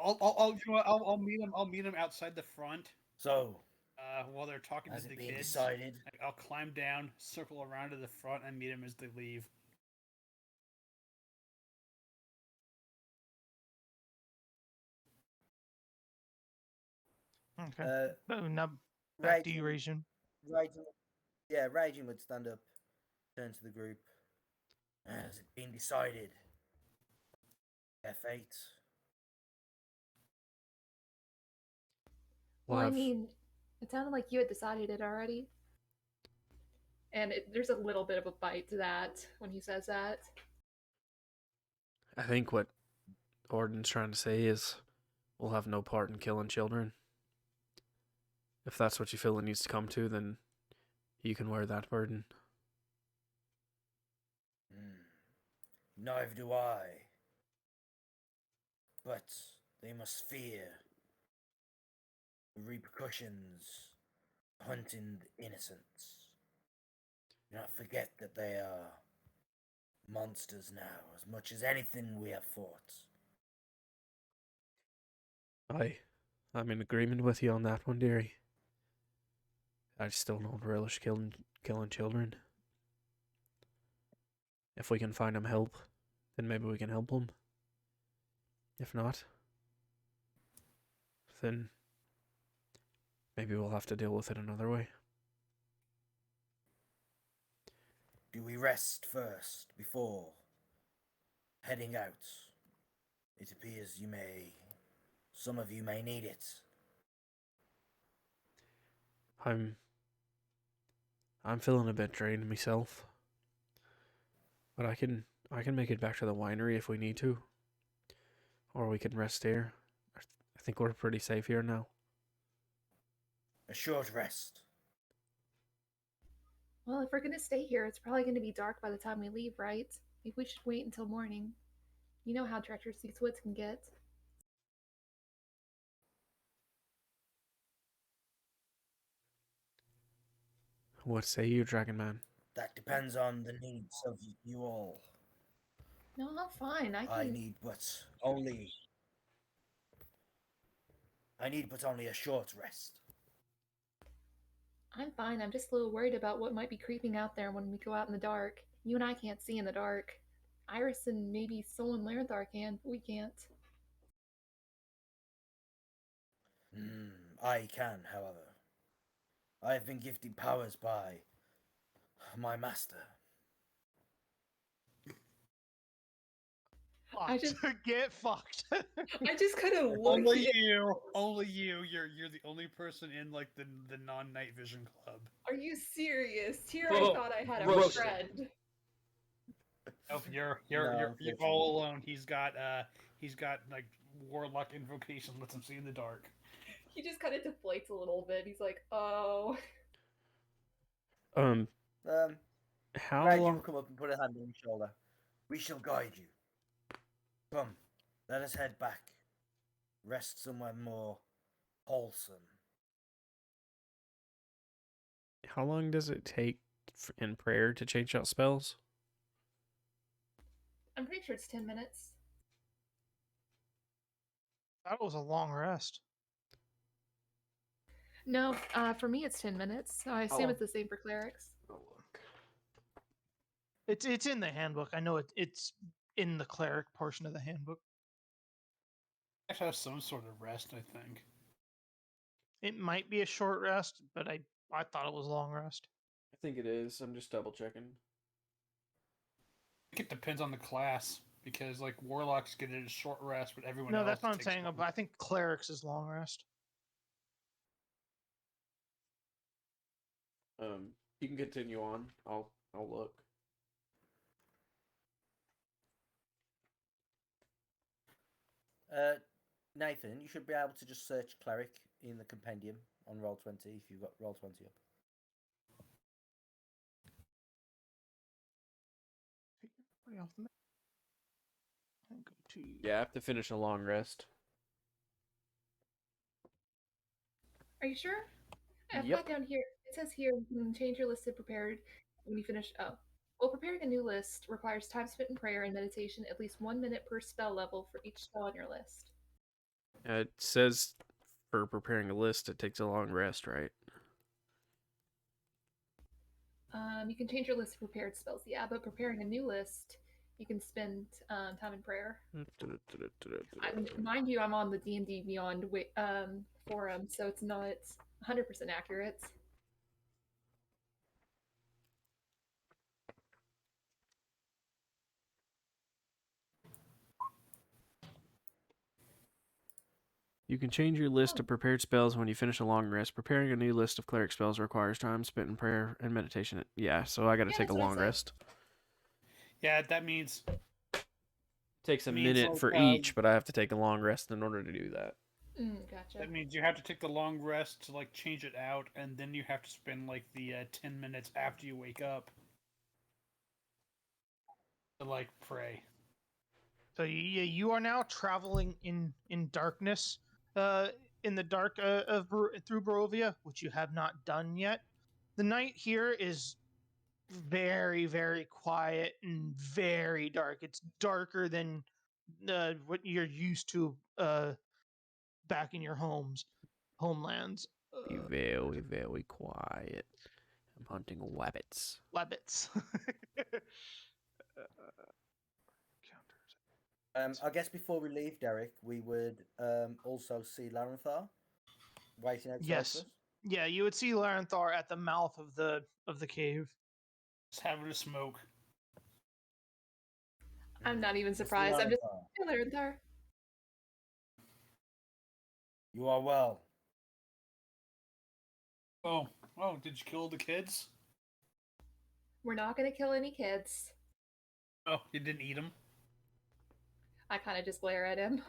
I'll meet him. I'll meet him outside the front. So, While they're talking has to it the been kids, decided? I'll climb down, circle around to the front, and meet him as they leave. Okay. Now back to you, Raging. Raging would stand up, turn to the group. Has it been decided? Their fate? Well, I mean, it sounded like you had decided it already. And there's a little bit of a bite to that when he says that. I think what Orden's trying to say is we'll have no part in killing children. If that's what you feel it needs to come to, then you can wear that burden. Neither do I. But they must fear the repercussions of hunting the innocents. Do not forget that they are monsters now, as much as anything we have fought. I'm in agreement with you on that one, dearie. I still don't relish killing children. If we can find them help, then maybe we can help them. If not, then maybe we'll have to deal with it another way. Do we rest first before heading out? It appears some of you may need it. I'm feeling a bit drained myself. But I can make it back to the winery if we need to. Or we can rest here. I think we're pretty safe here now. A short rest. Well, if we're going to stay here, it's probably going to be dark by the time we leave, right? Maybe we should wait until morning. You know how treacherous these woods can get. What say you, Dragon Man? That depends on the needs of you all. No, I'm fine. I need but only a short rest. I'm fine. I'm just a little worried about what might be creeping out there when we go out in the dark. You and I can't see in the dark. Iris and maybe Sol and Laurenthar can, but we can't. I can, however. I have been gifted powers by my master. Get fucked. I just kind of looked. Only you. You're the only person in like the non-night vision club. Are you serious? Here I thought I had a roasted. friend. Oh, you're all alone. He's got like warlock invocation, lets him see in the dark. He just kind of deflates a little bit. He's like, oh. How Raging long? will come up and put a hand on your shoulder. We shall guide you. Come, let us head back. Rest somewhere more wholesome. How long does it take in prayer to change out spells? I'm pretty sure it's 10 minutes. That was a long rest. No, for me it's 10 minutes. So I assume it's the same for clerics. It's in the handbook. I know it's in the cleric portion of the handbook. I have some sort of rest, I think. It might be a short rest, but I thought it was a long rest. I think it is. I'm just double checking. I think it depends on the class because like warlocks get it a short rest, but everyone else. No, that's what I'm takes saying. I think clerics is long rest. You can continue on. I'll look. Nathan, you should be able to just search cleric in the compendium on roll 20 if you've got roll 20 up. Off the map. And go to Yeah, I have to finish a long rest. Are you sure? I've Yep. got down here. It says here you can change your list to prepared when you finish. Oh. Well, preparing a new list requires time spent in prayer and meditation, at least 1 minute per spell level for each spell on your list. It says for preparing a list, it takes a long rest, right? You can change your list of prepared spells, yeah, but preparing a new list, you can spend time in prayer. Mind you, I'm on the D&D Beyond forum, so it's not 100% accurate. You can change your list of prepared spells when you finish a long rest. Preparing a new list of cleric spells requires time spent in prayer and meditation. Yeah, so I got to take a long rest. Yeah, that means Takes a means, minute like, for each, but I have to take a long rest in order to do that. Gotcha. That means you have to take the long rest to like change it out, and then you have to spend like the 10 minutes after you wake up to like pray. So you are now traveling in darkness, in the dark through Barovia, which you have not done yet. The night here is very, very quiet and very dark. It's darker than what you're used to back in your homelands. Be very, very quiet. I'm hunting rabbits. Wabbits. I guess before we leave, Derek, we would also see Laurenthar waiting outside Yes. for us. Yeah, you would see Laurenthar at the mouth of the cave. Just having a smoke. I'm not even surprised. I'm just Laurenthar. You are well. Oh, did you kill the kids? We're not going to kill any kids. Oh, you didn't eat them? I kind of just glare at him.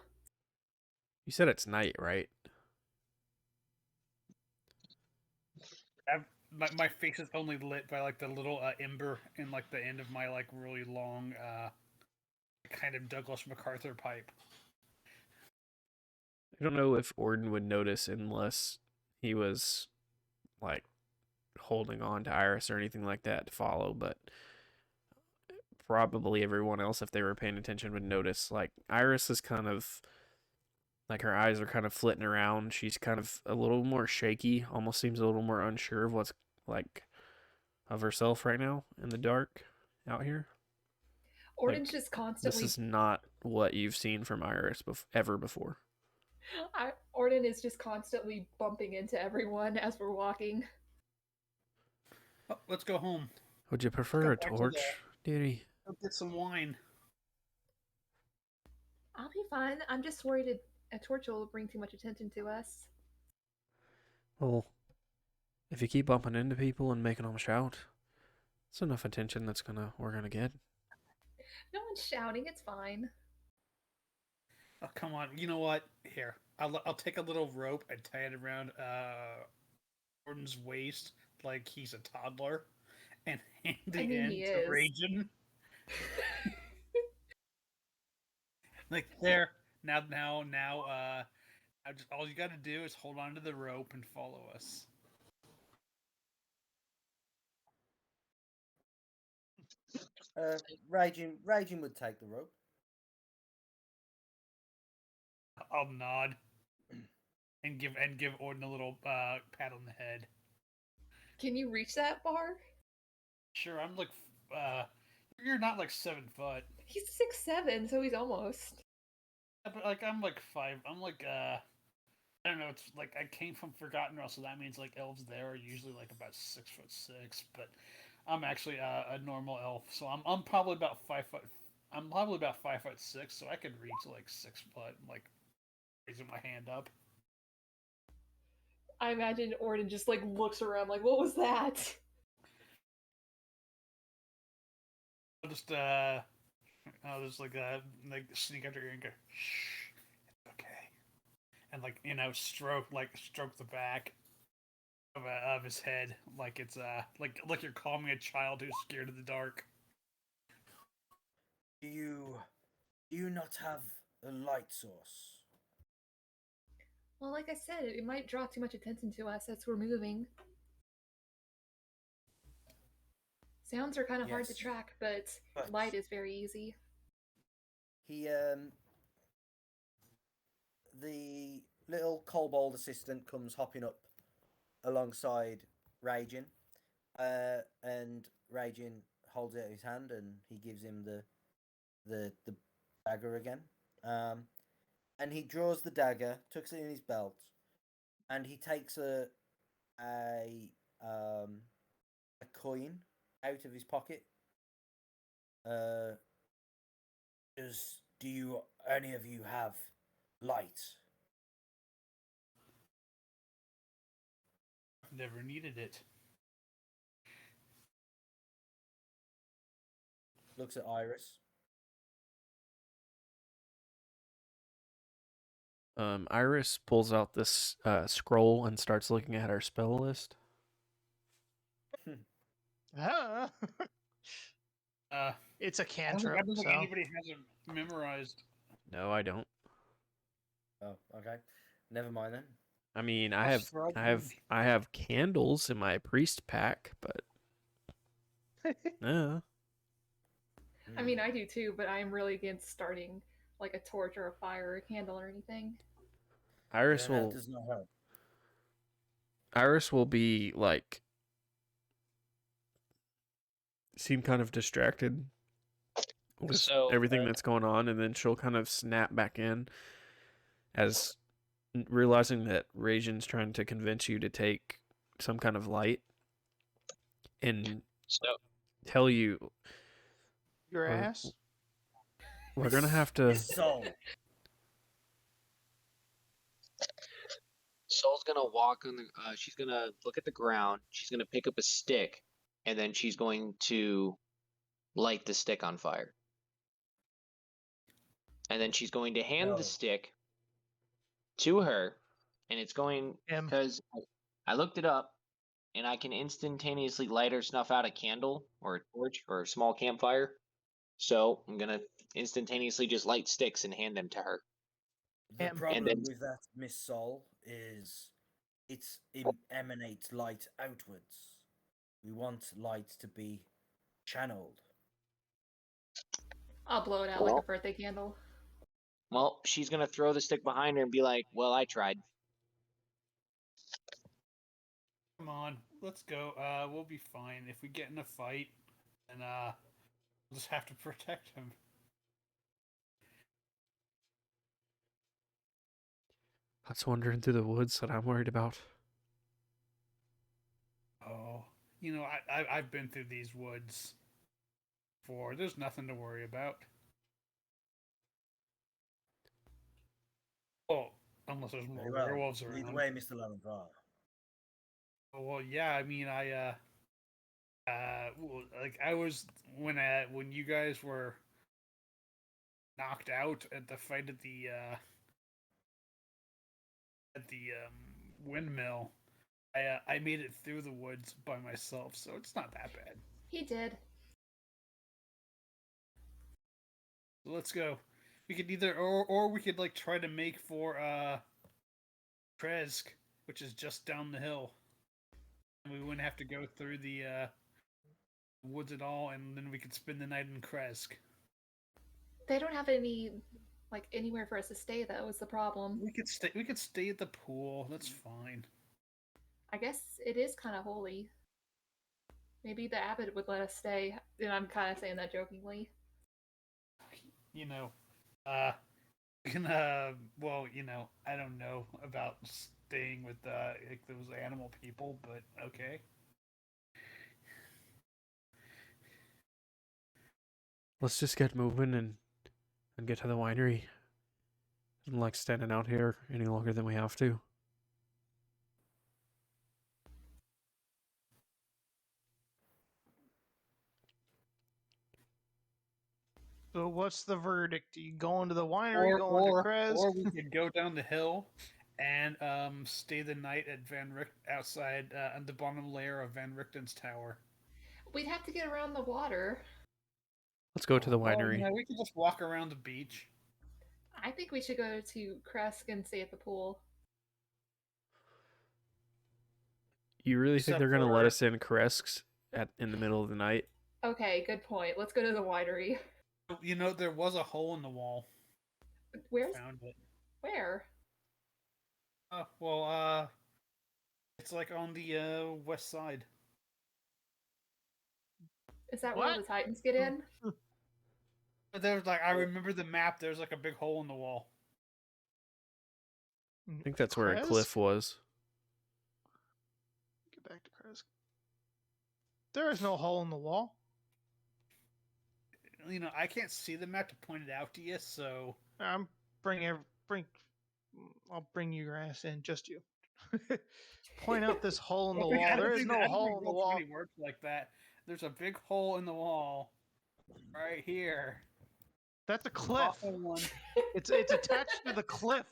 You said it's night, right? My face is only lit by like the little ember in like the end of my like really long kind of Douglas MacArthur pipe. I don't know if Orden would notice unless he was like holding on to Iris or anything like that to follow, but probably everyone else, if they were paying attention, would notice. Like Iris is kind of like her eyes are kind of flitting around. She's kind of a little more shaky, almost seems a little more unsure of what's like of herself right now in the dark out here. Orden's just constantly. This is not what you've seen from Iris ever before. Orden is just constantly bumping into everyone as we're walking. Oh, let's go home. Would you prefer a torch, dearie? Go get some wine. I'll be fine. I'm just worried a torch will bring too much attention to us. Well, if you keep bumping into people and making them shout, it's enough attention we're gonna get. No one's shouting. It's fine. Oh, come on. You know what? Here, I'll take a little rope and tie it around Gordon's waist like he's a toddler, and hand it in to Ragin. Like there. Now. Just all you got to do is hold on to the rope and follow us. Raging would take the rope. I'll nod and give Orden a little pat on the head. Can you reach that far? Sure, I'm like you're not like 7 foot. He's 6'7", so he's almost. Yeah, but like I'm like 5. I'm like I don't know. It's like I came from Forgotten Realms, so that means like elves there are usually like about 6'6", but I'm actually a normal elf, so I'm probably about 5 foot. I'm probably about 5'6", so I could reach like 6 foot, like raising my hand up. I imagine Orden just like looks around, like, what was that? I'll just like sneak after you and go, shh, it's okay, and like stroke the back. of his head, like it's like you're calming a child who's scared of the dark. Do you not have a light source? Well, like I said, it might draw too much attention to us as we're moving. Sounds are kind of hard to Yes. track, but But- light is very easy. He the little kobold assistant comes hopping up alongside Raging, and Raging holds out his hand and he gives him the dagger again. And he draws the dagger, tucks it in his belt, and he takes a coin out of his pocket. Do you any of you have light? I've never needed it. Looks at Iris. Iris pulls out this scroll and starts looking at her spell list. Ah. It's a I cantrip. don't think So. anybody has it memorized. No, I don't. Oh, okay. Never mind then. I mean, I That's have candles in my priest pack, but I mean, I do too, but I'm really against starting like a torch or a fire or a candle or anything. Iris Yeah, that will does not help. Iris will be like seem kind of distracted with So, everything that's going on, and then she'll kind of snap back in as realizing that Rajin's trying to convince you to take some kind of light and So tell you Your Or- ass. we're gonna have to. His soul. Soul's gonna walk on the. She's gonna look at the ground. She's gonna pick up a stick, and then she's going to light the stick on fire. And then she's going to hand No. the stick to her, and it's going Him. because I looked it up, and I can instantaneously light or snuff out a candle or a torch or a small campfire. So I'm gonna instantaneously just light sticks and hand them to her. The And problem then- with that, Miss Soul, is it emanates light outwards. We want light to be channeled. I'll blow it out like Well- a birthday candle. Well, she's gonna throw the stick behind her and be like, "Well, I tried." Come on, let's go. We'll be fine if we get in a fight, and we'll just have to protect him. That's wandering through the woods that I'm worried about. Oh, you know, I've been through these woods before. There's nothing to worry about. Oh, unless there's more Very well. werewolves Lead around. the way, Mr. Laurenthar. Oh, well, yeah. I mean, well, like I was when you guys were knocked out at the fight at the windmill. I made it through the woods by myself, so it's not that bad. He did. So let's go. We could either or we could like try to make for Kresk, which is just down the hill. And we wouldn't have to go through the woods at all, and then we could spend the night in Kresk. They don't have any like anywhere for us to stay though, is the problem. We could stay at the pool. That's fine. I guess it is kind of holy. Maybe the abbot would let us stay, and I'm kind of saying that jokingly. You know, well, you know, I don't know about staying with like those animal people, but okay. Let's just get moving and get to the winery. I don't like standing out here any longer than we have to. So what's the verdict? Are you going to the winery, going to Krez? Or we could go down the hill and stay the night at outside on the bottom layer of Van Richten's tower. We'd have to get around the water. Let's go to the Oh, winery. we can just walk around the beach. I think we should go to Kresk and stay at the pool. You really think Except they're gonna let for- us in Kresk's in the middle of the night? Okay, good point. Let's go to the winery. You know, there was a hole in the wall. Where's Found it. where? Oh, well, it's like on the west side. Is that where all What? the Titans get in? But there's like, I remember the map. There's like a big hole in the wall. I think that's where a Kresk? cliff was. Get back to Kresk. There is no hole in the wall. You know, I can't see the map to point it out to you, so I'm I'll bring your ass in, just you. Point out this hole in the wall. I don't There is think- no I don't hole think in the Roll20 wall. works like that. There's a big hole in the wall right here. That's a cliff. Awful one. It's attached to the cliff.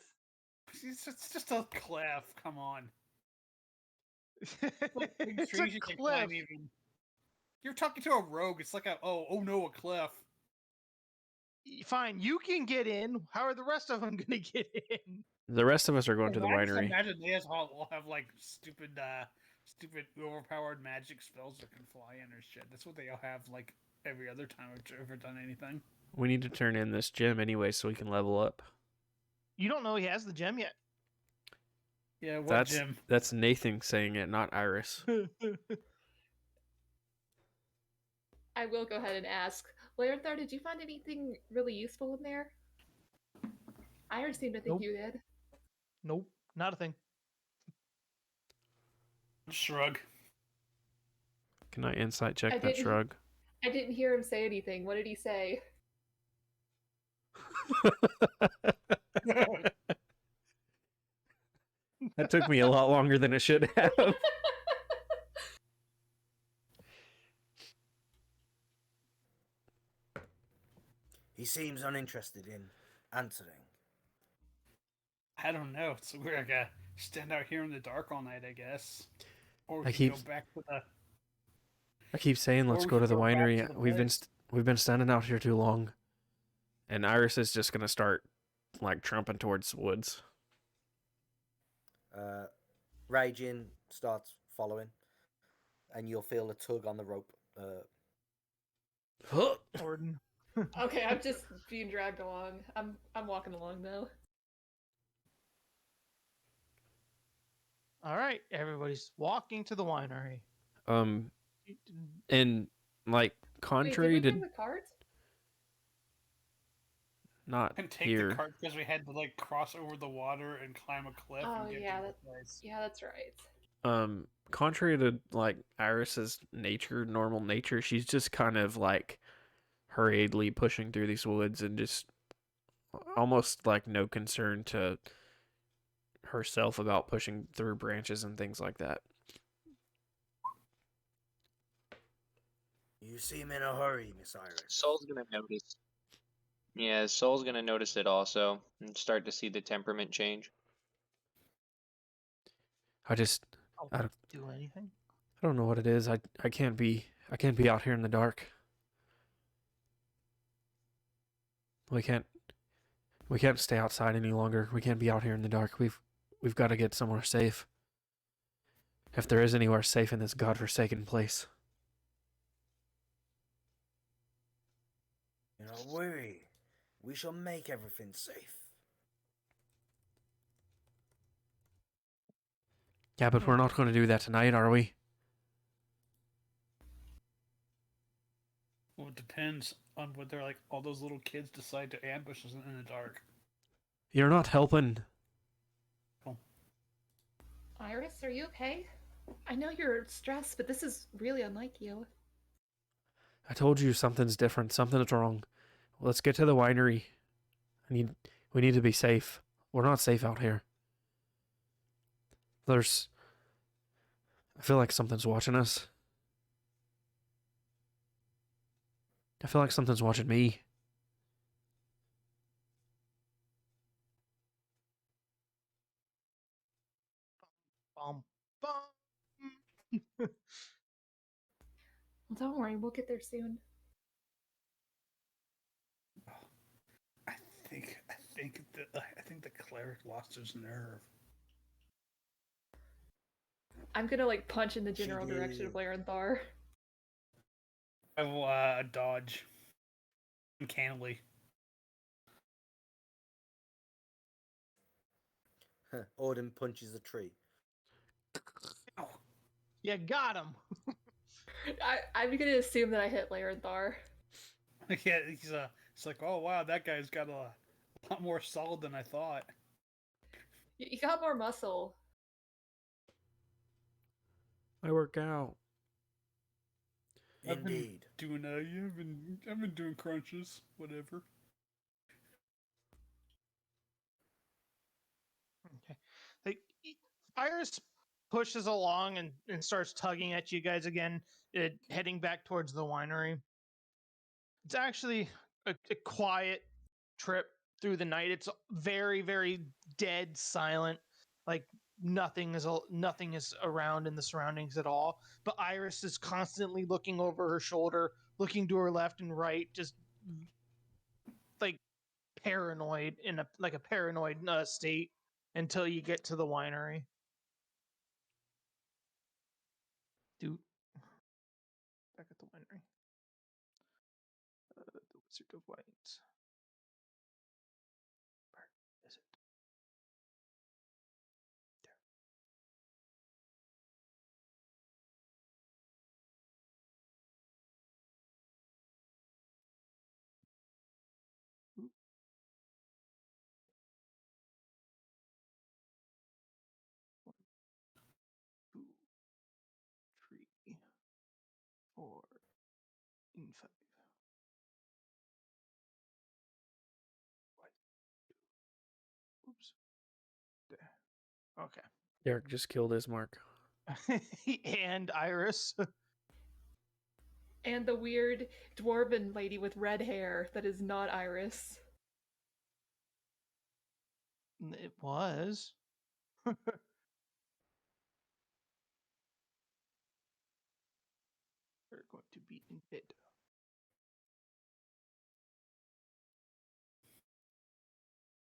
It's just a cliff. Come on. Like big It's a trees you can climb cliff. even. You're talking to a rogue. It's like oh no, a cliff. Fine, you can get in. How are the rest of them gonna get in? The rest of us are going to the I just winery. imagine they all have like stupid overpowered magic spells that can fly in or shit. That's what they all have like every other time I've ever done anything. We need to turn in this gem anyway so we can level up. You don't know he has the gem yet. Yeah, what That's Jim? that's Nathan saying it, not Iris. I will go ahead and ask. Laurenthar, did you find anything really useful in there? Iris seemed to think Nope. you did. Nope, not a thing. Shrug. Can I insight check I that didn't- shrug? I didn't hear him say anything. What did he say? That took me a lot longer than it should have. He seems uninterested in answering. I don't know. So we're gonna stand out here in the dark all night, I guess. Or we I can keep- go back to the. I keep saying let's Or we go to could the go back winery. to the We've been standing out here too long. And Iris is just gonna start like trumping towards the woods. Raging starts following, and you'll feel a tug on the rope. Orden. Okay, I'm just being dragged along. I'm walking along though. All right, everybody's walking to the winery. And like Wait, contrary did we to bring the cart? not And take here. the cart because we had to like cross over the water and climb a cliff Oh, and get yeah, to the place. Yeah, that's right. Contrary to like Iris's normal nature, she's just kind of like hurriedly pushing through these woods and just almost like no concern to herself about pushing through branches and things like that. You seem in a hurry, Miss Iris. Soul's gonna notice. Yeah, Soul's gonna notice it also and start to see the temperament change. I just I'll I don't- do anything. I don't know what it is. I can't be out here in the dark. We can't stay outside any longer. We can't be out here in the dark. We've got to get somewhere safe. If there is anywhere safe in this godforsaken place. Do not worry. We shall make everything safe. Yeah, but we're not going to do that tonight, are we? Well, it depends on whether like all those little kids decide to ambush us in the dark. You're not helping. Iris, are you okay? I know you're stressed, but this is really unlike you. I told you something's different. Something's wrong. Let's get to the winery. We need to be safe. We're not safe out here. I feel like something's watching us. I feel like something's watching me. Well, don't worry, we'll get there soon. I think the cleric lost his nerve. I'm gonna like punch in the She general direction of did. Laurenthar. I will dodge uncannily. Auden punches a tree. Oh, You got him. I'm gonna assume that I hit Laurenthar. yeah, it's like, oh wow, that guy's got a lot more solid than I thought. You got more muscle. I work out. Indeed. I've been doing crunches, whatever. Okay. Like, Iris pushes along and starts tugging at you guys again, heading back towards the winery. It's actually a quiet trip through the night. It's very, very dead silent. Like nothing is around in the surroundings at all. But Iris is constantly looking over her shoulder, looking to her left and right, just like paranoid in a paranoid state until you get to the winery. Dude, back at the winery. The Wizard of Wines. Where is it? There. Oop. One, two, three, four, and five. One, two. Oops. There. Okay. Derek just killed his Marc. And Iris. And the weird dwarven lady with red hair that is not Iris. It was. We're going to be in bed.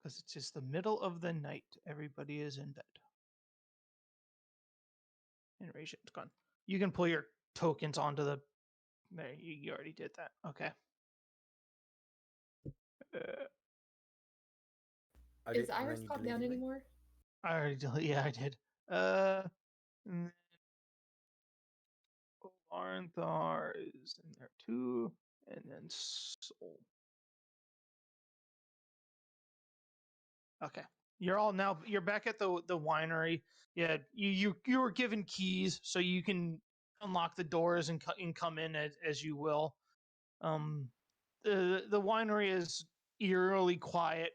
Because it's just the middle of the night. Everybody is in bed. Generation is gone. You can pull your tokens onto the. There, you already did that. Okay. Is Iris not down anymore? I already did. Yeah, I did. And Laurenthar is in there too, and then Soul. Okay, you're all now. You're back at the winery. Yeah, you were given keys, so you can unlock the doors and come in as you will. The winery is eerily quiet.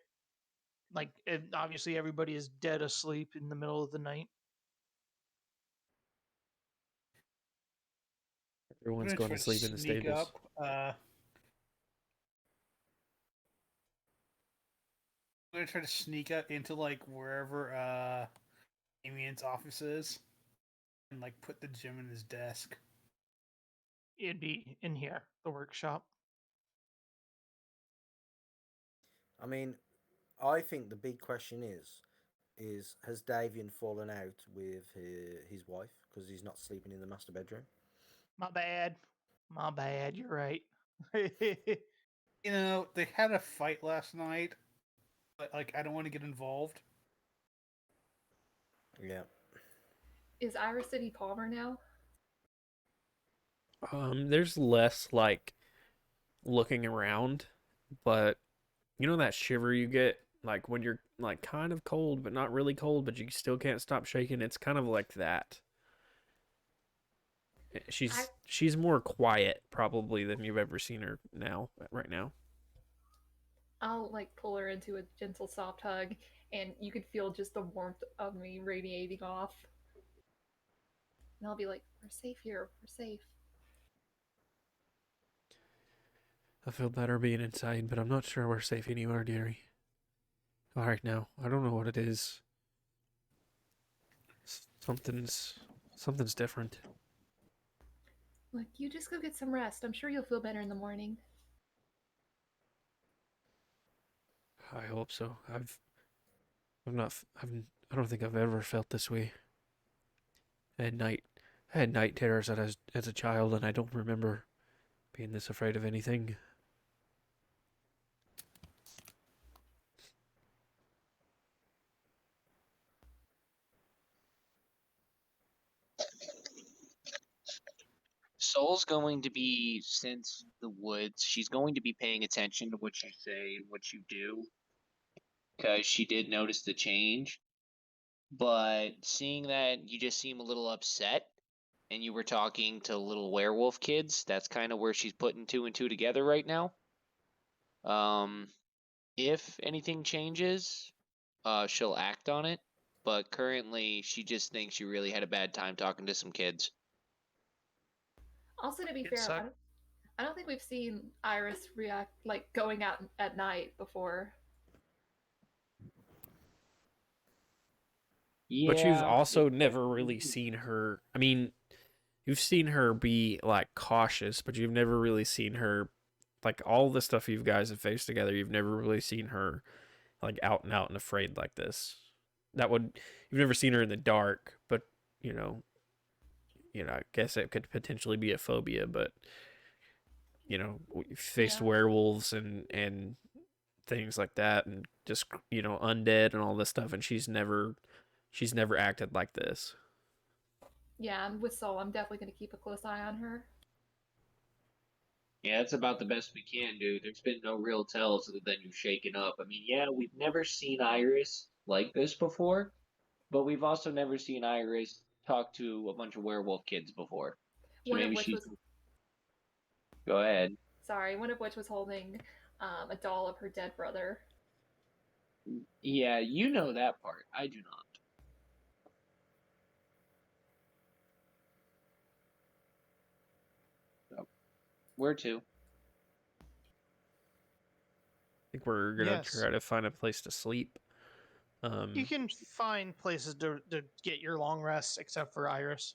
Like obviously everybody is dead asleep in the middle of the night. Everyone's going to sleep in the sneak stables. up. I'm gonna try to sneak up into like wherever Damien's office is, and like put the gem in his desk. It'd be in here, the workshop. I mean, I think the big question is has Davian fallen out with his wife because he's not sleeping in the master bedroom? My bad. You're right. You know, they had a fight last night, but like I don't want to get involved. Yeah. Is Iris City Palmer now? There's less like looking around, but you know that shiver you get like when you're like kind of cold but not really cold, but you still can't stop shaking. It's kind of like that. She's more quiet probably than you've ever seen her right now. I'll like pull her into a gentle soft hug, and you could feel just the warmth of me radiating off. And I'll be like, "We're safe here. We're safe." I feel better being inside, but I'm not sure we're safe anywhere, dearie. All right, now I don't know what it is. Something's different. Look, you just go get some rest. I'm sure you'll feel better in the morning. I hope so. I'm not. I don't think I've ever felt this way. I had night terrors as a child, and I don't remember being this afraid of anything. Soul's going to be, since the woods, she's going to be paying attention to what you say and what you do, because she did notice the change. But seeing that you just seem a little upset, and you were talking to little werewolf kids, that's kind of where she's putting two and two together right now. If anything changes, she'll act on it. But currently, she just thinks you really had a bad time talking to some kids. Also, to be It fair, sucked. I don't think we've seen Iris react like going out at night before. But you've Yeah. also never really seen her. I mean, you've seen her be like cautious, but you've never really seen her like all the stuff you guys have faced together. You've never really seen her like out and afraid like this. You've never seen her in the dark, but you know, I guess it could potentially be a phobia, but we faced Yeah. werewolves and things like that, and just undead and all this stuff, and she's never acted like this. Yeah, and with Soul, I'm definitely going to keep a close eye on her. Yeah, that's about the best we can do. There's been no real tells other than you shaken up. I mean, yeah, we've never seen Iris like this before, but we've also never seen Iris talk to a bunch of werewolf kids before. So One of maybe which she's. was Go ahead. one of which was holding a doll of her dead brother. Yeah, you know that part. I do not. So, where to? I think we're gonna Yes. try to find a place to sleep. You can find places to get your long rest, except for Iris.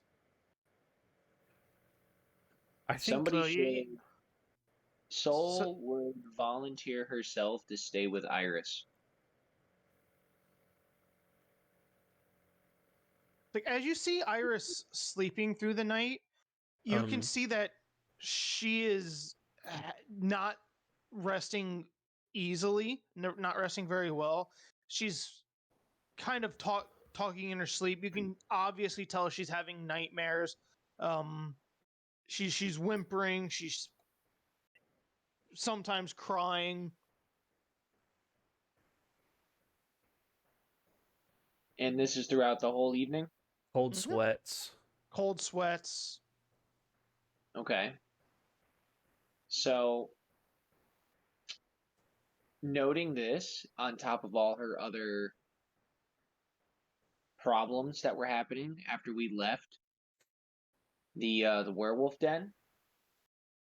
I think Somebody So should. Soul so- would volunteer herself to stay with Iris. like as you see Iris sleeping through the night, you can see that she is not resting easily, not resting very well. She's kind of talking in her sleep. You can obviously tell she's having nightmares. She's whimpering. She's sometimes crying. And this is throughout the whole evening? cold Mhm. sweats. Cold sweats. Okay. So, noting this on top of all her other problems that were happening after we left the werewolf den,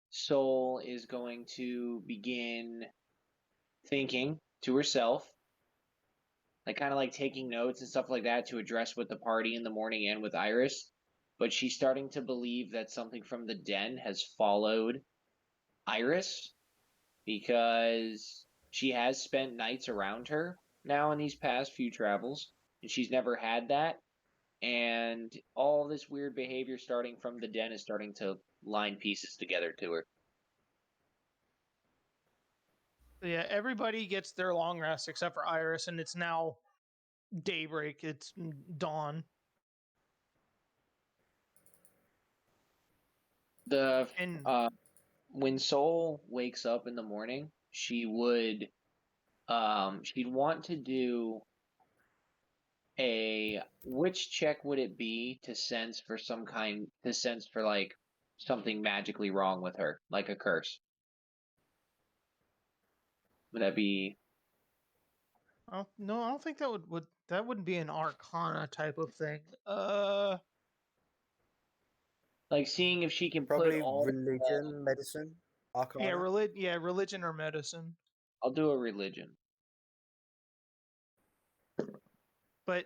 Soul is going to begin thinking to herself, like kind of like taking notes and stuff like that to address with the party in the morning and with Iris. But she's starting to believe that something from the den has followed Iris because she has spent nights around her now in these past few travels, and she's never had that. And all this weird behavior starting from the den is starting to line pieces together to her. Yeah, everybody gets their long rest except for Iris, and it's now daybreak. It's dawn. And When Soul wakes up in the morning, she'd want to do which check would it be to sense for like something magically wrong with her, like a curse? Would that be no, I don't think that that wouldn't be an Arcana type of thing. like seeing if she can put Probably all religion, medicine, arcana. Religion or medicine. I'll do a religion. But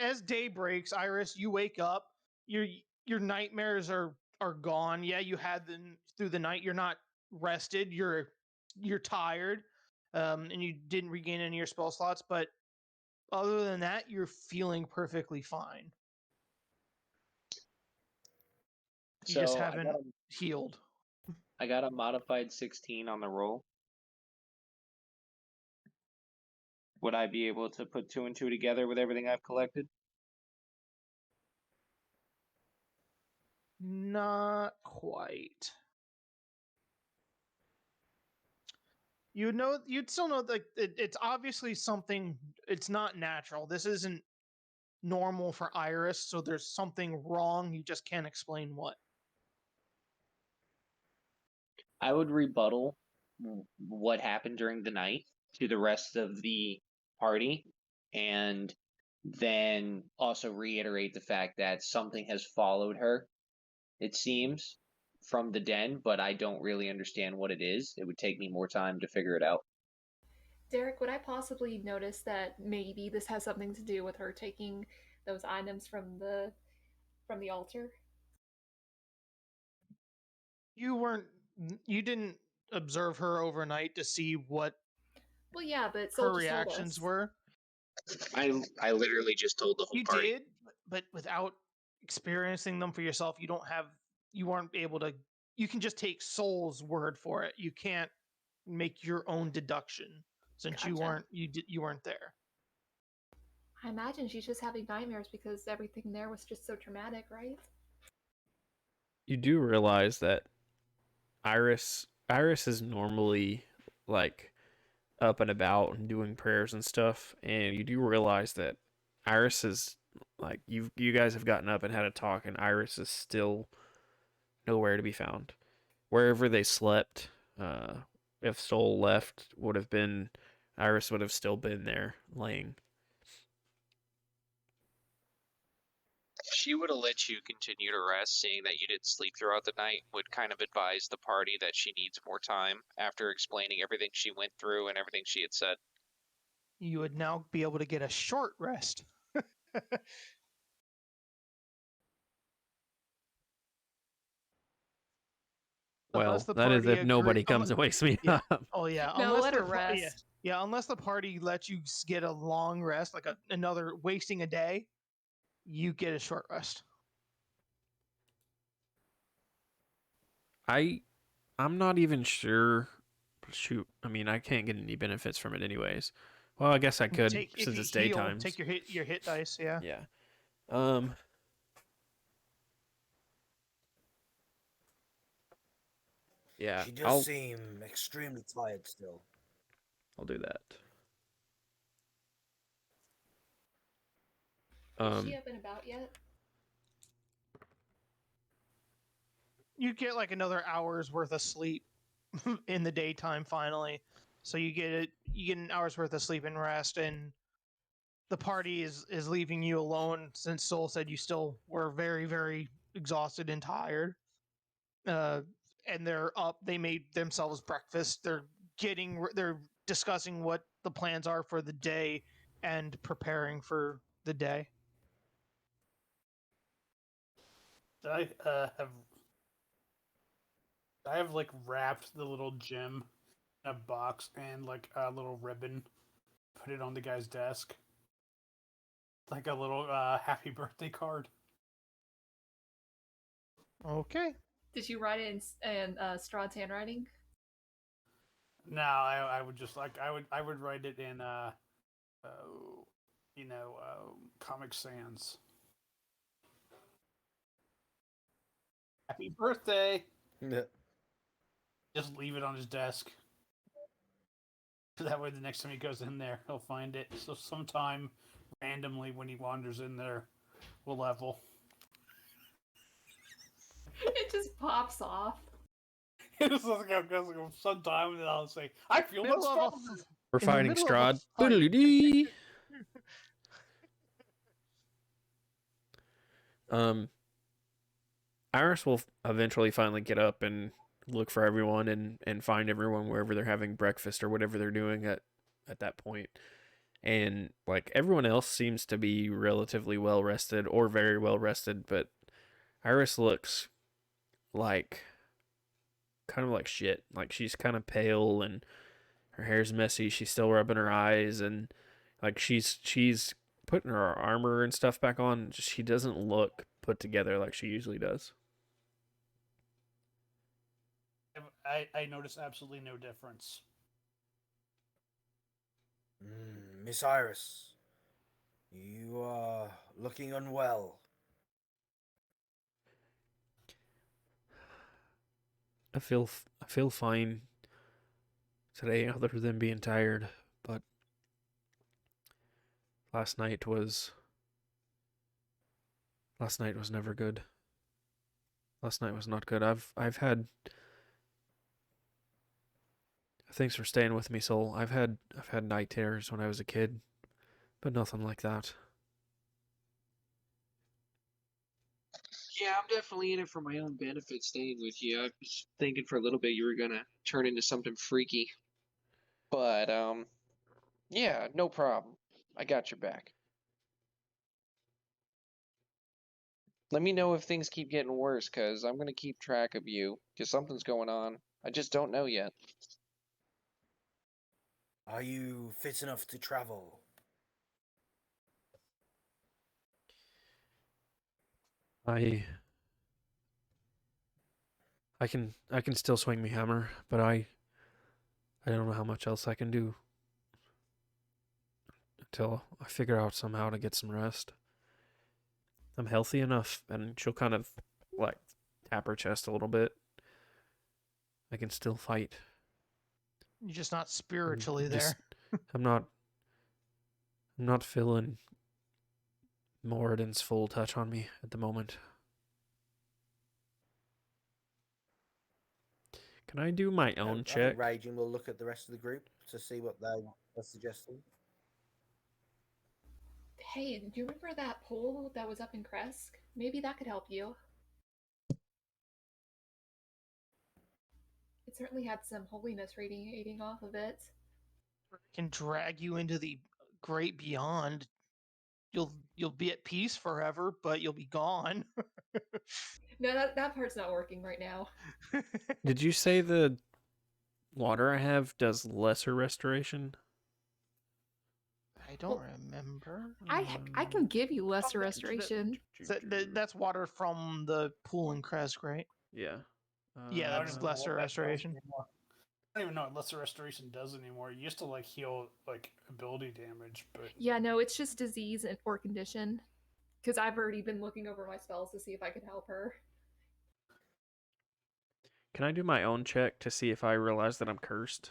as day breaks, Iris, you wake up. Your nightmares are are gone. Yeah, you had them through the night. You're not rested. You're tired, and you didn't regain any of your spell slots. But other than that, you're feeling perfectly fine. You just So haven't healed. I got a modified 16 on the roll. Would I be able to put 2 and 2 together with everything I've collected? Not quite. You'd still know that it's obviously something. It's not natural. This isn't normal for Iris, so there's something wrong. You just can't explain what. I would rebuttal what happened during the night to the rest of the party, and then also reiterate the fact that something has followed her, it seems, from the den, but I don't really understand what it is. It would take me more time to figure it out. Derek, would I possibly notice that maybe this has something to do with her taking those items from the altar? You didn't observe her overnight to see what Well, yeah, but her Soul just told reactions us. were. I literally just told the whole You party. did, but without experiencing them for yourself, you weren't able to. You can just take Soul's word for it. You can't make your own deduction since you Gotcha. weren't there. I imagine she's just having nightmares because everything there was just so traumatic, right? You do realize that Iris is normally like up and about and doing prayers and stuff, and you do realize that Iris is like you guys have gotten up and had a talk, and Iris is still nowhere to be found. Wherever they slept, if Soul left, would have been Iris would have still been there laying. She would have let you continue to rest, seeing that you didn't sleep throughout the night, would kind of advise the party that she needs more time after explaining everything she went through and everything she had said. You would now be able to get a short rest. Well, the that is party if nobody agree- comes and wakes me yeah. up. Oh yeah, No, unless let the her rest. yeah, unless the party lets you get a long rest, like another wasting a day, you get a short rest. I'm not even sure. Shoot, I mean, I can't get any benefits from it anyways. Well, I guess I could If since you it's heal, daytime. take your hit dice. Yeah. Yeah. Yeah. She does seem extremely tired still. I'll do that. Is she up and about yet? You get like another hour's worth of sleep in the daytime finally. So you get an hour's worth of sleep and rest, and the party is leaving you alone since Soul said you still were very, very exhausted and tired. And they're up. They made themselves breakfast. They're discussing what the plans are for the day and preparing for the day. I have like wrapped the little gem in a box and like a little ribbon, put it on the guy's desk, like a little happy birthday card. Okay. Did you write it in Strahd's handwriting? No, I would just like I would write it in Comic Sans. Happy birthday! Yeah. Just leave it on his desk. That way, the next time he goes in there, he'll find it. So sometime randomly, when he wanders in there, we'll level. It just pops off. It's like sometime, and then I'll say, "I feel much stronger." We're In the fighting middle of a Strahd. fight. Boodle-dee. Iris will eventually finally get up and look for everyone and find everyone wherever they're having breakfast or whatever they're doing at that point. And like everyone else seems to be relatively well rested or very well rested, but Iris looks like kind of like shit. Like she's kind of pale and her hair's messy. She's still rubbing her eyes and like she's putting her armor and stuff back on. She doesn't look put together like she usually does. I notice absolutely no difference. Miss Iris, you are looking unwell. I feel fine today, other than being tired. But last night was never good. Last night was not good. I've had. Thanks for staying with me, Soul. I've had night terrors when I was a kid, but nothing like that. Yeah, I'm definitely in it for my own benefit staying with you. I was thinking for a little bit you were gonna turn into something freaky. But, yeah, no problem. I got your back. Let me know if things keep getting worse, because I'm gonna keep track of you, because something's going on. I just don't know yet. Are you fit enough to travel? I can still swing me hammer, but I don't know how much else I can do until I figure out somehow to get some rest. I'm healthy enough, and she'll kind of like tap her chest a little bit. I can still fight. You're just not spiritually Just- there. I'm not feeling Moradin's full touch on me at the moment. Can I do my own I check? think Raging will look at the rest of the group to see what they are suggesting. Hey, do you remember that pole that was up in Kresk? Maybe that could help you. It certainly had some holiness radiating off of it. Can drag you into the great beyond. You'll be at peace forever, but you'll be gone. No, that part's not working right now. Did you say the water I have does lesser restoration? I don't remember. I can give you lesser restoration. That's water from the pool in Kresk, right? Yeah. Yeah, I don't that's even know lesser what that does restoration. anymore. I don't even know what lesser restoration does anymore. It used to like heal like ability damage, but Yeah, no, it's just disease or condition. Because I've already been looking over my spells to see if I can help her. Can I do my own check to see if I realize that I'm cursed?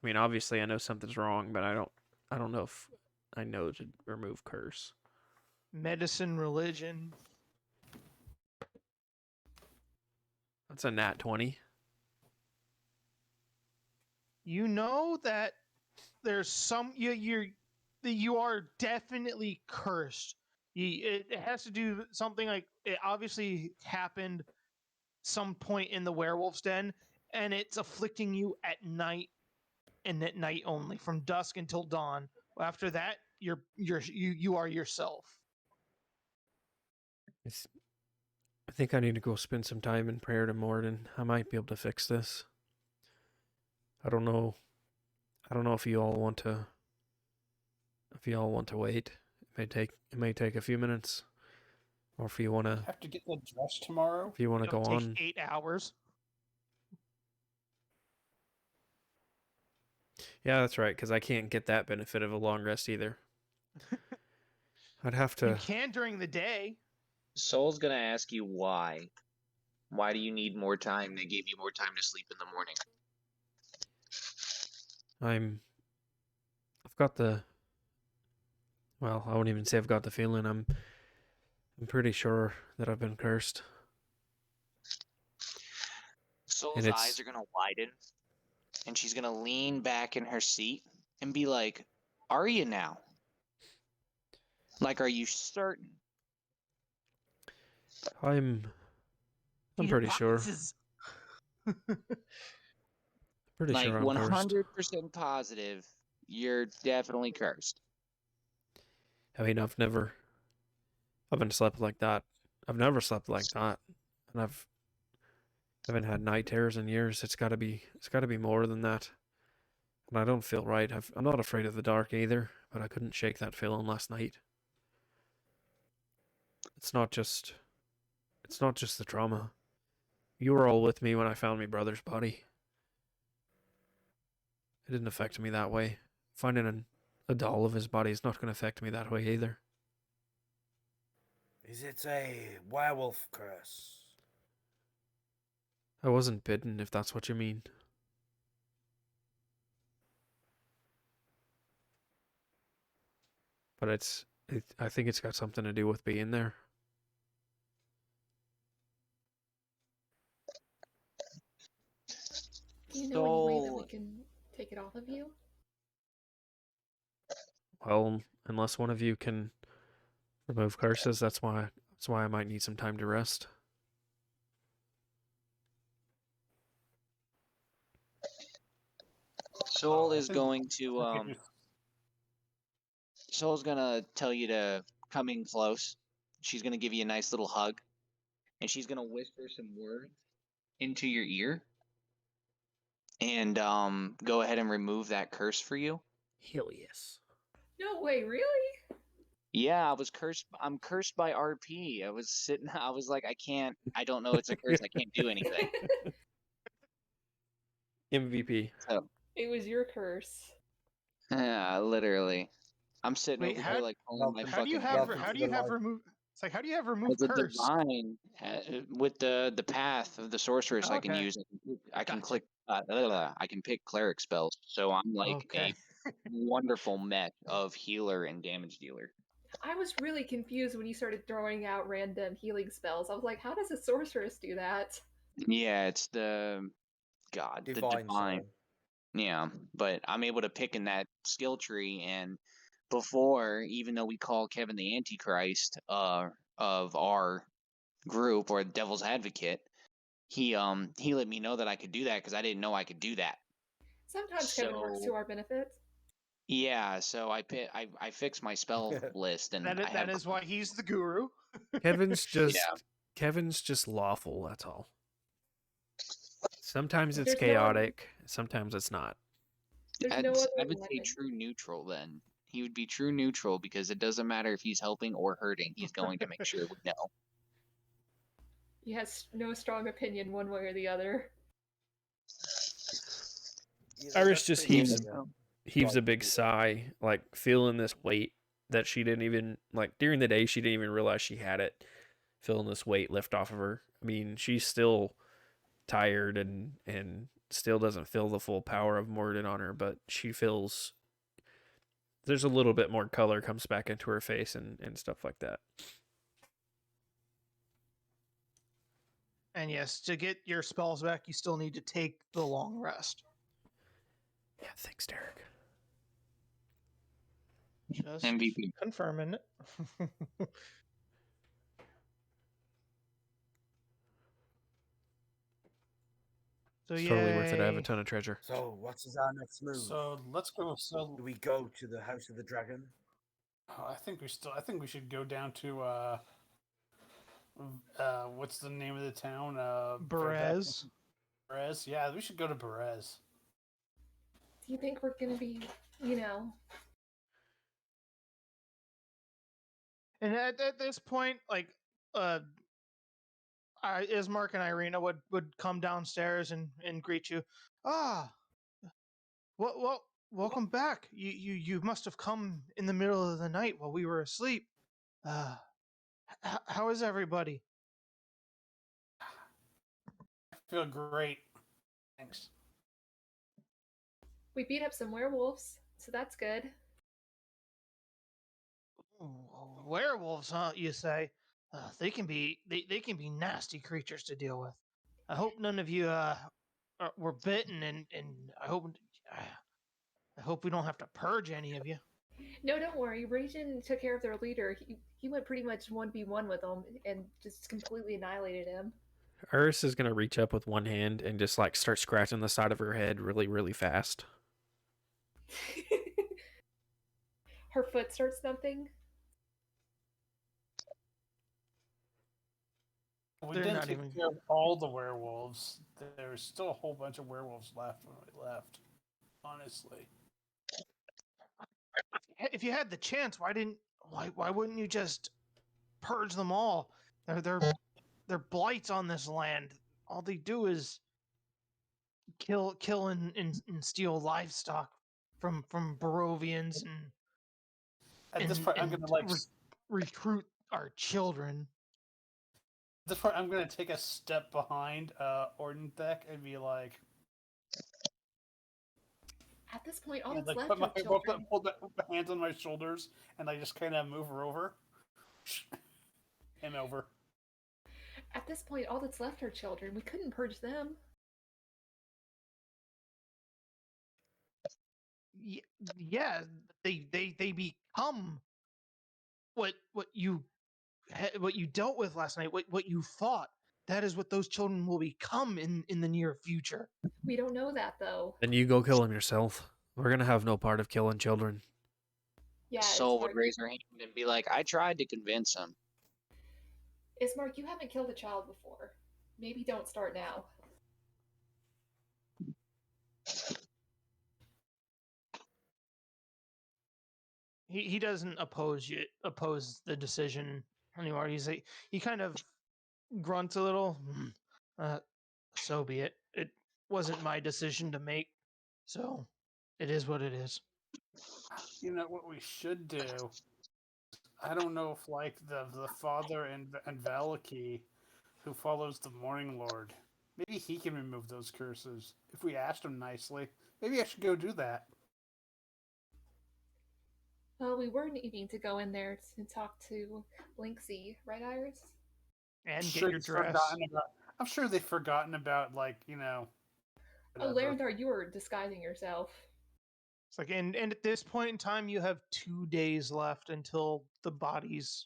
I mean, obviously I know something's wrong, but I don't know if I know to remove curse. Medicine, religion. That's a nat 20. You know that there's some you are definitely cursed. It has to do something like it obviously happened some point in the werewolf's den, and it's afflicting you at night and at night only, from dusk until dawn. After that, you are yourself. I think I need to go spend some time in prayer to Morden. I might be able to fix this. I don't know. I don't know if you all want to. If you all want to wait, it may take a few minutes, or if you want to. have to get the dress tomorrow. If you want to go It'll take on. 8 hours. Yeah, that's right, because I can't get that benefit of a long rest either. I'd have You to. can during the day. Soul's gonna ask you why. Why do you need more time? They gave you more time to sleep in the morning. I've got the. Well, I won't even say I've got the feeling. I'm pretty sure that I've been cursed. Soul's eyes are gonna widen, and she's gonna lean back in her seat and be like, "Are you now? Like, are you certain?" I'm pretty sure. Pretty Like sure I'm cursed. 100% positive you're definitely cursed. I mean, I haven't slept like that. I've never slept like that, and haven't had night terrors in years. It's gotta be more than that. And I don't feel right. I'm not afraid of the dark either, but I couldn't shake that feeling last night. It's not just the trauma. You were all with me when I found my brother's body. It didn't affect me that way. Finding a doll of his body is not going to affect me that way either. Is it a werewolf curse? I wasn't bitten, if that's what you mean. But I think it's got something to do with being there. Do you know any way that we can take it off of you? Well, unless one of you can remove curses, that's why I might need some time to rest. Soul is going to Soul's gonna tell you to come in close. She's gonna give you a nice little hug, and she's gonna whisper some words into your ear, and go ahead and remove that curse for you. Hell yes. No way, really? Yeah, I'm cursed by RP. I was sitting. I was like, I don't know. It's a curse. I can't do anything. MVP. So, It was your curse. yeah, literally. I'm sitting Wait, over here like pulling my how do you fucking have hair. how do you have remove? It's like, how do you have remove As a curse? divine, with the path of the sorceress, I can Okay. use. I can Gotcha. click. I can pick cleric spells, so I'm like Okay. a wonderful mesh of healer and damage dealer. I was really confused when you started throwing out random healing spells. I was like, how does a sorceress do that? Yeah, it's the Divine divine. soul. Yeah, but I'm able to pick in that skill tree, and before, even though we call Kevin the Antichrist of our group or the Devil's Advocate, he let me know that I could do that because I didn't know I could do that. Sometimes Kevin works to So our benefit. yeah, so I fixed my spell list, and I That have is why he's the guru. Kevin's yeah. just lawful, that's all. Sometimes it's There's no other- chaotic, sometimes it's not. There's no other I would say weapon. true neutral then. He would be true neutral because it doesn't matter if he's helping or hurting. He's going to make sure we know. He has no strong opinion one way or the other. Iris just heaves Right. a big sigh, like feeling this weight that she didn't even, like, during the day she didn't even realize she had it, feeling this weight lift off of her. I mean, she's still tired and still doesn't feel the full power of Morden on her, but she feels there's a little bit more color comes back into her face and stuff like that. And yes, to get your spells back, you still need to take the long rest. Yeah, thanks, Derek. Just MVP. confirming it. So It's yeah, totally worth it. I have a ton of treasure. So, what is our next move? So let's go. So Do we go to the House of the Dragon? I think we should go down to what's the name of the town? Berez. Berez. Yeah, we should go to Berez. Do you think we're gonna be, And at this point, like, Ismark and Irina would come downstairs and greet you. Ah, well, welcome back. You must have come in the middle of the night while we were asleep. How is everybody? I feel great. Thanks. we beat up some werewolves, so that's good. Werewolves, huh? You say? They can be nasty creatures to deal with. I hope none of you were bitten, and I hope we don't have to purge any of you. No, don't worry. Region took care of their leader. He went pretty much 1v1 with them and just completely annihilated him. Iris is gonna reach up with one hand and just like start scratching the side of her head really, really fast. Her foot starts thumping. We They're didn't not take even. care of all the werewolves. There's still a whole bunch of werewolves left when we left. Honestly, If you had the chance, why wouldn't you just purge them all? They're blights on this land. All they do is kill and steal livestock from Barovians at this point, I'm gonna like. recruit our children. At this point, I'm gonna take a step behind Ordenthek and be like, At this point, all and, that's like left are children. put the hands on my shoulders, and I just kind of move her over, and over. At this point, all that's left are children. We couldn't purge them. Yeah, they become what you dealt with last night. What you fought. That is what those children will become in the near future. We don't know that, though. Then you go kill them yourself. We're gonna have no part of killing children. Yeah, Soul would Ismark, raise her hand and be like, I tried to convince him. Ismark, you haven't killed a child before. Maybe don't start now. He doesn't oppose the decision anymore. He kind of grunts a little. So be it. It wasn't my decision to make, so it is what it is. You know what we should do? I don't know if like the father and Valaki, who follows the Morning Lord, maybe he can remove those curses if we asked him nicely. Maybe I should go do that. Well, we were needing to go in there to talk to Blinksy, right, Iris? And Sure, get your they've dress. forgotten about. I'm sure they've forgotten about like Oh, whatever. Laurenthar, you were disguising yourself. It's like, and at this point in time, you have 2 days left until the bodies.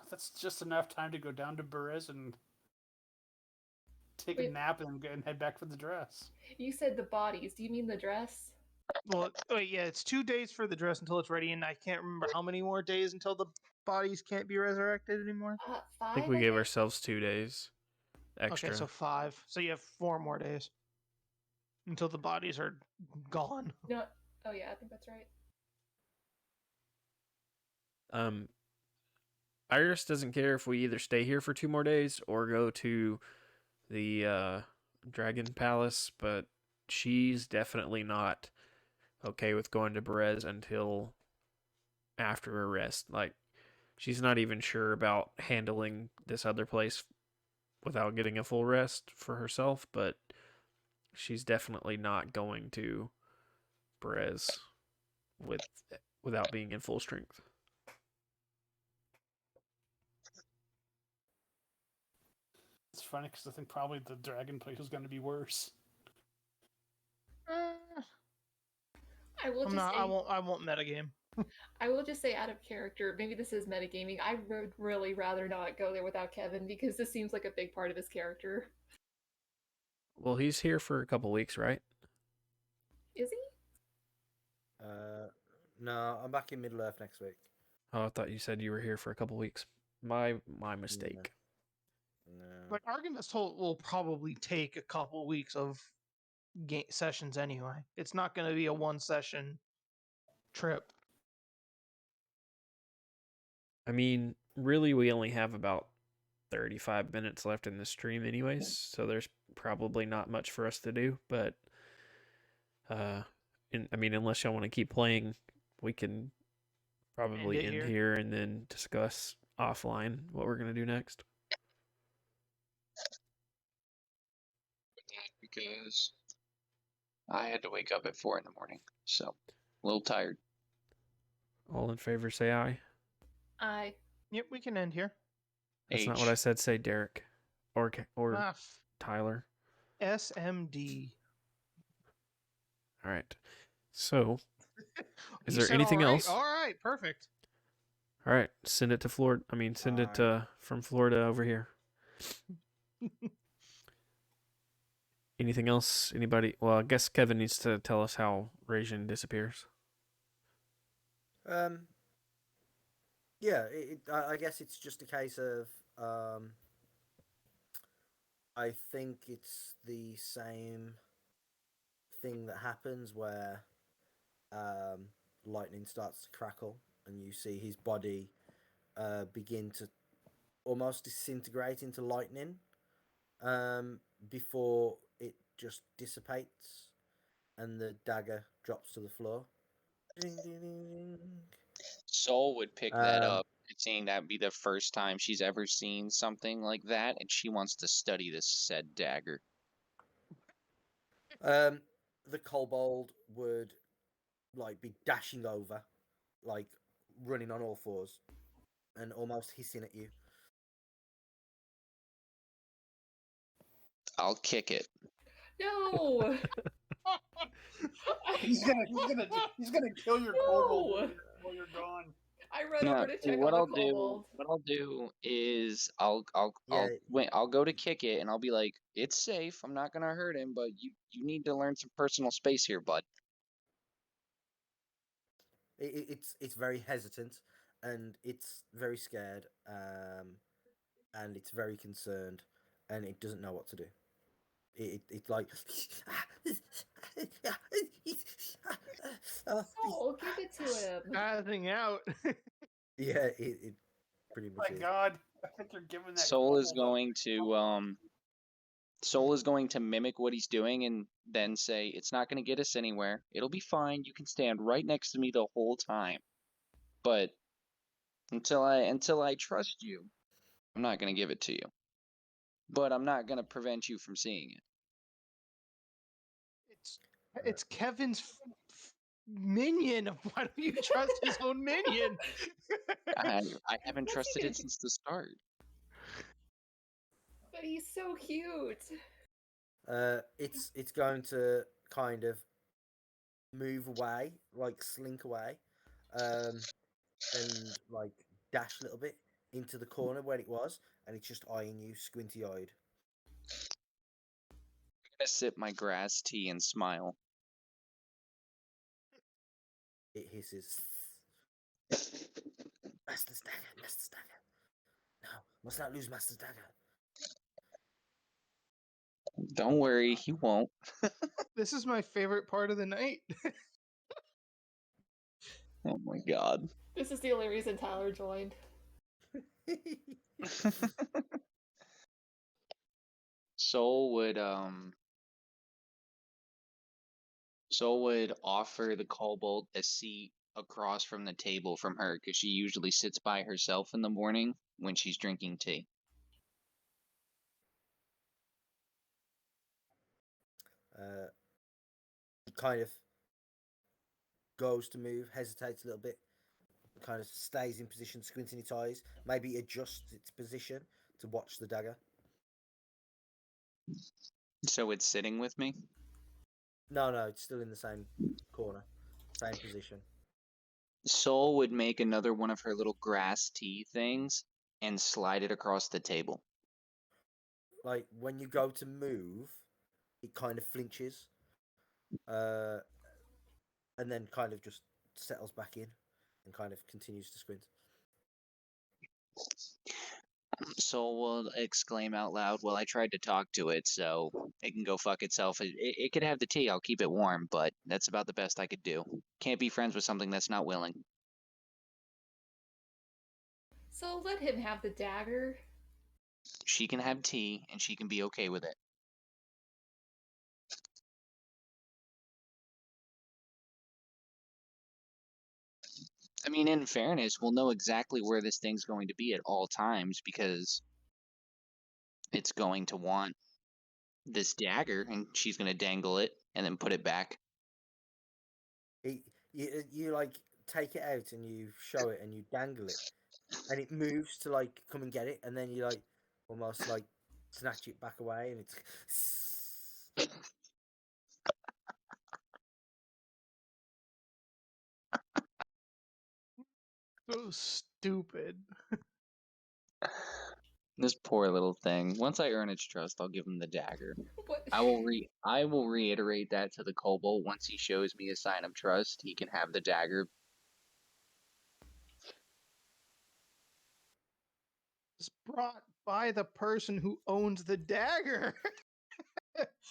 That's just enough time to go down to Berez and take a Wait. nap and head back for the dress. You said the bodies. Do you mean the dress? Well, wait, yeah, it's 2 days for the dress until it's ready, and I can't remember how many more days until the bodies can't be resurrected anymore. 5, I think we gave think? ourselves 2 days extra. Okay, so 5. So you have 4 more days until the bodies are gone. No. Oh, yeah, I think that's right. Iris doesn't care if we either stay here for 2 more days or go to the Dragon Palace, but she's definitely not okay with going to Berez until after her rest. Like, she's not even sure about handling this other place without getting a full rest for herself, but she's definitely not going to Berez without being in full strength. It's funny because I think probably the dragon place is going to be worse. I will I'm just not. say, I won't metagame. I will just say out of character, maybe this is metagaming. I would really rather not go there without Kevin because this seems like a big part of his character. Well, he's here for a couple weeks, right? Is he? No, I'm back in Middle Earth next week. Oh, I thought you said you were here for a couple weeks. My mistake. No. Like Artemis will probably take a couple weeks of sessions anyway. It's not going to be a 1 session trip. I mean, really, we only have about 35 minutes left in the stream anyways, so there's probably not much for us to do, but unless y'all want to keep playing, we can probably end here and then discuss offline what we're going to do next. Because I had to wake up at 4 in the morning, so a little tired. All in favor, say aye. Aye. Yep, we can end here. That's not what I said. Say Derek or Tyler. SMD. All right. So, is You there anything else? All right, perfect. All right, send it to Florida. Send it from Florida over here. Anything else? Anybody? Well, I guess Kevin needs to tell us how Rajin disappears. Yeah, I guess it's just a case of I think it's the same thing that happens where lightning starts to crackle and you see his body begin to almost disintegrate into lightning before it just dissipates and the dagger drops to the floor. Ding, ding, ding, ding. Soul would pick that Um, up, seeing that be the first time she's ever seen something like that, and she wants to study this said dagger. the kobold would like be dashing over, like running on all fours, and almost hissing at you. I'll kick it. No. He's gonna kill your kobold while you're gone. I run No, over to see, check what on the I'll do, kobold. what I'll do is Yeah, I'll go to kick it, and I'll be like, it's safe. I'm not gonna hurt him, but you need to learn some personal space here, bud. it's very hesitant, and it's very scared, and it's very concerned, and it doesn't know what to do. It's like Soul, give it to him. Passing out. yeah, it pretty Oh much my is. God, I think you're giving that. Soul is kobold going to Soul is going to mimic what he's doing and then say, it's not going to get us anywhere. It'll be fine. You can stand right next to me the whole time. But until I trust you, I'm not going to give it to you. But I'm not going to prevent you from seeing it. It's Kevin's minion. Why don't you trust his own minion? I haven't What's trusted he it since the start. But he's so cute. It's going to kind of move away, like slink away, and like dash a little bit into the corner where it was, and it's just eyeing you, squinty eyed. I'm going to sip my grass tea and smile. It hisses. Master's dagger, Master's dagger. No, must not lose Master's dagger. Don't worry, he won't. This is my favorite part of the night. Oh my God. This is the only reason Tyler joined. Soul would offer the kobold a seat across from the table from her because she usually sits by herself in the morning when she's drinking tea. It kind of goes to move, hesitates a little bit, kind of stays in position, squinting its eyes, maybe adjusts its position to watch the dagger. So it's sitting with me? No, it's still in the same corner, same position. Soul would make another one of her little grass tea things and slide it across the table. Like when you go to move, it kind of flinches, and then kind of just settles back in, and kind of continues to squint. Soul will exclaim out loud, well, I tried to talk to it, so it can go fuck itself. It could have the tea, I'll keep it warm, but that's about the best I could do. Can't be friends with something that's not willing. So let him have the dagger. She can have tea, and she can be okay with it. I mean, in fairness, we'll know exactly where this thing's going to be at all times because it's going to want this dagger, and she's going to dangle it and then put it back. You like take it out and you show it and you dangle it, and it moves to like come and get it, and then you like almost like snatch it back away, and it's So stupid. This poor little thing. Once I earn its trust, I'll give him the dagger. What? I will reiterate that to the kobold. Once he shows me a sign of trust, he can have the dagger. It's brought by the person who owns the dagger.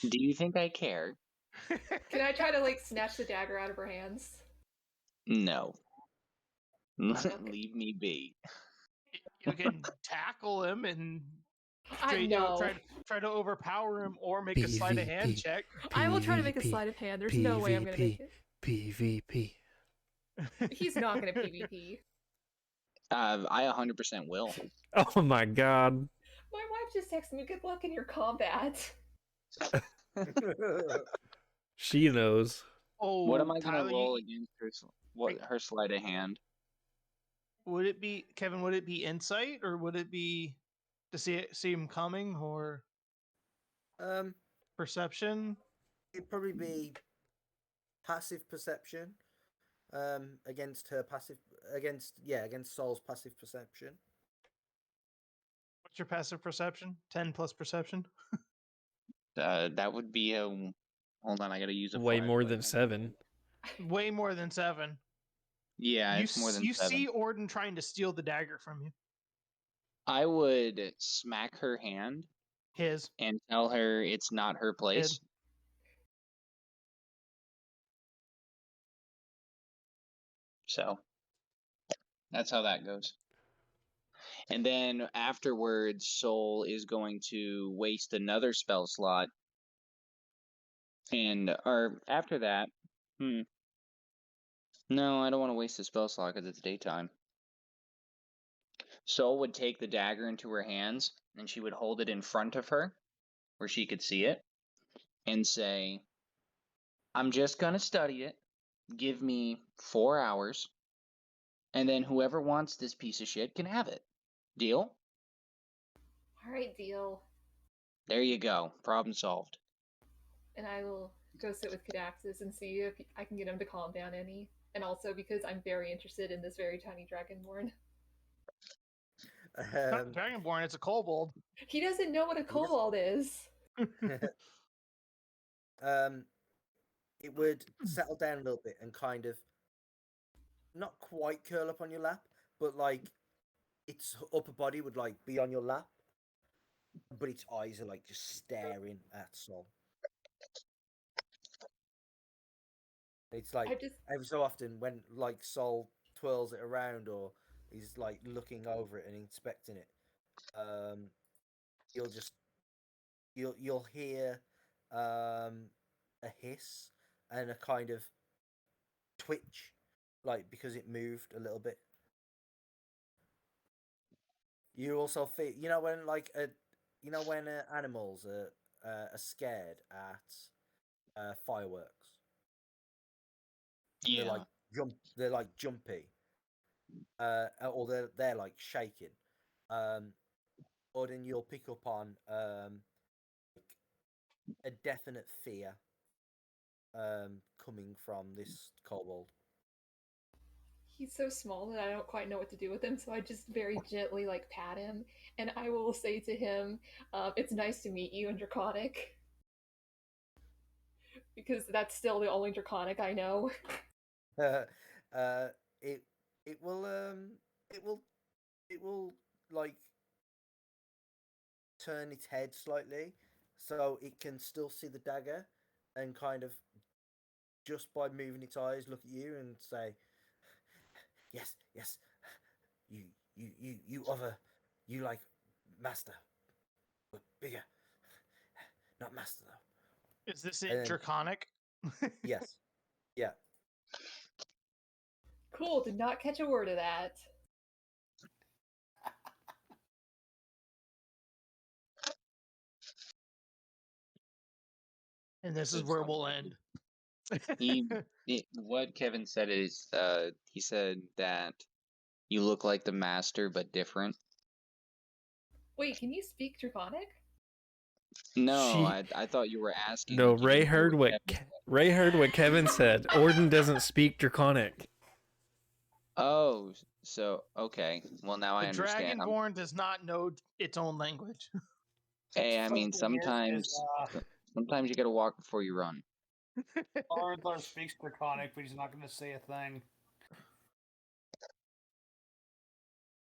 Do you think I care? Can I try to like snatch the dagger out of her hands? No. Okay. Leave me be. You can tackle him and No. try to overpower him or make a sleight of hand PvP. check. I will try to make a sleight of hand. There's no way I'm gonna make it. PvP. He's not gonna PvP. I 100% will. Oh my god. My wife just texted me, "Good luck in your combat." She knows. Oh, What am I gonna Tyler, roll against her sleight of hand? would it be Kevin? Would it be insight or would it be to see him coming or perception? It'd probably be passive perception against Sol's passive perception. What's your passive perception? 10 plus perception. That would be a. Hold on, I gotta use a. Way more than 7. Way more than 7. Yeah, it's more than 7. You see Orden trying to steal the dagger from you. I would smack her hand. His. And tell her it's not her place. So that's how that goes. And then afterwards, Soul is going to waste another spell slot. Or after that, no, I don't want to waste a spell slot because it's daytime. Soul would take the dagger into her hands and she would hold it in front of her where she could see it and say, I'm just going to study it. Give me 4 hours. And then whoever wants this piece of shit can have it. Deal? All right, deal. There you go. Problem solved. And I will go sit with Cadaxis and see if I can get him to calm down any. And also because I'm very interested in this very tiny dragonborn. Dragonborn, it's a kobold. He doesn't know what a kobold is. It would settle down a little bit and kind of not quite curl up on your lap, but like its upper body would like be on your lap, but its eyes are like just staring at Sol. It's like every so often when like Sol twirls it around or is like looking over it and inspecting it, you'll hear a hiss and a kind of twitch, like because it moved a little bit. You also feel, when like when animals are scared at fireworks. Yeah. They're like jumpy, or they're like shaking. Or then you'll pick up on a definite fear coming from this kobold. He's so small that I don't quite know what to do with him, so I just very gently like pat him, and I will say to him, "It's nice to meet you in Draconic," because that's still the only Draconic I know. It will like turn its head slightly, so it can still see the dagger, and kind of just by moving its eyes look at you and say, yes, you other, you like master, but bigger, not master though. Is this it, Draconic? Yes. Yeah. Cool, did not catch a word of that. And this is where we'll end. What Kevin said is, he said that you look like the master, but different. Wait, can you speak Draconic? No, I thought you were asking. No, like, Ray heard what Kevin said. Orden doesn't speak Draconic. Oh, so okay. Well, now I understand. Dragonborn does not know its own language. Hey, I mean, sometimes you gotta walk before you run. Laurenthar speaks Draconic, but he's not going to say a thing.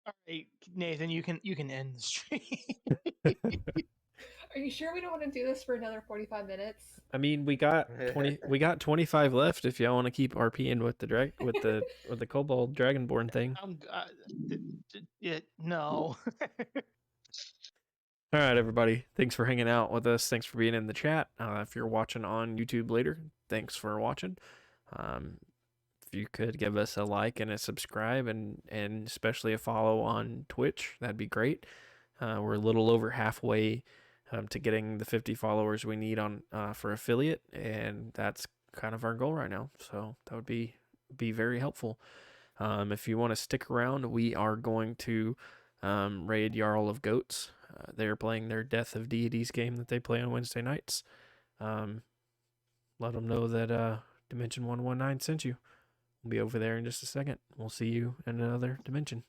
All right, Nathan, you can end the stream. Are you sure we don't want to do this for another 45 minutes? I mean, we got 25 left if y'all want to keep RPing with the with the kobold dragonborn thing. No. All right, everybody. Thanks for hanging out with us. Thanks for being in the chat. If you're watching on YouTube later, thanks for watching. If you could give us a like and a subscribe and especially a follow on Twitch, that'd be great. We're a little over halfway to getting the 50 followers we need on for affiliate, and that's kind of our goal right now. So that would be very helpful. If you want to stick around, we are going to raid Jarl of Goats. They're playing their Death of Deities game that they play on Wednesday nights. Let them know that Dimension 119 sent you. We'll be over there in just a second. We'll see you in another dimension.